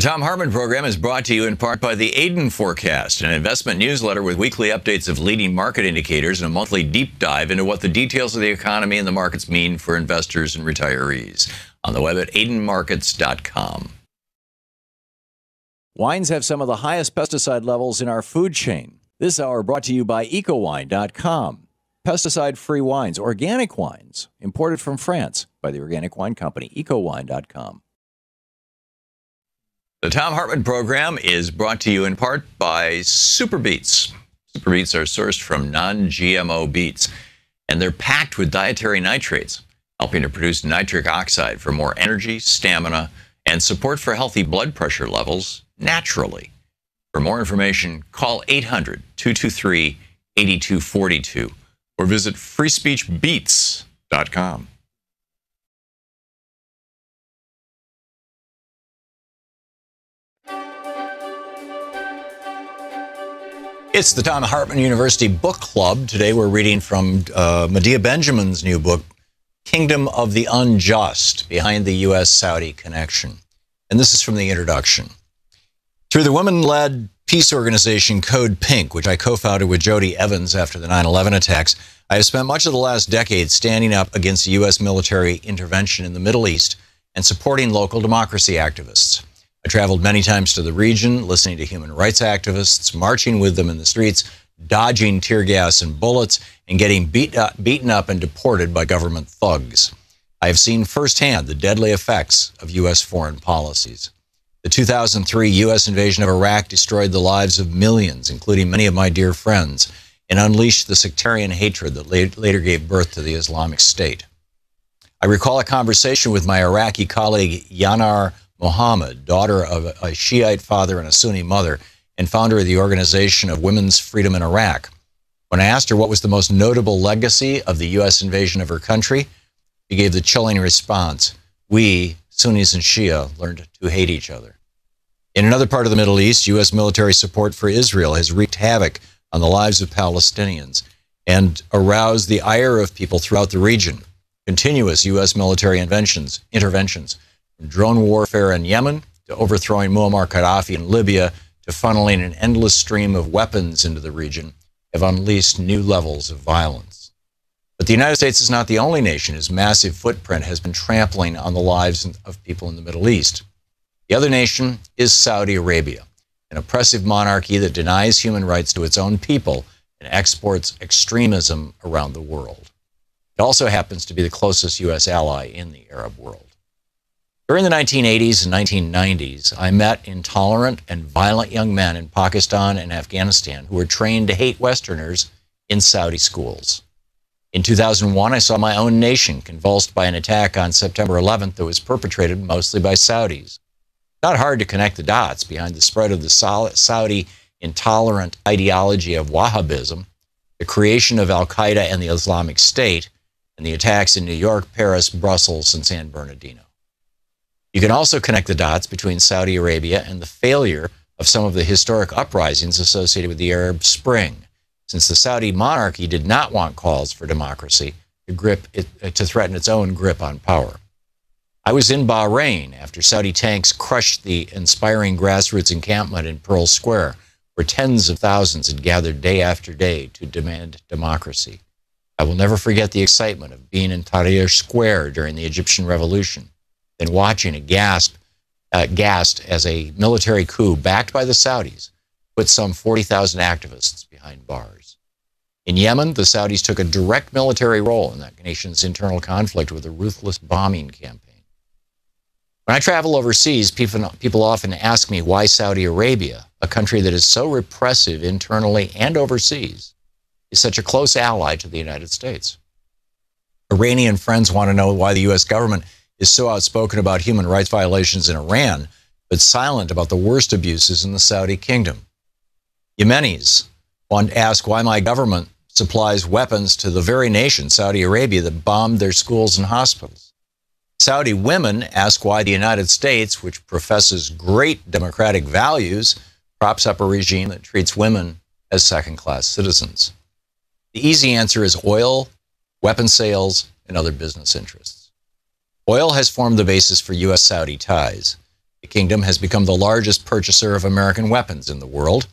The Thom Hartmann Program is brought to you in part by the Aiden Forecast, an investment newsletter with weekly updates of leading market indicators and a monthly deep dive into what the details of the economy and the markets mean for investors and retirees. On the web at aidenmarkets.com. Wines have some of the highest pesticide levels in our food chain. This hour brought to you by ecowine.com. Pesticide-free wines, organic wines, imported from France by the organic wine company, ecowine.com. The Thom Hartmann Program is brought to you in part by Super Beets. Super Beets are sourced from non-GMO beets, and they're packed with dietary nitrates, helping to produce nitric oxide for more energy, stamina, and support for healthy blood pressure levels naturally. For more information, call 800-223-8242 or visit freespeechbeets.com. It's the Thom Hartmann University Book Club. Today we're reading from Medea Benjamin's new book, Kingdom of the Unjust, Behind the U.S.-Saudi Connection. And this is from the introduction. Through the women-led peace organization Code Pink, which I co-founded with Jody Evans after the 9/11 attacks, I have spent much of the last decade standing up against U.S. military intervention in the Middle East and supporting local democracy activists. I traveled many times to the region, listening to human rights activists, marching with them in the streets, dodging tear gas and bullets, and getting beaten up and deported by government thugs. I have seen firsthand the deadly effects of U.S. foreign policies. The 2003 U.S. invasion of Iraq destroyed the lives of millions, including many of my dear friends, and unleashed the sectarian hatred that later gave birth to the Islamic State. I recall a conversation with my Iraqi colleague Yanar Mohammed, daughter of a Shiite father and a Sunni mother, and founder of the Organization of Women's Freedom in Iraq. When I asked her what was the most notable legacy of the U.S. invasion of her country, she gave the chilling response: we, Sunnis and Shia, learned to hate each other. In another part of the Middle East, U.S. military support for Israel has wreaked havoc on the lives of Palestinians and aroused the ire of people throughout the region. Continuous U.S. military interventions, from drone warfare in Yemen to overthrowing Muammar Gaddafi in Libya to funneling an endless stream of weapons into the region, have unleashed new levels of violence. But the United States is not the only nation whose massive footprint has been trampling on the lives of people in the Middle East. The other nation is Saudi Arabia, an oppressive monarchy that denies human rights to its own people and exports extremism around the world. It also happens to be the closest U.S. ally in the Arab world. During the 1980s and 1990s, I met intolerant and violent young men in Pakistan and Afghanistan who were trained to hate Westerners in Saudi schools. In 2001, I saw my own nation convulsed by an attack on September 11th that was perpetrated mostly by Saudis. Not hard to connect the dots behind the spread of the Saudi intolerant ideology of Wahhabism, the creation of Al-Qaeda and the Islamic State, and the attacks in New York, Paris, Brussels, and San Bernardino. You can also connect the dots between Saudi Arabia and the failure of some of the historic uprisings associated with the Arab Spring, since the Saudi monarchy did not want calls for democracy to threaten its own grip on power. I was in Bahrain after Saudi tanks crushed the inspiring grassroots encampment in Pearl Square, where tens of thousands had gathered day after day to demand democracy. I will never forget the excitement of being in Tahrir Square during the Egyptian Revolution, and watching aghast as a military coup backed by the Saudis put some 40,000 activists behind bars. In Yemen, the Saudis took a direct military role in that nation's internal conflict with a ruthless bombing campaign. When I travel overseas, people often ask me why Saudi Arabia, a country that is so repressive internally and overseas, is such a close ally to the United States. Iranian friends want to know why the U.S. government is so outspoken about human rights violations in Iran, but silent about the worst abuses in the Saudi kingdom. Yemenis want to ask why my government supplies weapons to the very nation, Saudi Arabia, that bombed their schools and hospitals. Saudi women ask why the United States, which professes great democratic values, props up a regime that treats women as second-class citizens. The easy answer is oil, weapon sales, and other business interests. Oil has formed the basis for U.S.-Saudi ties. The kingdom has become the largest purchaser of American weapons in the world,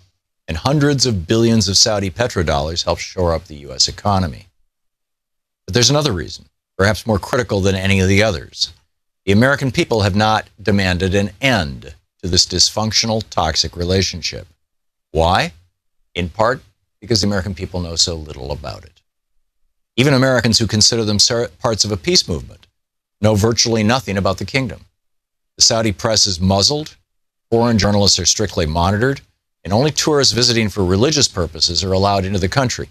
and hundreds of billions of Saudi petrodollars help shore up the U.S. economy. But there's another reason, perhaps more critical than any of the others. The American people have not demanded an end to this dysfunctional, toxic relationship. Why? In part, because the American people know so little about it. Even Americans who consider them parts of a peace movement know virtually nothing about the kingdom. The Saudi press is muzzled, foreign journalists are strictly monitored, and only tourists visiting for religious purposes are allowed into the country.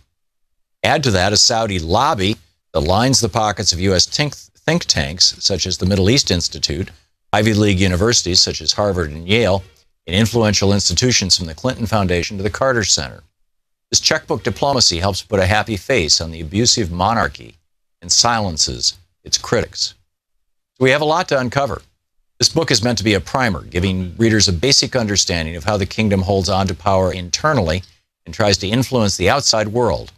Add to that a Saudi lobby that lines the pockets of U.S. think tanks, such as the Middle East Institute, Ivy League universities, such as Harvard and Yale, and influential institutions from the Clinton Foundation to the Carter Center. This checkbook diplomacy helps put a happy face on the abusive monarchy and silences its critics. So we have a lot to uncover. This book is meant to be a primer, giving readers a basic understanding of how the kingdom holds on to power internally and tries to influence the outside world.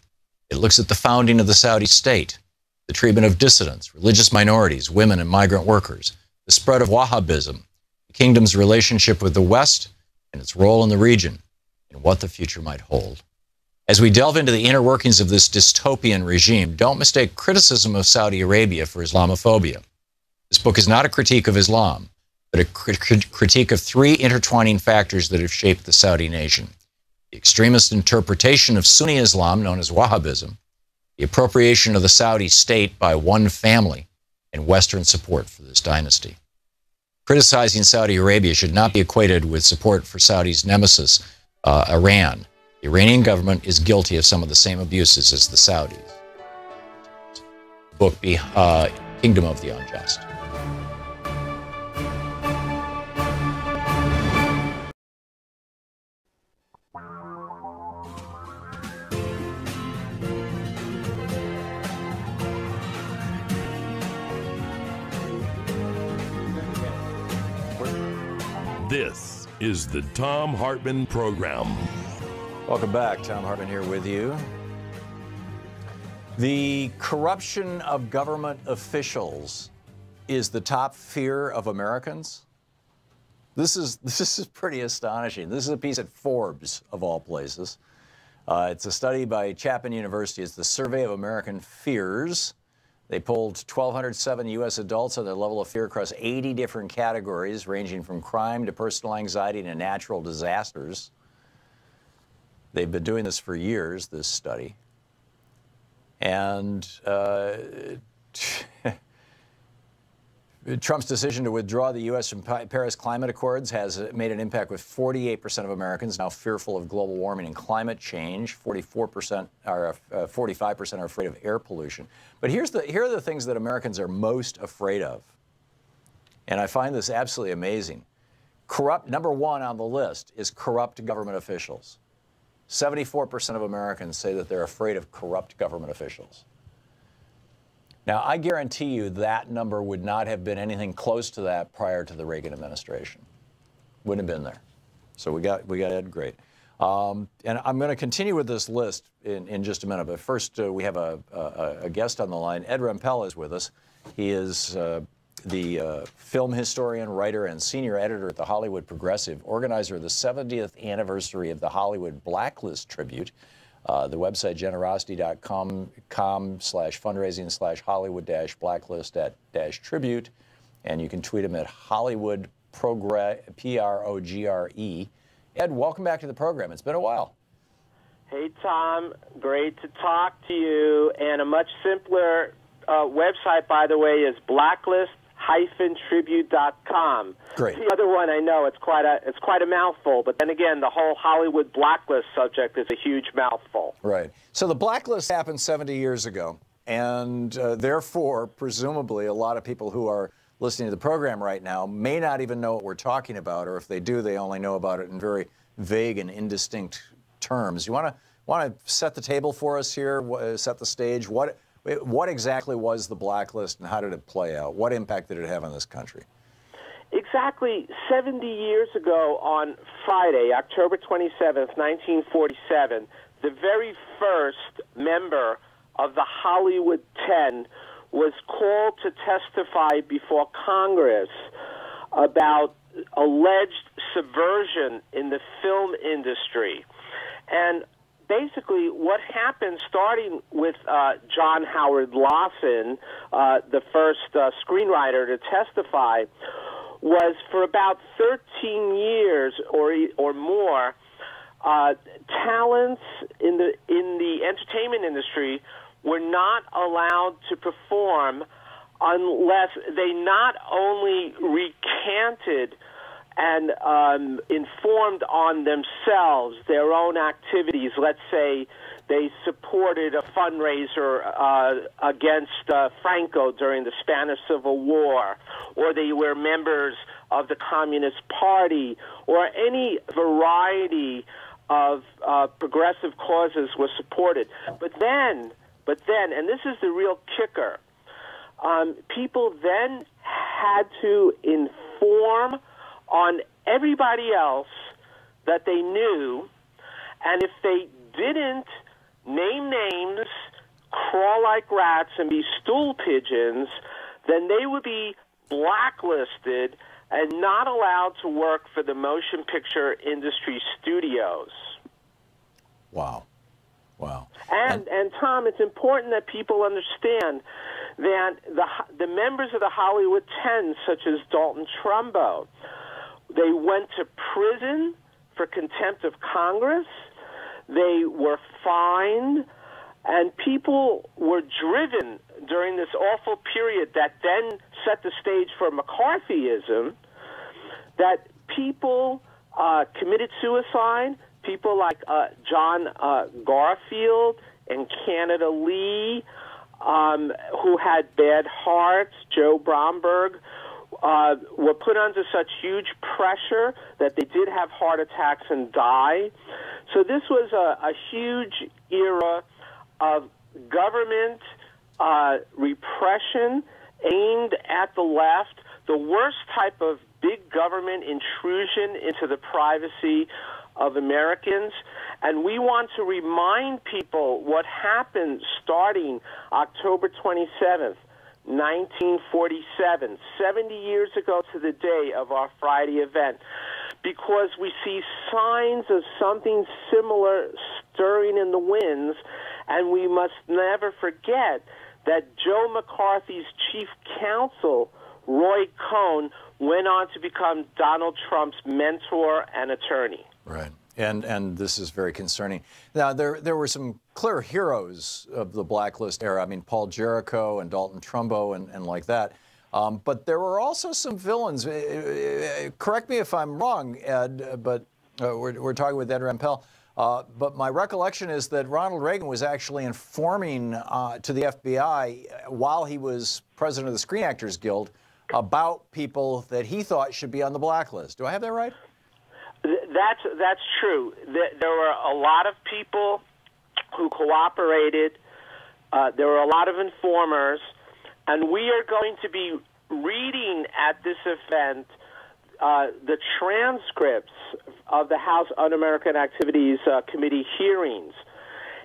It looks at the founding of the Saudi state, the treatment of dissidents, religious minorities, women, and migrant workers, the spread of Wahhabism, the kingdom's relationship with the West, and its role in the region, and what the future might hold. As we delve into the inner workings of this dystopian regime, don't mistake criticism of Saudi Arabia for Islamophobia. This book is not a critique of Islam, but a critique of three intertwining factors that have shaped the Saudi nation: the extremist interpretation of Sunni Islam, known as Wahhabism, the appropriation of the Saudi state by one family, and Western support for this dynasty. Criticizing Saudi Arabia should not be equated with support for Saudi's nemesis, Iran. The Iranian government is guilty of some of the same abuses as the Saudis. Book Kingdom of the Unjust. This is the Thom Hartmann Program. Welcome back. Thom Hartmann here with you. The corruption of government officials is the top fear of Americans. This is pretty astonishing. This is a piece at Forbes, of all places. It's a study by Chapman University. It's the Survey of American Fears. They polled 1,207 U.S. adults on their level of fear across 80 different categories, ranging from crime to personal anxiety to natural disasters. They've been doing this for years, this study. And Trump's decision to withdraw the U.S. from Paris Climate Accords has made an impact, with 48% of Americans now fearful of global warming and climate change. 45% are afraid of air pollution. But here are the things that Americans are most afraid of. And I find this absolutely amazing. Number one on the list is corrupt government officials. 74% of Americans say that they're afraid of corrupt government officials. Now, I guarantee you that number would not have been anything close to that prior to the Reagan administration. Wouldn't have been there. So we got Ed. Great. And I'm going to continue with this list in just a minute. But first, we have a guest on the line. Ed Rempel is with us. He is the film historian, writer, and senior editor at the Hollywood Progressive, organizer of the 70th anniversary of the Hollywood Blacklist Tribute. The website, generosity.com/fundraising/Hollywood-blacklist-tribute. And you can tweet him at Hollywood P-R-O-G-R-E. Ed, welcome back to the program. It's been a while. Hey, Tom. Great to talk to you. And a much simpler website, by the way, is blacklist-tribute.com. Great. The other one, I know, it's quite a mouthful, but then again, the whole Hollywood blacklist subject is a huge mouthful. Right. So the blacklist happened 70 years ago, and therefore, presumably, a lot of people who are listening to the program right now may not even know what we're talking about, or if they do, they only know about it in very vague and indistinct terms. You want to set the table for us here, set the stage? What exactly was the blacklist, and how did it play out? What impact did it have on this country? Exactly 70 years ago on Friday, October 27th, 1947, the very first member of the Hollywood 10 was called to testify before Congress about alleged subversion in the film industry. And basically what happened, starting with John Howard Lawson, the first screenwriter to testify, was for about 13 years or more, talents in the entertainment industry were not allowed to perform unless they not only recanted and informed on themselves, their own activities. Let's say they supported a fundraiser against Franco during the Spanish Civil War, or they were members of the Communist Party, or any variety of progressive causes was supported. But then, and this is the real kicker, people then had to inform on everybody else that they knew, and if they didn't name names, crawl like rats, and be stool pigeons, then they would be blacklisted and not allowed to work for the motion picture industry studios. Wow. Wow. And Tom, it's important that people understand that the members of the Hollywood 10, such as Dalton Trumbo, they went to prison for contempt of Congress. They were fined, and people were driven during this awful period that then set the stage for McCarthyism, that people committed suicide. People like John Garfield and Canada Lee, who had bad hearts, Joe Bromberg, were put under such huge pressure that they did have heart attacks and die. So this was a huge era of government repression aimed at the left, the worst type of big government intrusion into the privacy of Americans. And we want to remind people what happened starting October 27th, 1947, 70 years ago to the day of our Friday event, because we see signs of something similar stirring in the winds, and we must never forget that Joe McCarthy's chief counsel, Roy Cohn, went on to become Donald Trump's mentor and attorney. Right. And this is very concerning. Now, there were some clear heroes of the blacklist era. I mean, Paul Jericho and Dalton Trumbo and like that. But there were also some villains. Correct me if I'm wrong, Ed, but we're talking with Ed Rampell. But my recollection is that Ronald Reagan was actually informing to the FBI while he was president of the Screen Actors Guild about people that he thought should be on the blacklist. Do I have that right? That's true. There were a lot of people who cooperated. There were a lot of informers, and we are going to be reading at this event the transcripts of the House Un-American Activities Committee hearings.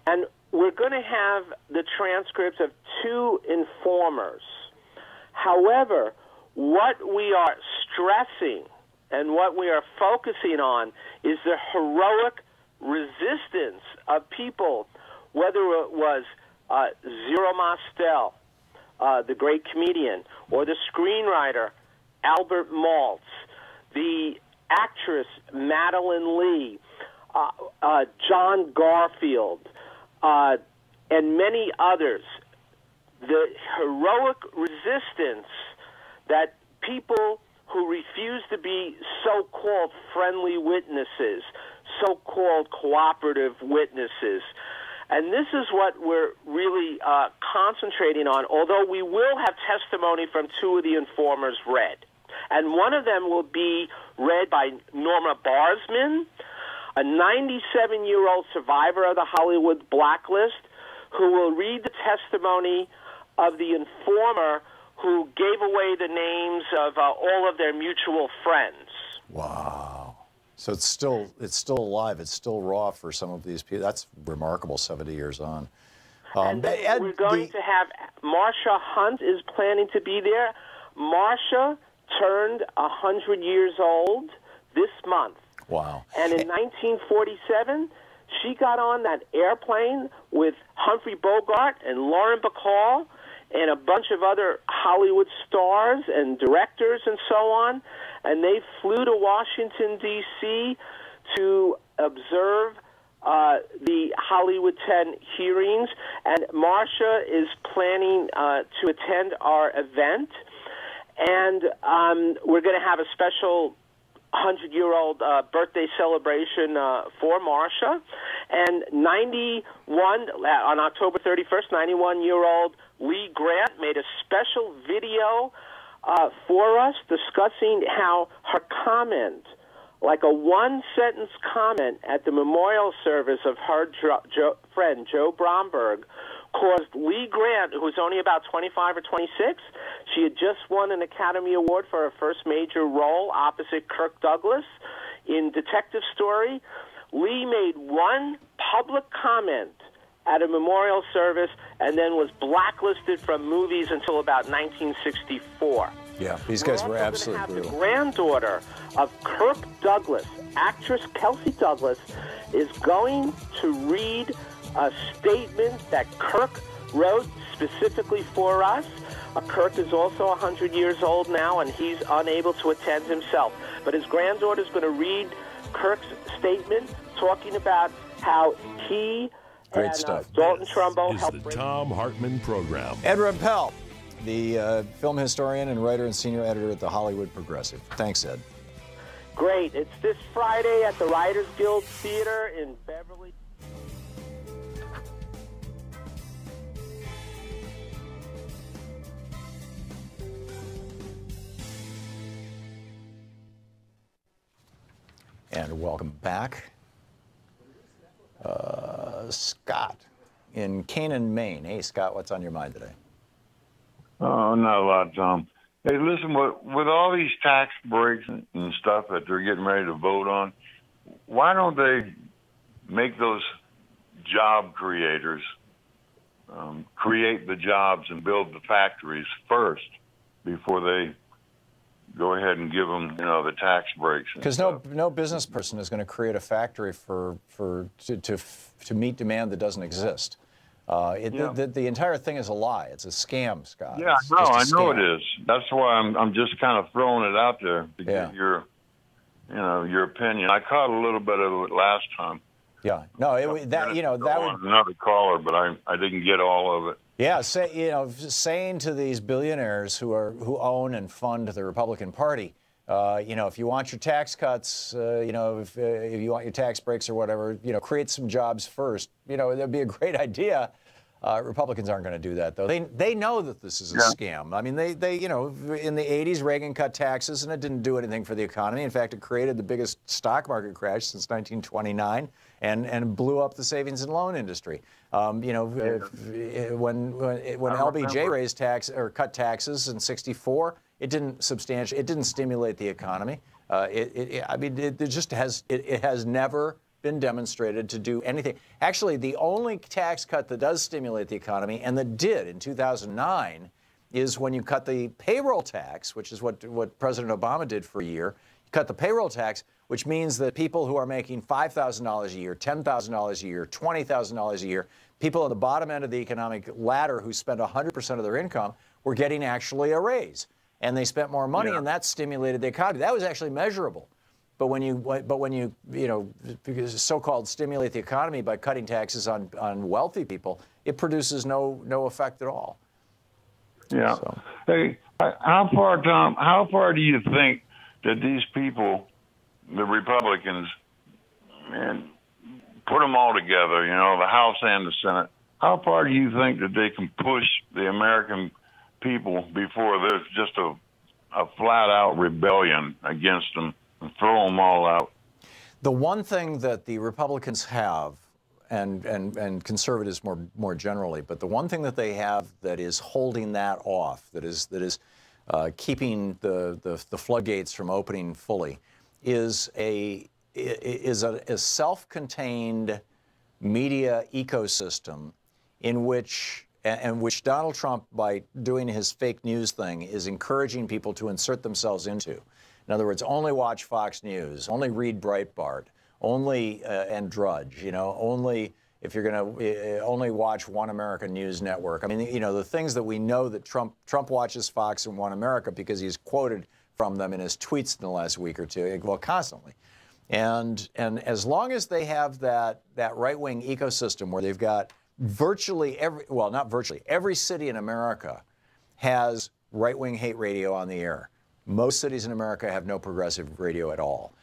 And we're going to have the transcripts of two informers. However, what we are stressing and what we are focusing on is the heroic resistance of people, whether it was Zero Mostel, the great comedian, or the screenwriter Albert Maltz, the actress Madeline Lee, John Garfield, and many others. The heroic resistance that people who refuse to be so-called friendly witnesses, so-called cooperative witnesses. And this is what we're really concentrating on, although we will have testimony from two of the informers read. And one of them will be read by Norma Barsman, a 97-year-old survivor of the Hollywood blacklist, who will read the testimony of the informer who gave away the names of all of their mutual friends. Wow. So it's still alive. It's still raw for some of these people. That's remarkable, 70 years on. And we're going to have Marsha Hunt is planning to be there. Marsha turned 100 years old this month. Wow. And in 1947, she got on that airplane with Humphrey Bogart and Lauren Bacall and a bunch of other Hollywood stars and directors and so on, and they flew to Washington, D.C. to observe the Hollywood 10 hearings, and Marsha is planning to attend our event, and we're going to have a special 100-year-old birthday celebration for Marsha. And 91, on October 31st, 91-year-old Lee Grant made a special video for us discussing how her comment, like a one-sentence comment at the memorial service of her friend Joe Bromberg, caused Lee Grant, who was only about 25 or 26, she had just won an Academy Award for her first major role opposite Kirk Douglas in Detective Story. Lee made one public comment at a memorial service and then was blacklisted from movies until about 1964. Yeah, these guys were absolutely brutal. The granddaughter of Kirk Douglas, actress Kelsey Douglas, is going to read a statement that Kirk wrote specifically for us. Kirk is also 100 years old now, and he's unable to attend himself. But his granddaughter is going to read Kirk's statement, talking about how he Great stuff. Dalton Trumbo Is helped the Thom Hartmann Program. Ed Rumpel, the film historian and writer and senior editor at the Hollywood Progressive. Thanks, Ed. Great. It's this Friday at the Writers Guild Theater in Beverly. And welcome back. Scott in Canaan, Maine. Hey, Scott, what's on your mind today? Oh, not a lot, Tom. Hey, listen, with all these tax breaks and stuff that they're getting ready to vote on, why don't they make those job creators create the jobs and build the factories first before they go ahead and give them, the tax breaks? Because no business person is going to create a factory to meet demand that doesn't exist. The entire thing is a lie. It's a scam, Scott. Yeah, I know it is. That's why I'm just kind of throwing it out there to get your opinion. I caught a little bit of it last time. Yeah, no, that would another caller, but I didn't get all of it. Yeah, saying to these billionaires who own and fund the Republican Party, if you want your tax cuts, if you want your tax breaks or whatever, create some jobs first. That'd be a great idea. Republicans aren't going to do that, though. They know that this is a scam. I mean, they in the 80s, Reagan cut taxes, and it didn't do anything for the economy. In fact, it created the biggest stock market crash since 1929 and blew up the savings and loan industry. When LBJ raised tax or cut taxes in '64, it didn't stimulate the economy. It has never been demonstrated to do anything. Actually, the only tax cut that does stimulate the economy, and that did in 2009, is when you cut the payroll tax, which is what President Obama did for a year. You cut the payroll tax, which means that people who are making $5,000 a year, $10,000 a year, $20,000 a year, people at the bottom end of the economic ladder who spend 100% of their income were getting actually a raise. And they spent more money, and that stimulated the economy. That was actually measurable. But when you so-called stimulate the economy by cutting taxes on wealthy people, it produces no effect at all. Yeah. So. Hey, how far do you think that these people, the Republicans, and put them all together, the House and the Senate, how far do you think that they can push the American people before there's just a flat-out rebellion against them and throw them all out? The one thing that the Republicans have, and conservatives more generally, but the one thing that they have that is holding that off, that is keeping the floodgates from opening fully, is a self-contained media ecosystem in which and which Donald Trump, by doing his fake news thing, is encouraging people to insert themselves into. In other words, only watch Fox News, only read Breitbart, only and Drudge, only if you're going to only watch One American News Network. I mean, the things that we know that Trump watches Fox and One America because he's quoted from them in his tweets in the last week or two, well, constantly. And as long as they have that right-wing ecosystem where they've got virtually every city in America has right-wing hate radio on the air. Most cities in America have no progressive radio at all.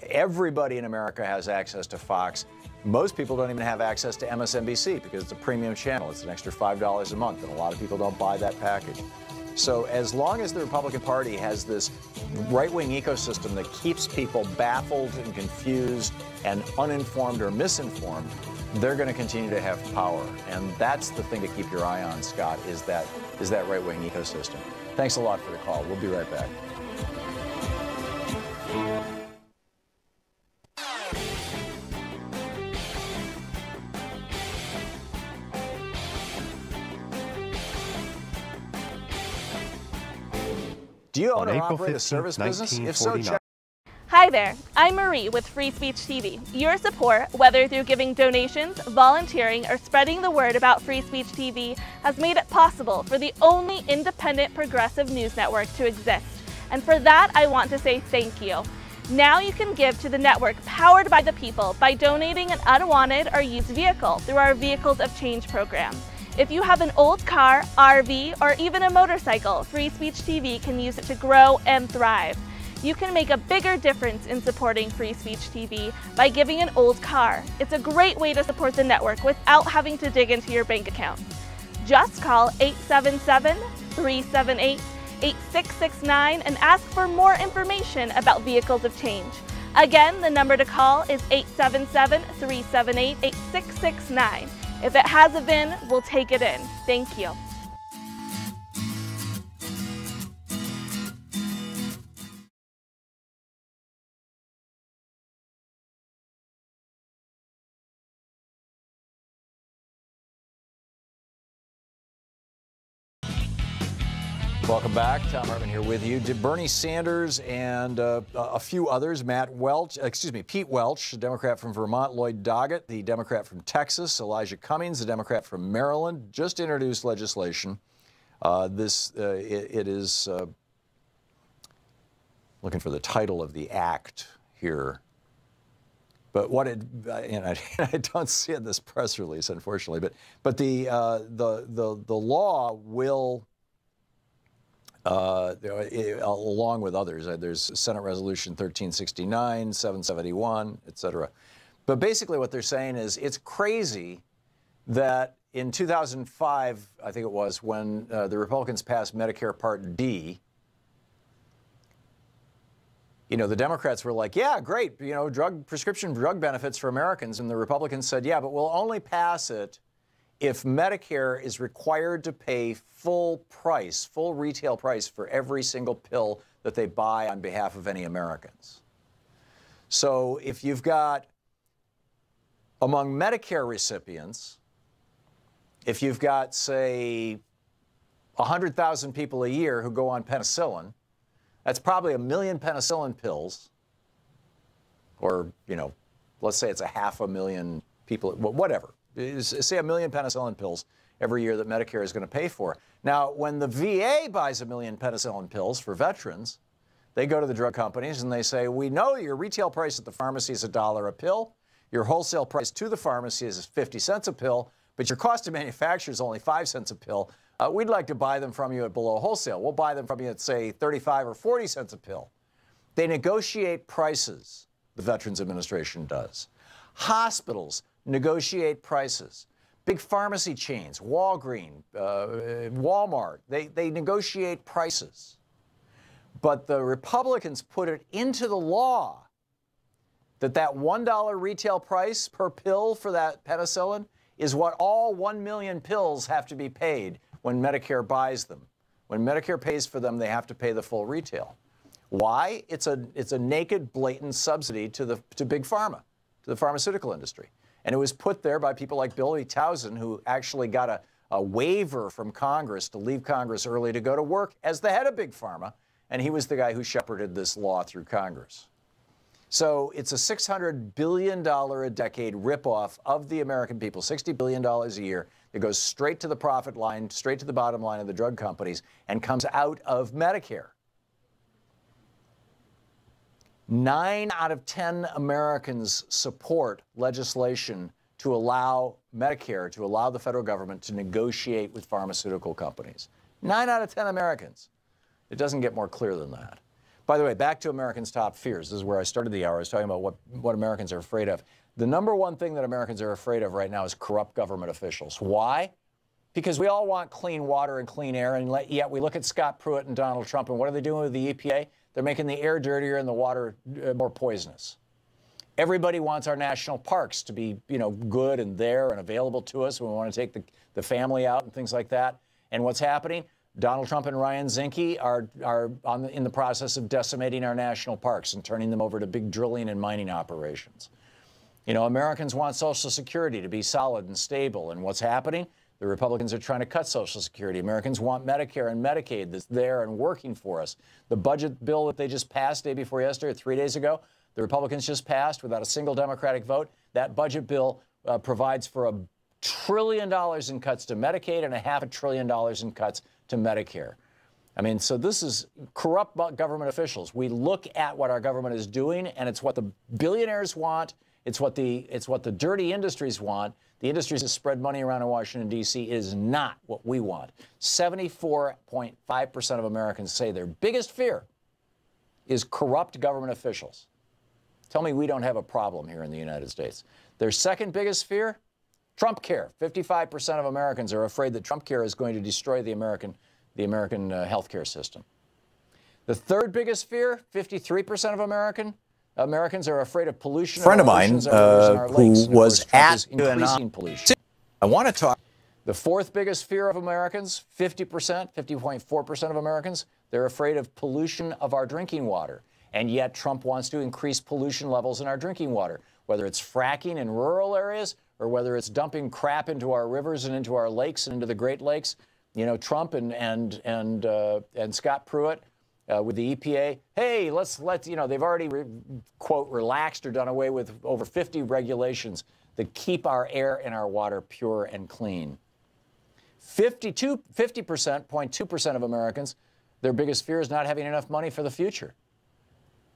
Everybody in America has access to Fox. Most people don't even have access to MSNBC because it's a premium channel. It's an extra $5 a month, and a lot of people don't buy that package. So as long as the Republican Party has this right-wing ecosystem that keeps people baffled and confused and uninformed or misinformed, they're going to continue to have power. And that's the thing to keep your eye on, Scott, is that right-wing ecosystem. Thanks a lot for the call. We'll be right back. Do you own or operate a service business? If so, check. Hi there, I'm Marie with Free Speech TV. Your support, whether through giving donations, volunteering, or spreading the word about Free Speech TV, has made it possible for the only independent progressive news network to exist. And for that, I want to say thank you. Now you can give to the network powered by the people by donating an unwanted or used vehicle through our Vehicles of Change program. If you have an old car, RV, or even a motorcycle, Free Speech TV can use it to grow and thrive. You can make a bigger difference in supporting Free Speech TV by giving an old car. It's a great way to support the network without having to dig into your bank account. Just call 877-378-8669 and ask for more information about Vehicles of Change. Again, the number to call is 877-378-8669. If it has a VIN, we'll take it in. Thank you. Welcome back. Thom Hartmann here with you. Bernie Sanders and a few others, Pete Welch, the Democrat from Vermont, Lloyd Doggett, the Democrat from Texas, Elijah Cummings, the Democrat from Maryland, just introduced legislation. It is looking for the title of the act here. But what I don't see in this press release, unfortunately. But the law will. Along with others, there's Senate Resolution 1369, 771, et cetera. But basically what they're saying is it's crazy that in 2005, I think it was, when the Republicans passed Medicare Part D, the Democrats were like, yeah, great, prescription drug benefits for Americans. And the Republicans said, yeah, but we'll only pass it if Medicare is required to pay full retail price for every single pill that they buy on behalf of any Americans. So if you've got, among Medicare recipients, if you've got, say, 100,000 people a year who go on penicillin, that's probably 1 million penicillin pills, or, let's say it's 500,000 people, whatever. Say 1 million penicillin pills every year that Medicare is going to pay for. Now, when the VA buys 1 million penicillin pills for veterans, they go to the drug companies and they say, we know your retail price at the pharmacy is $1 a pill. Your wholesale price to the pharmacy is 50 cents a pill, but your cost to manufacture is only 5 cents a pill. We'd like to buy them from you at below wholesale. We'll buy them from you at, say, 35 or 40 cents a pill. They negotiate prices, the Veterans Administration does. Hospitals negotiate prices. Big pharmacy chains, Walgreens, Walmart, they negotiate prices. But the Republicans put it into the law that $1 retail price per pill for that penicillin is what all 1 million pills have to be paid when Medicare buys them. When Medicare pays for them, they have to pay the full retail. Why? It's a naked, blatant subsidy to Big Pharma, to the pharmaceutical industry. And it was put there by people like Billy Towson, who actually got a waiver from Congress to leave Congress early to go to work as the head of Big Pharma. And he was the guy who shepherded this law through Congress. So it's a $600 billion a decade ripoff of the American people, $60 billion a year that goes straight to the profit line, straight to the bottom line of the drug companies, and comes out of Medicare. 9 out of 10 Americans support legislation to allow Medicare, to allow the federal government to negotiate with pharmaceutical companies. 9 out of 10 Americans. It doesn't get more clear than that. By the way, back to Americans' top fears. This is where I started the hour. I was talking about what Americans are afraid of. The number one thing that Americans are afraid of right now is corrupt government officials. Why? Because we all want clean water and clean air, and yet we look at Scott Pruitt and Donald Trump, and what are they doing with the EPA? They're making the air dirtier and the water more poisonous. Everybody wants our national parks to be, good and there and available to us when we want to take the family out and things like that. And what's happening? Donald Trump and Ryan Zinke are in the process of decimating our national parks and turning them over to big drilling and mining operations. Americans want Social Security to be solid and stable. And what's happening? The Republicans are trying to cut Social Security. Americans want Medicare and Medicaid that's there and working for us. The budget bill that they just passed day before yesterday, 3 days ago, the Republicans just passed without a single Democratic vote. That budget bill provides for $1 trillion in cuts to Medicaid and $500 billion in cuts to Medicare. I mean, so this is corrupt government officials. We look at what our government is doing, and it's what the billionaires want. It's what the dirty industries want. The industries that spread money around in Washington, D.C. is not what we want. 74.5% of Americans say their biggest fear is corrupt government officials. Tell me we don't have a problem here in the United States. Their second biggest fear, Trump care. 55% of Americans are afraid that Trump care is going to destroy the American healthcare system. The third biggest fear, 53% of Americans are afraid of pollution. A friend of mine who was at increasing pollution. I want to talk. The fourth biggest fear of Americans, 50.4% of Americans, they're afraid of pollution of our drinking water. And yet Trump wants to increase pollution levels in our drinking water, whether it's fracking in rural areas or whether it's dumping crap into our rivers and into our lakes and into the Great Lakes. Trump and Scott Pruitt with the EPA. Hey, let's they've already quote relaxed or done away with over 50 regulations that keep our air and our water pure and clean. 50.2% of Americans, their biggest fear is not having enough money for the future.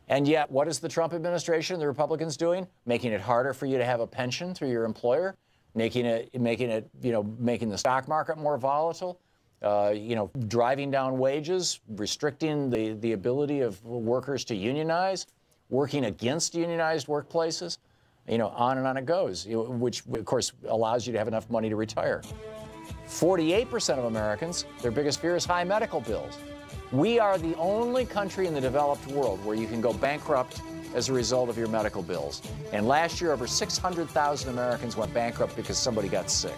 And yet, what is the Trump administration, the Republicans doing? Making it harder for you to have a pension through your employer, making the stock market more volatile, driving down wages, restricting the ability of workers to unionize, working against unionized workplaces, on and on it goes, which of course allows you to have enough money to retire. 48% of Americans, their biggest fear is high medical bills. We are the only country in the developed world where you can go bankrupt as a result of your medical bills. And last year, over 600,000 Americans went bankrupt because somebody got sick.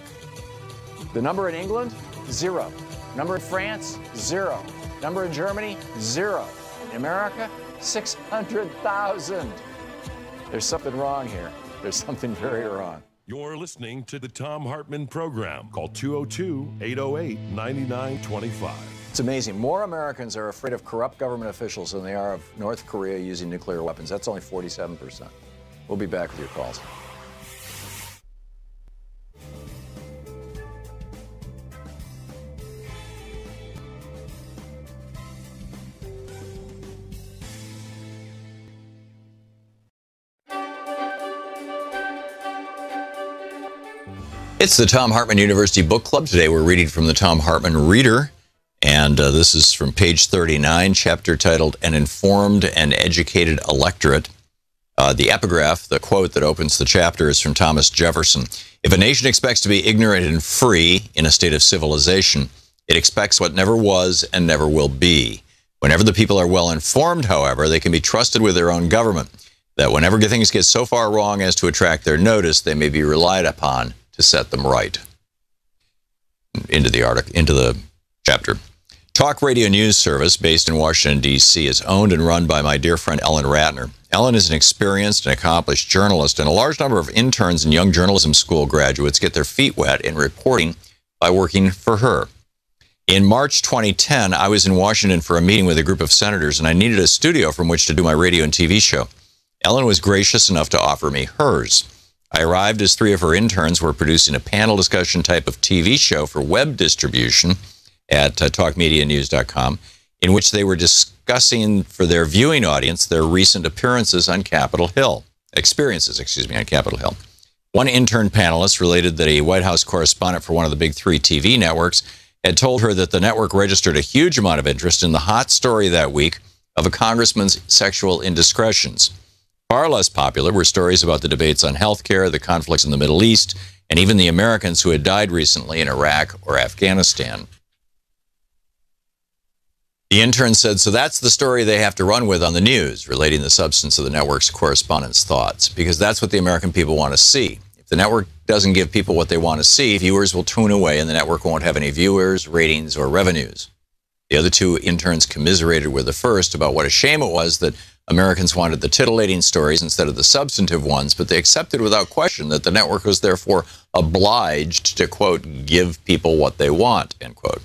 The number in England, 0. Number in France, 0. Number in Germany, 0. In America, 600,000. There's something wrong here. There's something very wrong. You're listening to the Thom Hartmann Program. Call 202-808-9925. It's amazing. More Americans are afraid of corrupt government officials than they are of North Korea using nuclear weapons. That's only 47%. We'll be back with your calls. It's the Thom Hartmann University Book Club. Today we're reading from the Thom Hartmann Reader, and this is from page 39, chapter titled An Informed and Educated Electorate. The epigraph, the quote that opens the chapter, is from Thomas Jefferson. If a nation expects to be ignorant and free in a state of civilization, it expects what never was and never will be. Whenever the people are well informed, however, they can be trusted with their own government, that whenever things get so far wrong as to attract their notice, they may be relied upon to set them right. Into the chapter. Talk radio news service based in Washington, D.C. is owned and run by my dear friend Ellen Ratner. Ellen is an experienced and accomplished journalist, and a large number of interns and young journalism school graduates get their feet wet in reporting by working for her. In March 2010, I was in Washington for a meeting with a group of senators, and I needed a studio from which to do my radio and TV show. Ellen was gracious enough to offer me hers. I arrived as 3 of her interns were producing a panel discussion type of TV show for web distribution at talkmedianews.com, in which they were discussing for their viewing audience their recent experiences on Capitol Hill. One intern panelist related that a White House correspondent for one of the big 3 TV networks had told her that the network registered a huge amount of interest in the hot story that week of a congressman's sexual indiscretions. Far less popular were stories about the debates on health care, the conflicts in the Middle East, and even the Americans who had died recently in Iraq or Afghanistan. The intern said, so that's the story they have to run with on the news, relating the substance of the network's correspondents' thoughts, because that's what the American people want to see. If the network doesn't give people what they want to see, viewers will tune away and the network won't have any viewers, ratings, or revenues. The other 2 interns commiserated with the first about what a shame it was that Americans wanted the titillating stories instead of the substantive ones, but they accepted without question that the network was therefore obliged to, quote, give people what they want, end quote.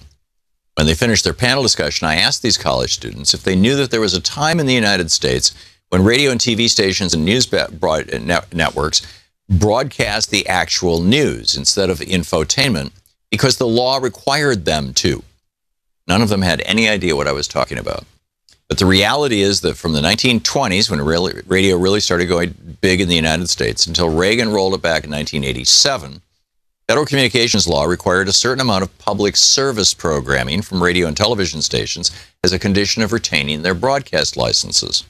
When they finished their panel discussion, I asked these college students if they knew that there was a time in the United States when radio and TV stations and news networks broadcast the actual news instead of infotainment because the law required them to. None of them had any idea what I was talking about. But the reality is that from the 1920s, when radio really started going big in the United States, until Reagan rolled it back in 1987, federal communications law required a certain amount of public service programming from radio and television stations as a condition of retaining their broadcast licenses.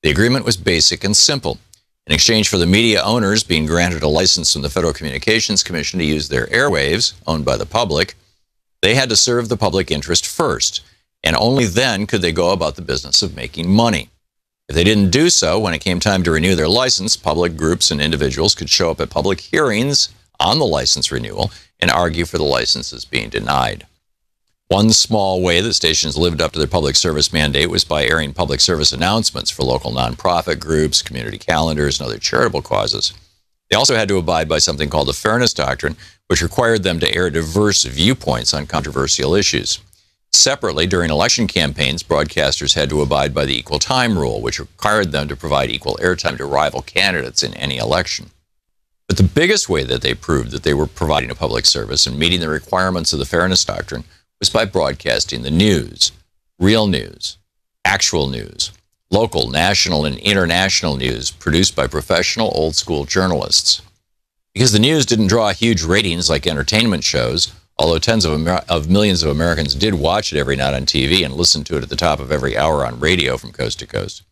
The agreement was basic and simple. In exchange for the media owners being granted a license from the Federal Communications Commission to use their airwaves, owned by the public, they had to serve the public interest first, and only then could they go about the business of making money. If they didn't do so, when it came time to renew their license, public groups and individuals could show up at public hearings on the license renewal and argue for the licenses being denied. One small way that stations lived up to their public service mandate was by airing public service announcements for local nonprofit groups, community calendars, and other charitable causes. They also had to abide by something called the Fairness Doctrine, which required them to air diverse viewpoints on controversial issues. Separately, during election campaigns, broadcasters had to abide by the equal time rule, which required them to provide equal airtime to rival candidates in any election. But the biggest way that they proved that they were providing a public service and meeting the requirements of the Fairness Doctrine was by broadcasting the news, real news, actual news, local, national, and international news produced by professional old-school journalists. Because the news didn't draw huge ratings like entertainment shows, although tens of millions of Americans did watch it every night on TV and listen to it at the top of every hour on radio from coast to coast.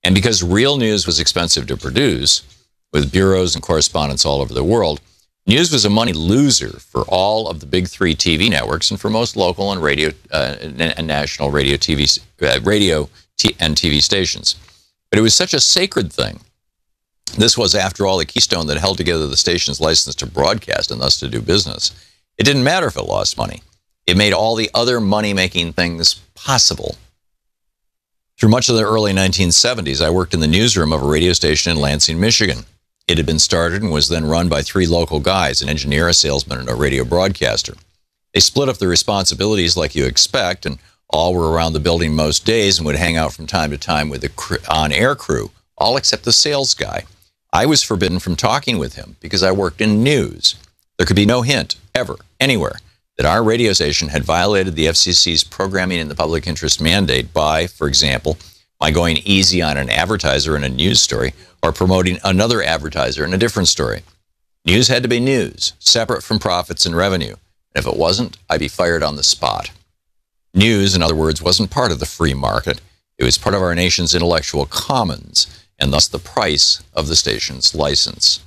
And because real news was expensive to produce, with bureaus and correspondents all over the world, news was a money loser for all of the big 3 TV networks and for most local and radio and national radio and TV stations. But it was such a sacred thing. This was, after all, the keystone that held together the station's license to broadcast and thus to do business. It didn't matter if it lost money. It made all the other money-making things possible. Through much of the early 1970s, I worked in the newsroom of a radio station in Lansing, Michigan. It had been started and was then run by 3 local guys, an engineer, a salesman, and a radio broadcaster. They split up the responsibilities like you expect, and all were around the building most days and would hang out from time to time with the on-air crew, all except the sales guy. I was forbidden from talking with him because I worked in news. There could be no hint, ever, anywhere, that our radio station had violated the FCC's programming in the public interest mandate by, for example, by going easy on an advertiser in a news story or promoting another advertiser in a different story. News had to be news, separate from profits and revenue. And if it wasn't, I'd be fired on the spot. News, in other words, wasn't part of the free market. It was part of our nation's intellectual commons, and thus the price of the station's license.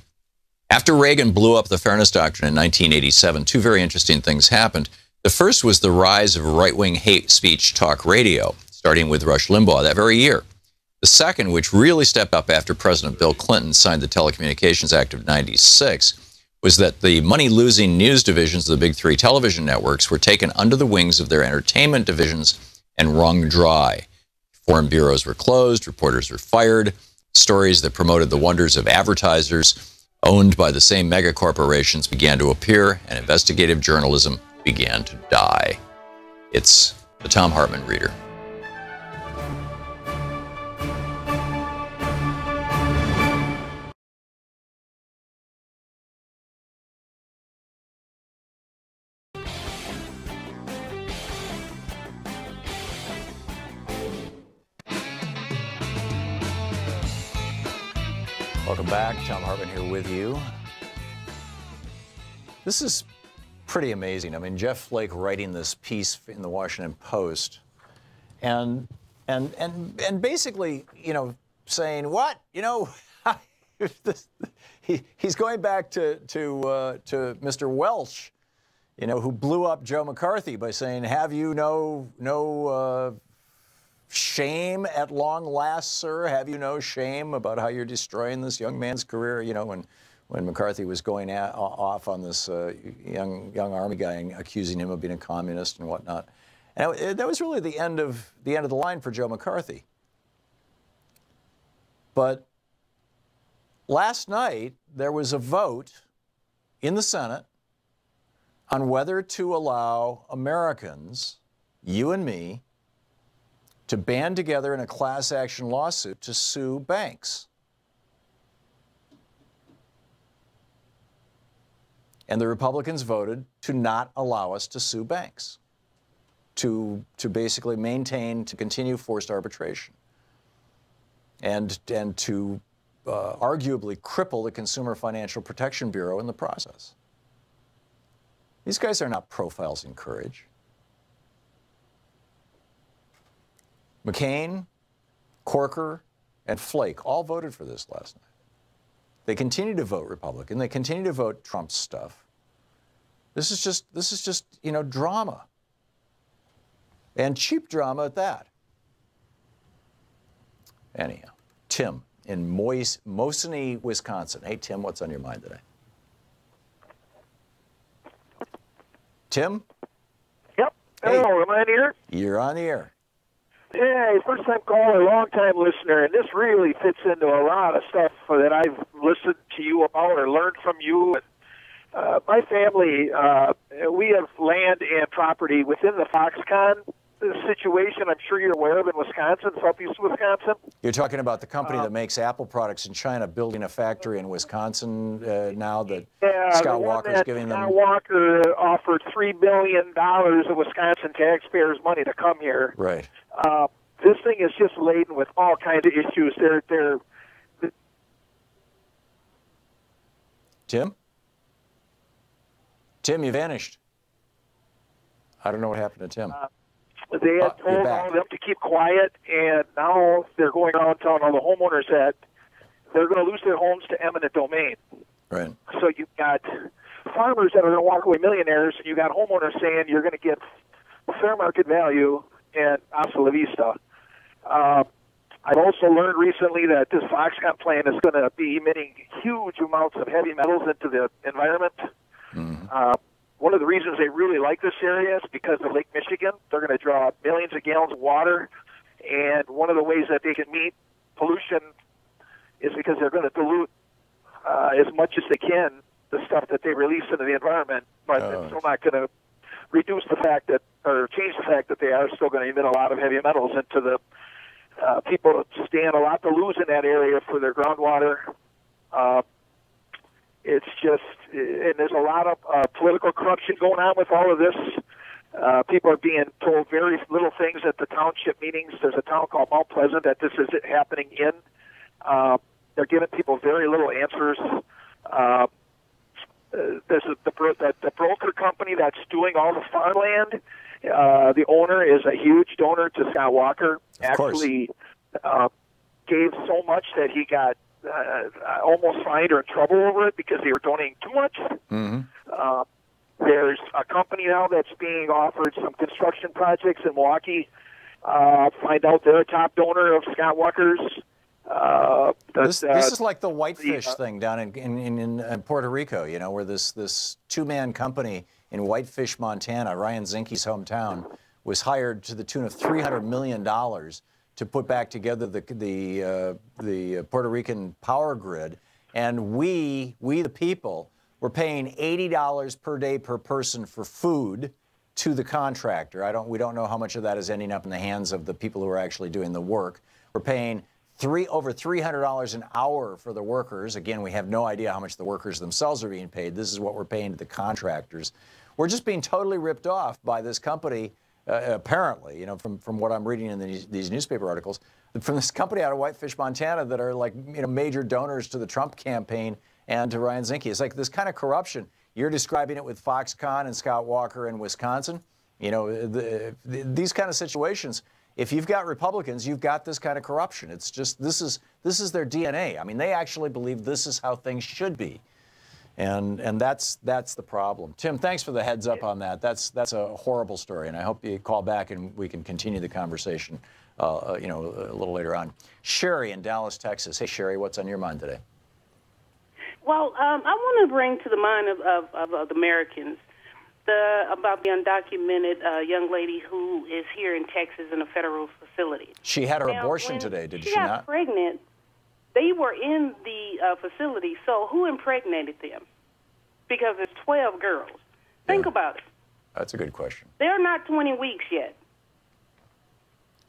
After Reagan blew up the Fairness Doctrine in 1987, 2 very interesting things happened. The first was the rise of right-wing hate speech talk radio, starting with Rush Limbaugh that very year. The second, which really stepped up after President Bill Clinton signed the Telecommunications Act of '96, was that the money-losing news divisions of the big three television networks were taken under the wings of their entertainment divisions and wrung dry. Foreign bureaus were closed, reporters were fired, stories that promoted the wonders of advertisers owned by the same mega corporations began to appear, and investigative journalism began to die. It's the Thom Hartmann Reader. Welcome back. Thom Hartmann here with you. This is pretty amazing. I mean, Jeff Flake writing this piece in the Washington Post and basically, saying, what? He's going back to Mr. Welch, who blew up Joe McCarthy by saying, have you no shame at long last, sir? Have you no shame about how you're destroying this young man's career? When McCarthy was going off on this young army guy and accusing him of being a communist and whatnot. And that was really the end of the line for Joe McCarthy. But last night, there was a vote in the Senate on whether to allow Americans, you and me, to band together in a class action lawsuit to sue banks. And the Republicans voted to not allow us to sue banks, to basically to continue forced arbitration, and to arguably cripple the Consumer Financial Protection Bureau in the process. These guys are not profiles in courage. McCain, Corker, and Flake all voted for this last night. They continue to vote Republican. They continue to vote Trump's stuff. This is just drama, and cheap drama at that. Anyhow, Tim in Mosinee, Wisconsin. Hey, Tim, what's on your mind today? Tim? Yep. Hello, hey. Am I on the air? You're on the air. Yeah, first-time caller, long-time listener, and this really fits into a lot of stuff that I've listened to you about or learned from you. My family, we have land and property within the Foxconn situation. I'm sure you're aware of in Wisconsin, southeast Wisconsin. You're talking about the company that makes Apple products in China building a factory in Wisconsin now that Scott Walker's giving them. Scott Walker offered $3 billion of Wisconsin taxpayers' money to come here. Right. This thing is just laden with all kinds of issues. Tim? Tim, you vanished. I don't know what happened to Tim. They had told all of them to keep quiet, and now they're going around telling all the homeowners that they're going to lose their homes to eminent domain. Right. So you've got farmers that are going to walk away millionaires, and you've got homeowners saying you're going to get fair market value and hasta la vista. I've also learned recently that this Foxconn plant is going to be emitting huge amounts of heavy metals into the environment. Mm-hmm. One of the reasons they really like this area is because of Lake Michigan. They're going to draw millions of gallons of water, and one of the ways that they can meet pollution is because they're going to dilute as much as they can the stuff that they release into the environment, but it's still not going to reduce the fact that, or change the fact that they are still going to emit a lot of heavy metals into the people stand a lot to lose in that area for their groundwater. It's just, and there's a lot of political corruption going on with all of this. People are being told very little things at the township meetings. There's a town called Mount Pleasant that this is happening in. They're giving people very little answers. There's the broker company that's doing all the farmland. The owner is a huge donor to Scott Walker. Actually, gave so much that he got almost fined or in trouble over it because they were donating too much. Mm-hmm. There's a company now that's being offered some construction projects in Milwaukee. Find out they're a top donor of Scott Walker's. The This is like the whitefish thing down in Puerto Rico, you know, where this two-man company in Whitefish, Montana, Ryan Zinke's hometown, was hired to the tune of $300 million to put back together the Puerto Rican power grid. And we the people, were paying $80 per day per person for food to the contractor. We don't know how much of that is ending up in the hands of the people who are actually doing the work. We're paying over $300 an hour for the workers. Again, we have no idea how much the workers themselves are being paid. This is what we're paying to the contractors. We're just being totally ripped off by this company, apparently, you know, from what I'm reading in these newspaper articles, from this company out of Whitefish, Montana, that are like, you know, major donors to the Trump campaign and to Ryan Zinke. It's like this kind of corruption. You're describing it with Foxconn and Scott Walker in Wisconsin. You know, these kind of situations. If you've got Republicans, you've got this kind of corruption. It's just this is their DNA. I mean, they actually believe this is how things should be, and that's the problem. Tim, thanks for the heads up on that. That's a horrible story, and I hope you call back and we can continue the conversation. You know, a little later on. Sherry in Dallas, Texas. Hey, Sherry, what's on your mind today? Well, I want to bring to the mind of the Americans about the undocumented young lady who is here in Texas in a federal facility. She had her abortion today, did she not? She got pregnant. They were in the facility, so who impregnated them? Because there's 12 girls. Think about it. That's a good question. They're not 20 weeks yet.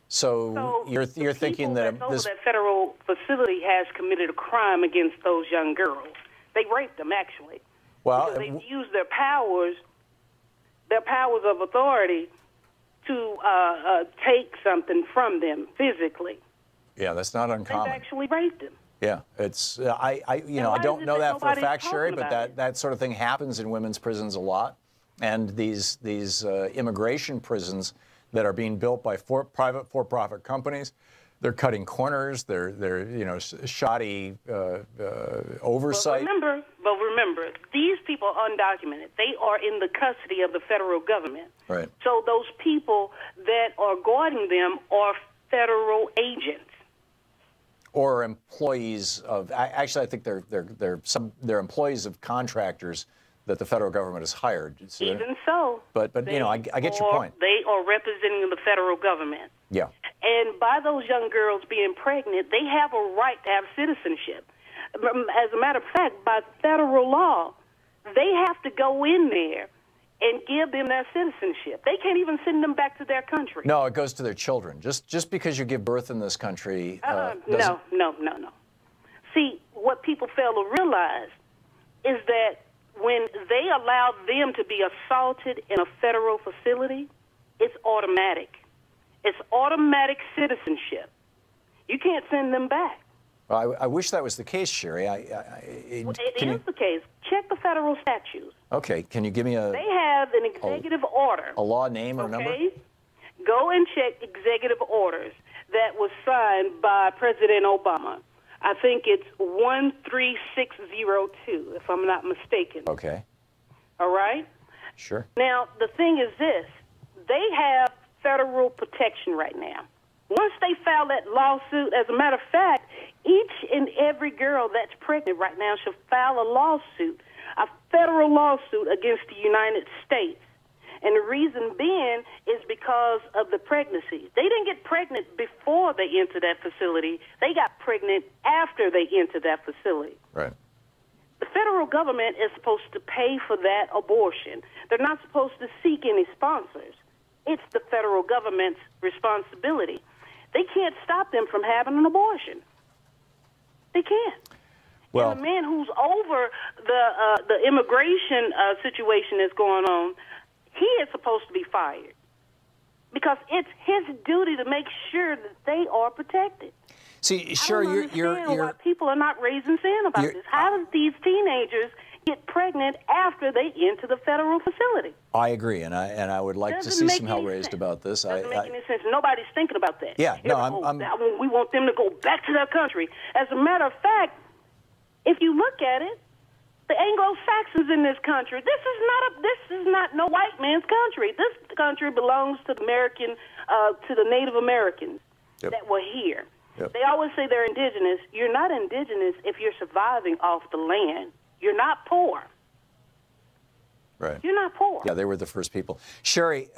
So you're thinking that that federal facility has committed a crime against those young girls. They raped them, actually. Well, because they've used their powers of authority to take something from them physically. Yeah, that's not uncommon. They've actually raped them. Yeah, it's I don't know that for a fact, Sherry, but that sort of thing happens in women's prisons a lot, and these immigration prisons that are being built by private for-profit companies. They're cutting corners. They're you know, shoddy oversight. But remember, these people are undocumented. They are in the custody of the federal government. Right. So those people that are guarding them are federal agents. Or employees of. Actually, I think they're employees of contractors that the federal government has hired. So, even so. But you know, I get your point. They are representing the federal government. Yeah. And by those young girls being pregnant, they have a right to have citizenship. As a matter of fact, by federal law, they have to go in there and give them their citizenship. They can't even send them back to their country. No, it goes to their children. Just because you give birth in this country. No. See, what people fail to realize is that when they allow them to be assaulted in a federal facility, it's automatic. It's automatic citizenship. You can't send them back. Well, I wish that was the case, Sherry. It is the case. Check the federal statutes. Okay, can you give me They have an executive order. A law name or number? Go and check executive orders that was signed by President Obama. I think it's 13602, if I'm not mistaken. Okay. All right? Sure. Now, the thing is this. They have federal protection right now. Once they file that lawsuit, as a matter of fact, each and every girl that's pregnant right now should file a lawsuit, a federal lawsuit against the United States. And the reason being is because of the pregnancy. They didn't get pregnant before they entered that facility. They got pregnant after they entered that facility. Right. The federal government is supposed to pay for that abortion. They're not supposed to seek any sponsors. It's the federal government's responsibility. They can't stop them from having an abortion. They can't. Well, and the man who's over the immigration situation that's going on, he is supposed to be fired because it's his duty to make sure that they are protected. See, sure, you're why people are not raising sand about this. How do these teenagers get pregnant after they enter the federal facility? I agree, and I would like to see some hell raised about this. Doesn't make any sense. Nobody's thinking about that. Yeah, no, we want them to go back to their country. As a matter of fact, if you look at it, the Anglo-Saxons in this country, this is not no white man's country. This country belongs to the Native Americans that were here. Yep. They always say they're indigenous. You're not indigenous if you're surviving off the land. You're not poor. Right. You're not poor. Yeah, they were the first people. Sherry,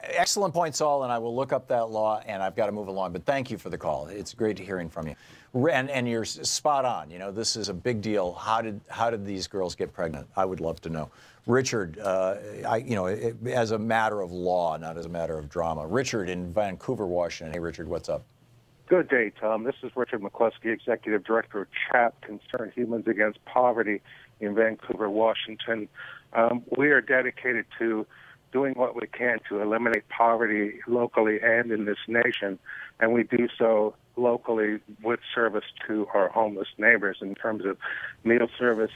excellent points all, and I will look up that law, and I've got to move along. But thank you for the call. It's great hearing from you. And you're spot on. You know, this is a big deal. How did these girls get pregnant? I would love to know. Richard, as a matter of law, not as a matter of drama. Richard in Vancouver, Washington. Hey, Richard, what's up? Good day, Tom. This is Richard McCluskey, Executive Director of CHAP, Concerned Humans Against Poverty in Vancouver, Washington. We are dedicated to doing what we can to eliminate poverty locally and in this nation, and we do so locally with service to our homeless neighbors in terms of meal service,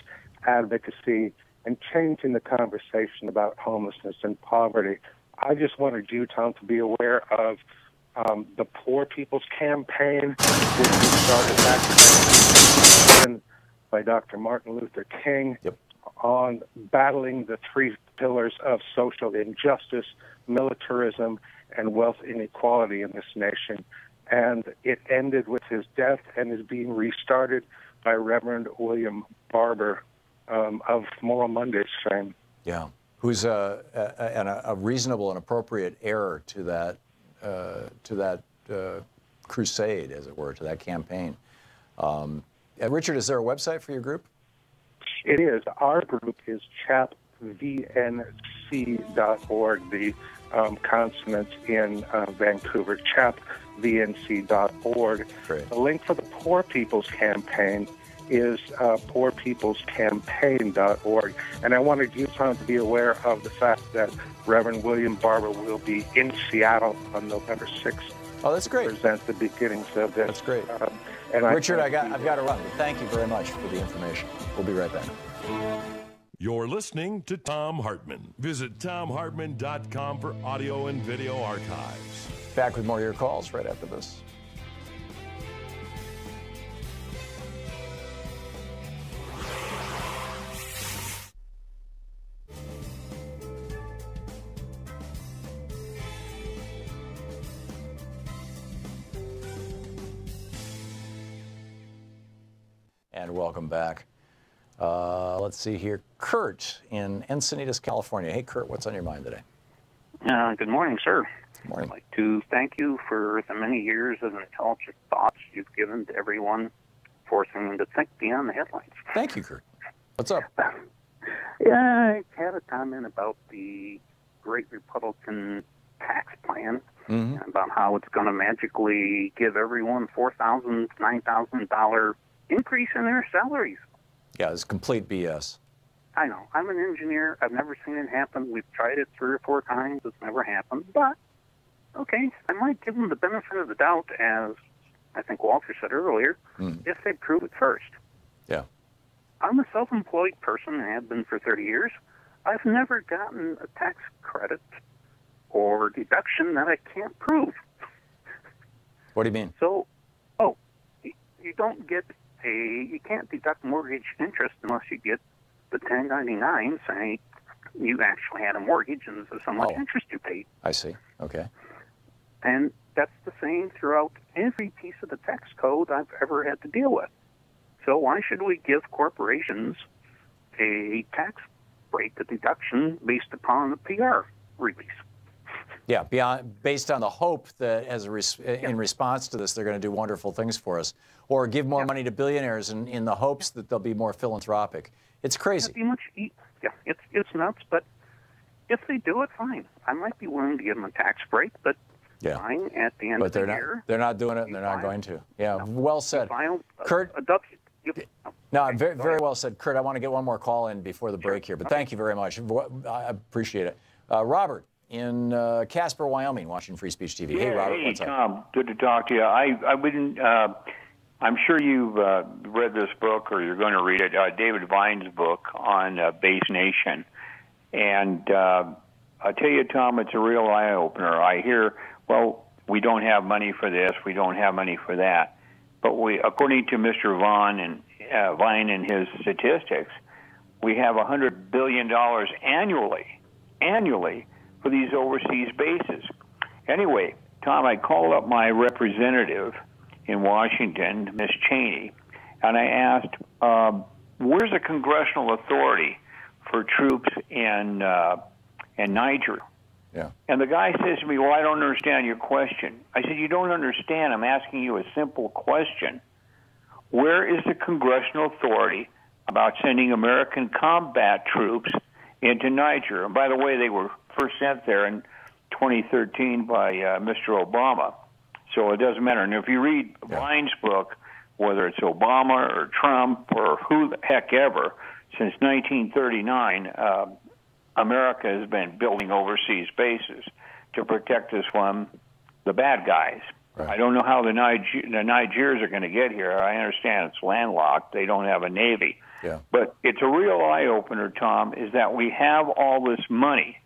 advocacy, and changing the conversation about homelessness and poverty. I just wanted you, Tom, to be aware of the Poor People's Campaign, which was started back in by Dr. Martin Luther King on battling the three pillars of social injustice, militarism, and wealth inequality in this nation. And it ended with his death and is being restarted by Reverend William Barber of Moral Mondays fame. Yeah, who's a reasonable and appropriate heir to that crusade, as it were, to that campaign. Richard, is there a website for your group? It is. Our group is chapvnc.org, the consonants in Vancouver, chapvnc.org. Great. The link for the Poor People's Campaign is poorpeoplescampaign.org. And I wanted you, Tom, to be aware of the fact that Reverend William Barber will be in Seattle on November 6th. Oh, that's great. To present the beginnings of this. That's great. And Richard, I've got to run, but thank you very much for the information. We'll be right back. You're listening to Thom Hartmann. Visit thomhartmann.com for audio and video archives. Back with more of your calls right after this. And welcome back. Let's see here. Kurt in Encinitas, California. Hey, Kurt, what's on your mind today? Good morning, sir. Good morning. I'd like to thank you for the many years of intelligent thoughts you've given to everyone, forcing them to think beyond the headlines. Thank you, Kurt. What's up? Yeah, I had a comment about the great Republican tax plan, and about how it's going to magically give everyone $4,000, $9,000 increase in their salaries. Yeah, it's complete BS. I know. I'm an engineer. I've never seen it happen. We've tried it 3 or 4 times. It's never happened. But, okay, I might give them the benefit of the doubt, as I think Walter said earlier, if they prove it first. Yeah. I'm a self-employed person and have been for 30 years. I've never gotten a tax credit or deduction that I can't prove. What do you mean? So, you don't get you can't deduct mortgage interest unless you get the 1099 saying you actually had a mortgage and this is how much interest you paid. I see. Okay. And that's the same throughout every piece of the tax code I've ever had to deal with. So why should we give corporations a tax break, a deduction, based upon the PR release? Yeah, based on the hope that in response to this, they're going to do wonderful things for us, or give more money to billionaires in the hopes that they'll be more philanthropic. It's crazy. It's nuts, but if they do it, fine. I might be willing to give them a tax break, but fine at the end of the year. They're not doing it, and they're not going to. Yeah, well said. Kurt? No, very, very well said. Kurt, I want to get one more call in before the break here, but thank you very much. I appreciate it. Robert in Casper, Wyoming, watching Free Speech TV. Hey, Robert, what's up? Tom, good to talk to you. I'm sure you've read this book, or you're going to read it, David Vine's book on Base Nation. And I'll tell you, Tom, it's a real eye-opener. I hear, well, we don't have money for this, we don't have money for that. But according to Mr. Vine and his statistics, we have $100 billion annually for these overseas bases. Anyway, Tom, I called up my representative in Washington, Miss Cheney, and I asked, where's the congressional authority for troops in Niger? Yeah. And the guy says to me, well, I don't understand your question. I said, you don't understand. I'm asking you a simple question. Where is the congressional authority about sending American combat troops into Niger? And by the way, they were first sent there in 2013 by Mr. Obama. So it doesn't matter. And if you read Vine's book, whether it's Obama or Trump or who the heck ever, since 1939, America has been building overseas bases to protect us from the bad guys. Right. I don't know how the Nigerians are going to get here. I understand it's landlocked. They don't have a navy. Yeah. But it's a real eye-opener, Tom, is that we have all this money,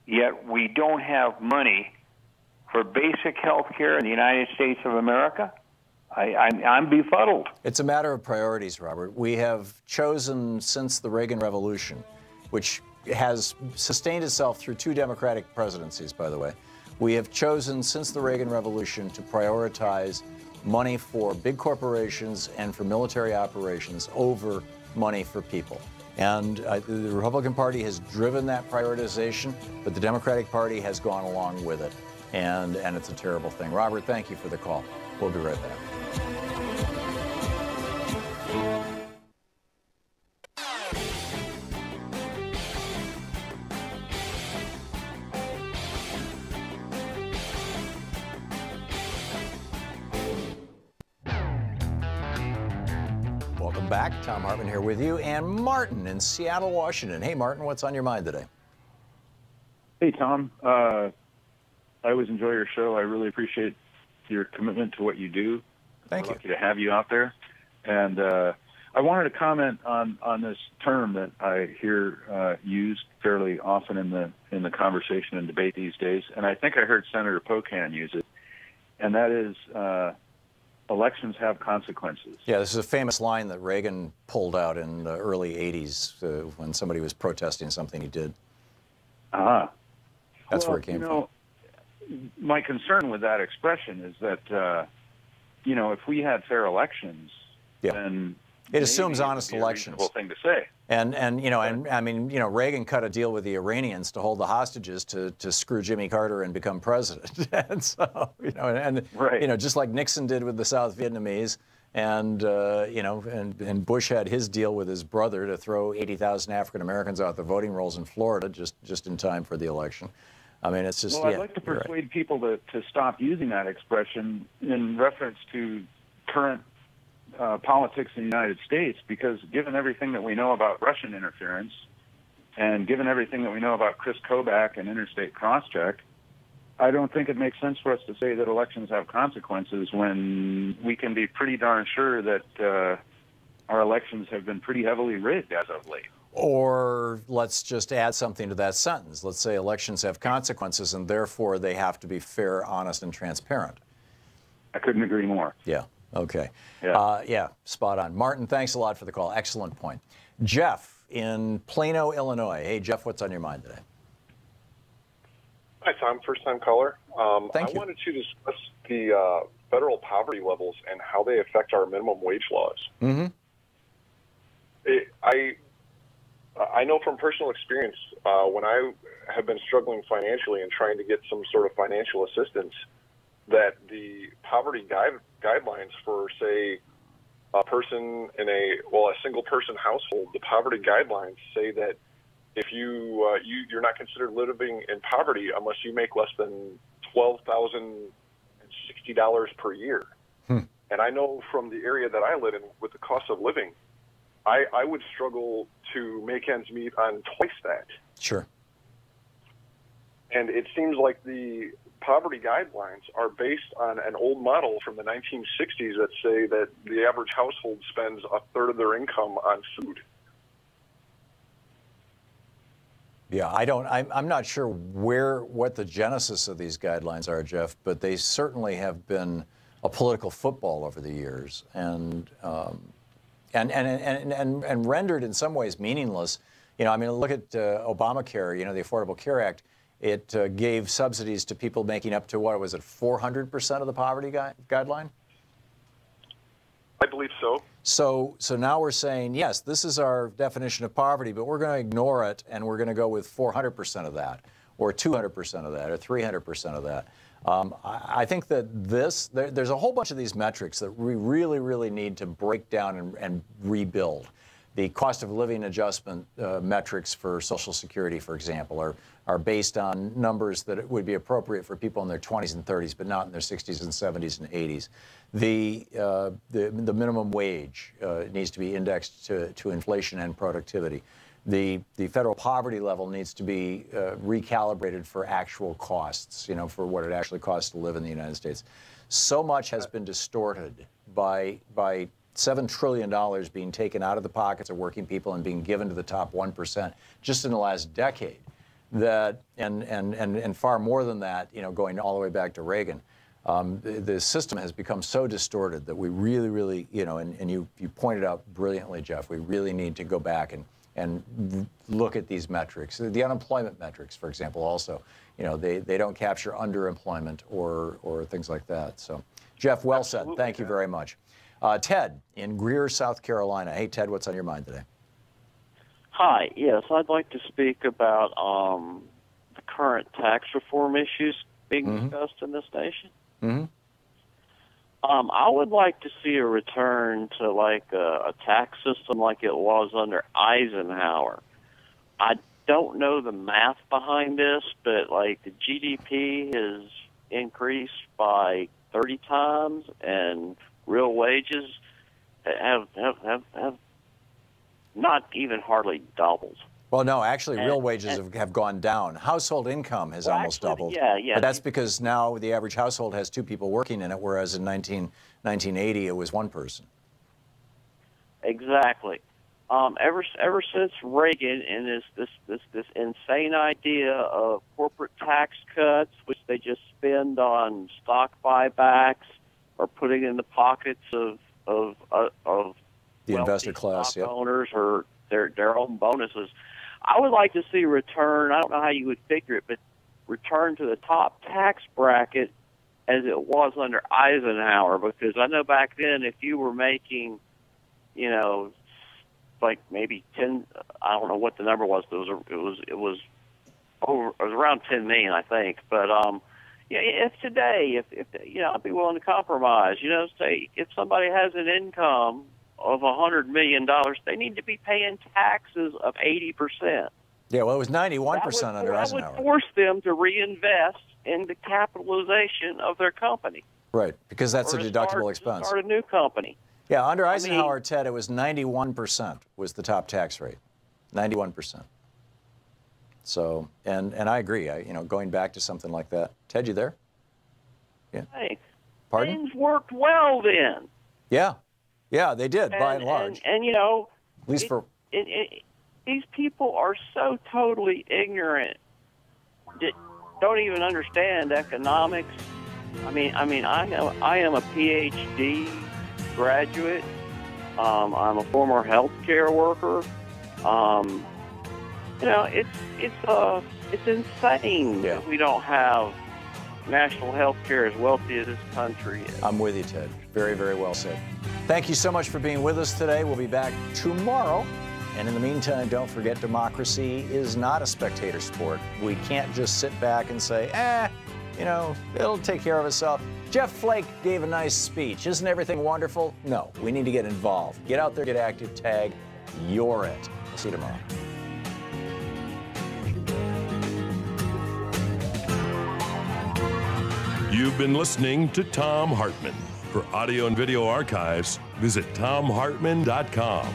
yet we don't have money for basic health care in the United States of America. I'm befuddled. It's a matter of priorities, Robert. We have chosen since the Reagan Revolution, which has sustained itself through 2 Democratic presidencies, by the way. We have chosen since the Reagan Revolution to prioritize money for big corporations and for military operations over money for people. And the Republican Party has driven that prioritization, but the Democratic Party has gone along with it. And it's a terrible thing. Robert, thank you for the call. We'll be right back. Welcome back. Thom Hartmann here with you, and Martin in Seattle, Washington. Hey, Martin, what's on your mind today? Hey, Tom. I always enjoy your show. I really appreciate your commitment to what you do. Thank you. Lucky to have you out there. And I wanted to comment on this term that I hear used fairly often in the conversation and debate these days. And I think I heard Senator Pocan use it, and that is elections have consequences. Yeah, this is a famous line that Reagan pulled out in the early 80s when somebody was protesting something he did. That's where it came from. My concern with that expression is that, if we had fair elections, then it assumes honest A elections. reasonable thing to say. And I mean, Reagan cut a deal with the Iranians to hold the hostages to screw Jimmy Carter and become president. And so, just like Nixon did with the South Vietnamese, and Bush had his deal with his brother to throw 80,000 African Americans out the voting rolls in Florida just in time for the election. I mean, it's just. Well, I'd like to persuade people to stop using that expression in reference to current politics in the United States, because given everything that we know about Russian interference and given everything that we know about Chris Kobach and interstate crosscheck, I don't think it makes sense for us to say that elections have consequences when we can be pretty darn sure that our elections have been pretty heavily rigged as of late. Or let's just add something to that sentence. Let's say elections have consequences and therefore they have to be fair, honest, and transparent. I couldn't agree more. Yeah. Okay. Yeah. Spot on. Martin, thanks a lot for the call. Excellent point. Jeff in Plano, Illinois. Hey, Jeff, what's on your mind today? Hi, Tom. First-time caller. Thank you. I wanted to discuss the federal poverty levels and how they affect our minimum wage laws. Mm-hmm. I know from personal experience, when I have been struggling financially and trying to get some sort of financial assistance, that the poverty guidelines for, say, a person in a single-person household, the poverty guidelines say that if you're not considered living in poverty unless you make less than $12,060 per year. And I know from the area that I live in, with the cost of living, I would struggle to make ends meet on twice that. Sure. And it seems like the poverty guidelines are based on an old model from the 1960s that say that the average household spends a third of their income on food. Yeah, I'm not sure what the genesis of these guidelines are, Jeff, but they certainly have been a political football over the years and rendered in some ways meaningless. I mean, look at Obamacare, the Affordable Care Act. It gave subsidies to people making up to, what was it, 400% of the poverty guideline? I believe so. So now we're saying, yes, this is our definition of poverty, but we're going to ignore it, and we're going to go with 400% of that, or 200% of that, or 300% of that. I think that there's a whole bunch of these metrics that we really, really need to break down and rebuild. The cost of living adjustment metrics for Social Security, for example, are based on numbers that would be appropriate for people in their 20s and 30s, but not in their 60s and 70s and 80s. The minimum wage needs to be indexed to inflation and productivity. The federal poverty level needs to be recalibrated for actual costs, for what it actually costs to live in the United States. So much has been distorted by $7 trillion being taken out of the pockets of working people and being given to the top 1% just in the last decade, that and far more than that, going all the way back to Reagan. The system has become so distorted that we really, really, and you pointed out brilliantly, Jeff, we really need to go back and look at these metrics. The unemployment metrics, for example, also, they don't capture underemployment or things like that. So, Jeff, well said. Thank you very much. Ted in Greer, South Carolina. Hey, Ted, what's on your mind today? Hi. Yes, I'd like to speak about the current tax reform issues being discussed in this nation. Mm-hmm. I would like to see a return to a tax system like it was under Eisenhower. I don't know the math behind this, but the GDP has increased by 30 times, and real wages have not even hardly doubled. Well, no, actually, real wages have gone down. Household income has almost doubled. Yeah. But that's because now the average household has 2 people working in it, whereas in 1980 it was 1 person. Exactly. Ever since Reagan and this insane idea of corporate tax cuts, which they just spend on stock buybacks or putting in the pockets of the investor class, stock owners or their own bonuses. I would like to see a return. I don't know how you would figure it, but return to the top tax bracket as it was under Eisenhower. Because I know back then, if you were making, maybe 10, I don't know what the number was, but it was around 10 million, I think. But if today, I'd be willing to compromise. Say if somebody has an income of $100 million, they need to be paying taxes of 80%. Yeah, well, it was 91% under Eisenhower. That would force them to reinvest in the capitalization of their company. Right, because that's a deductible expense. Start a new company. Yeah, under Eisenhower, Ted, it was 91% was the top tax rate. 91%. So, and I agree. Going back to something like that. Ted, you there? Yeah. Hey, pardon? Things worked well then. Yeah. Yeah, they did, by and large. And at least these people are so totally ignorant, don't even understand economics. I am a PhD graduate. I'm a former healthcare worker. It's insane that we don't have national health care as wealthy as this country is. I'm with you, Ted. Very, very well said. Thank you so much for being with us today. We'll be back tomorrow. And in the meantime, don't forget, democracy is not a spectator sport. We can't just sit back and say, it'll take care of itself. Jeff Flake gave a nice speech. Isn't everything wonderful? No, we need to get involved. Get out there, get active, tag. You're it. We'll see you tomorrow. You've been listening to Thom Hartmann. For audio and video archives, visit thomhartmann.com.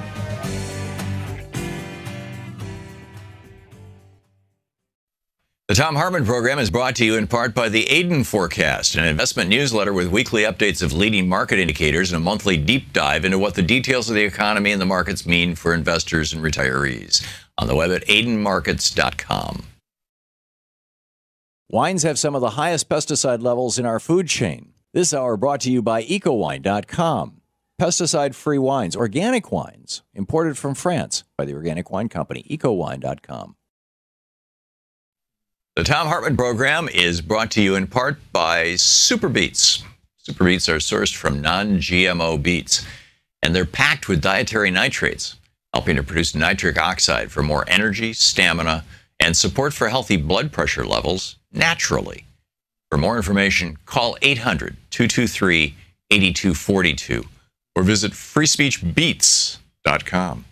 The Thom Hartmann Program is brought to you in part by the Aiden Forecast, an investment newsletter with weekly updates of leading market indicators and a monthly deep dive into what the details of the economy and the markets mean for investors and retirees. On the web at aidenmarkets.com. Wines have some of the highest pesticide levels in our food chain. This hour brought to you by ecowine.com. Pesticide-free wines, organic wines, imported from France by the Organic Wine Company, ecowine.com. The Thom Hartmann Program is brought to you in part by Super Beets. Super Beets are sourced from non-GMO beets, and they're packed with dietary nitrates, helping to produce nitric oxide for more energy, stamina, and support for healthy blood pressure levels naturally. For more information, call 800-223-8242 or visit freespeechbeets.com.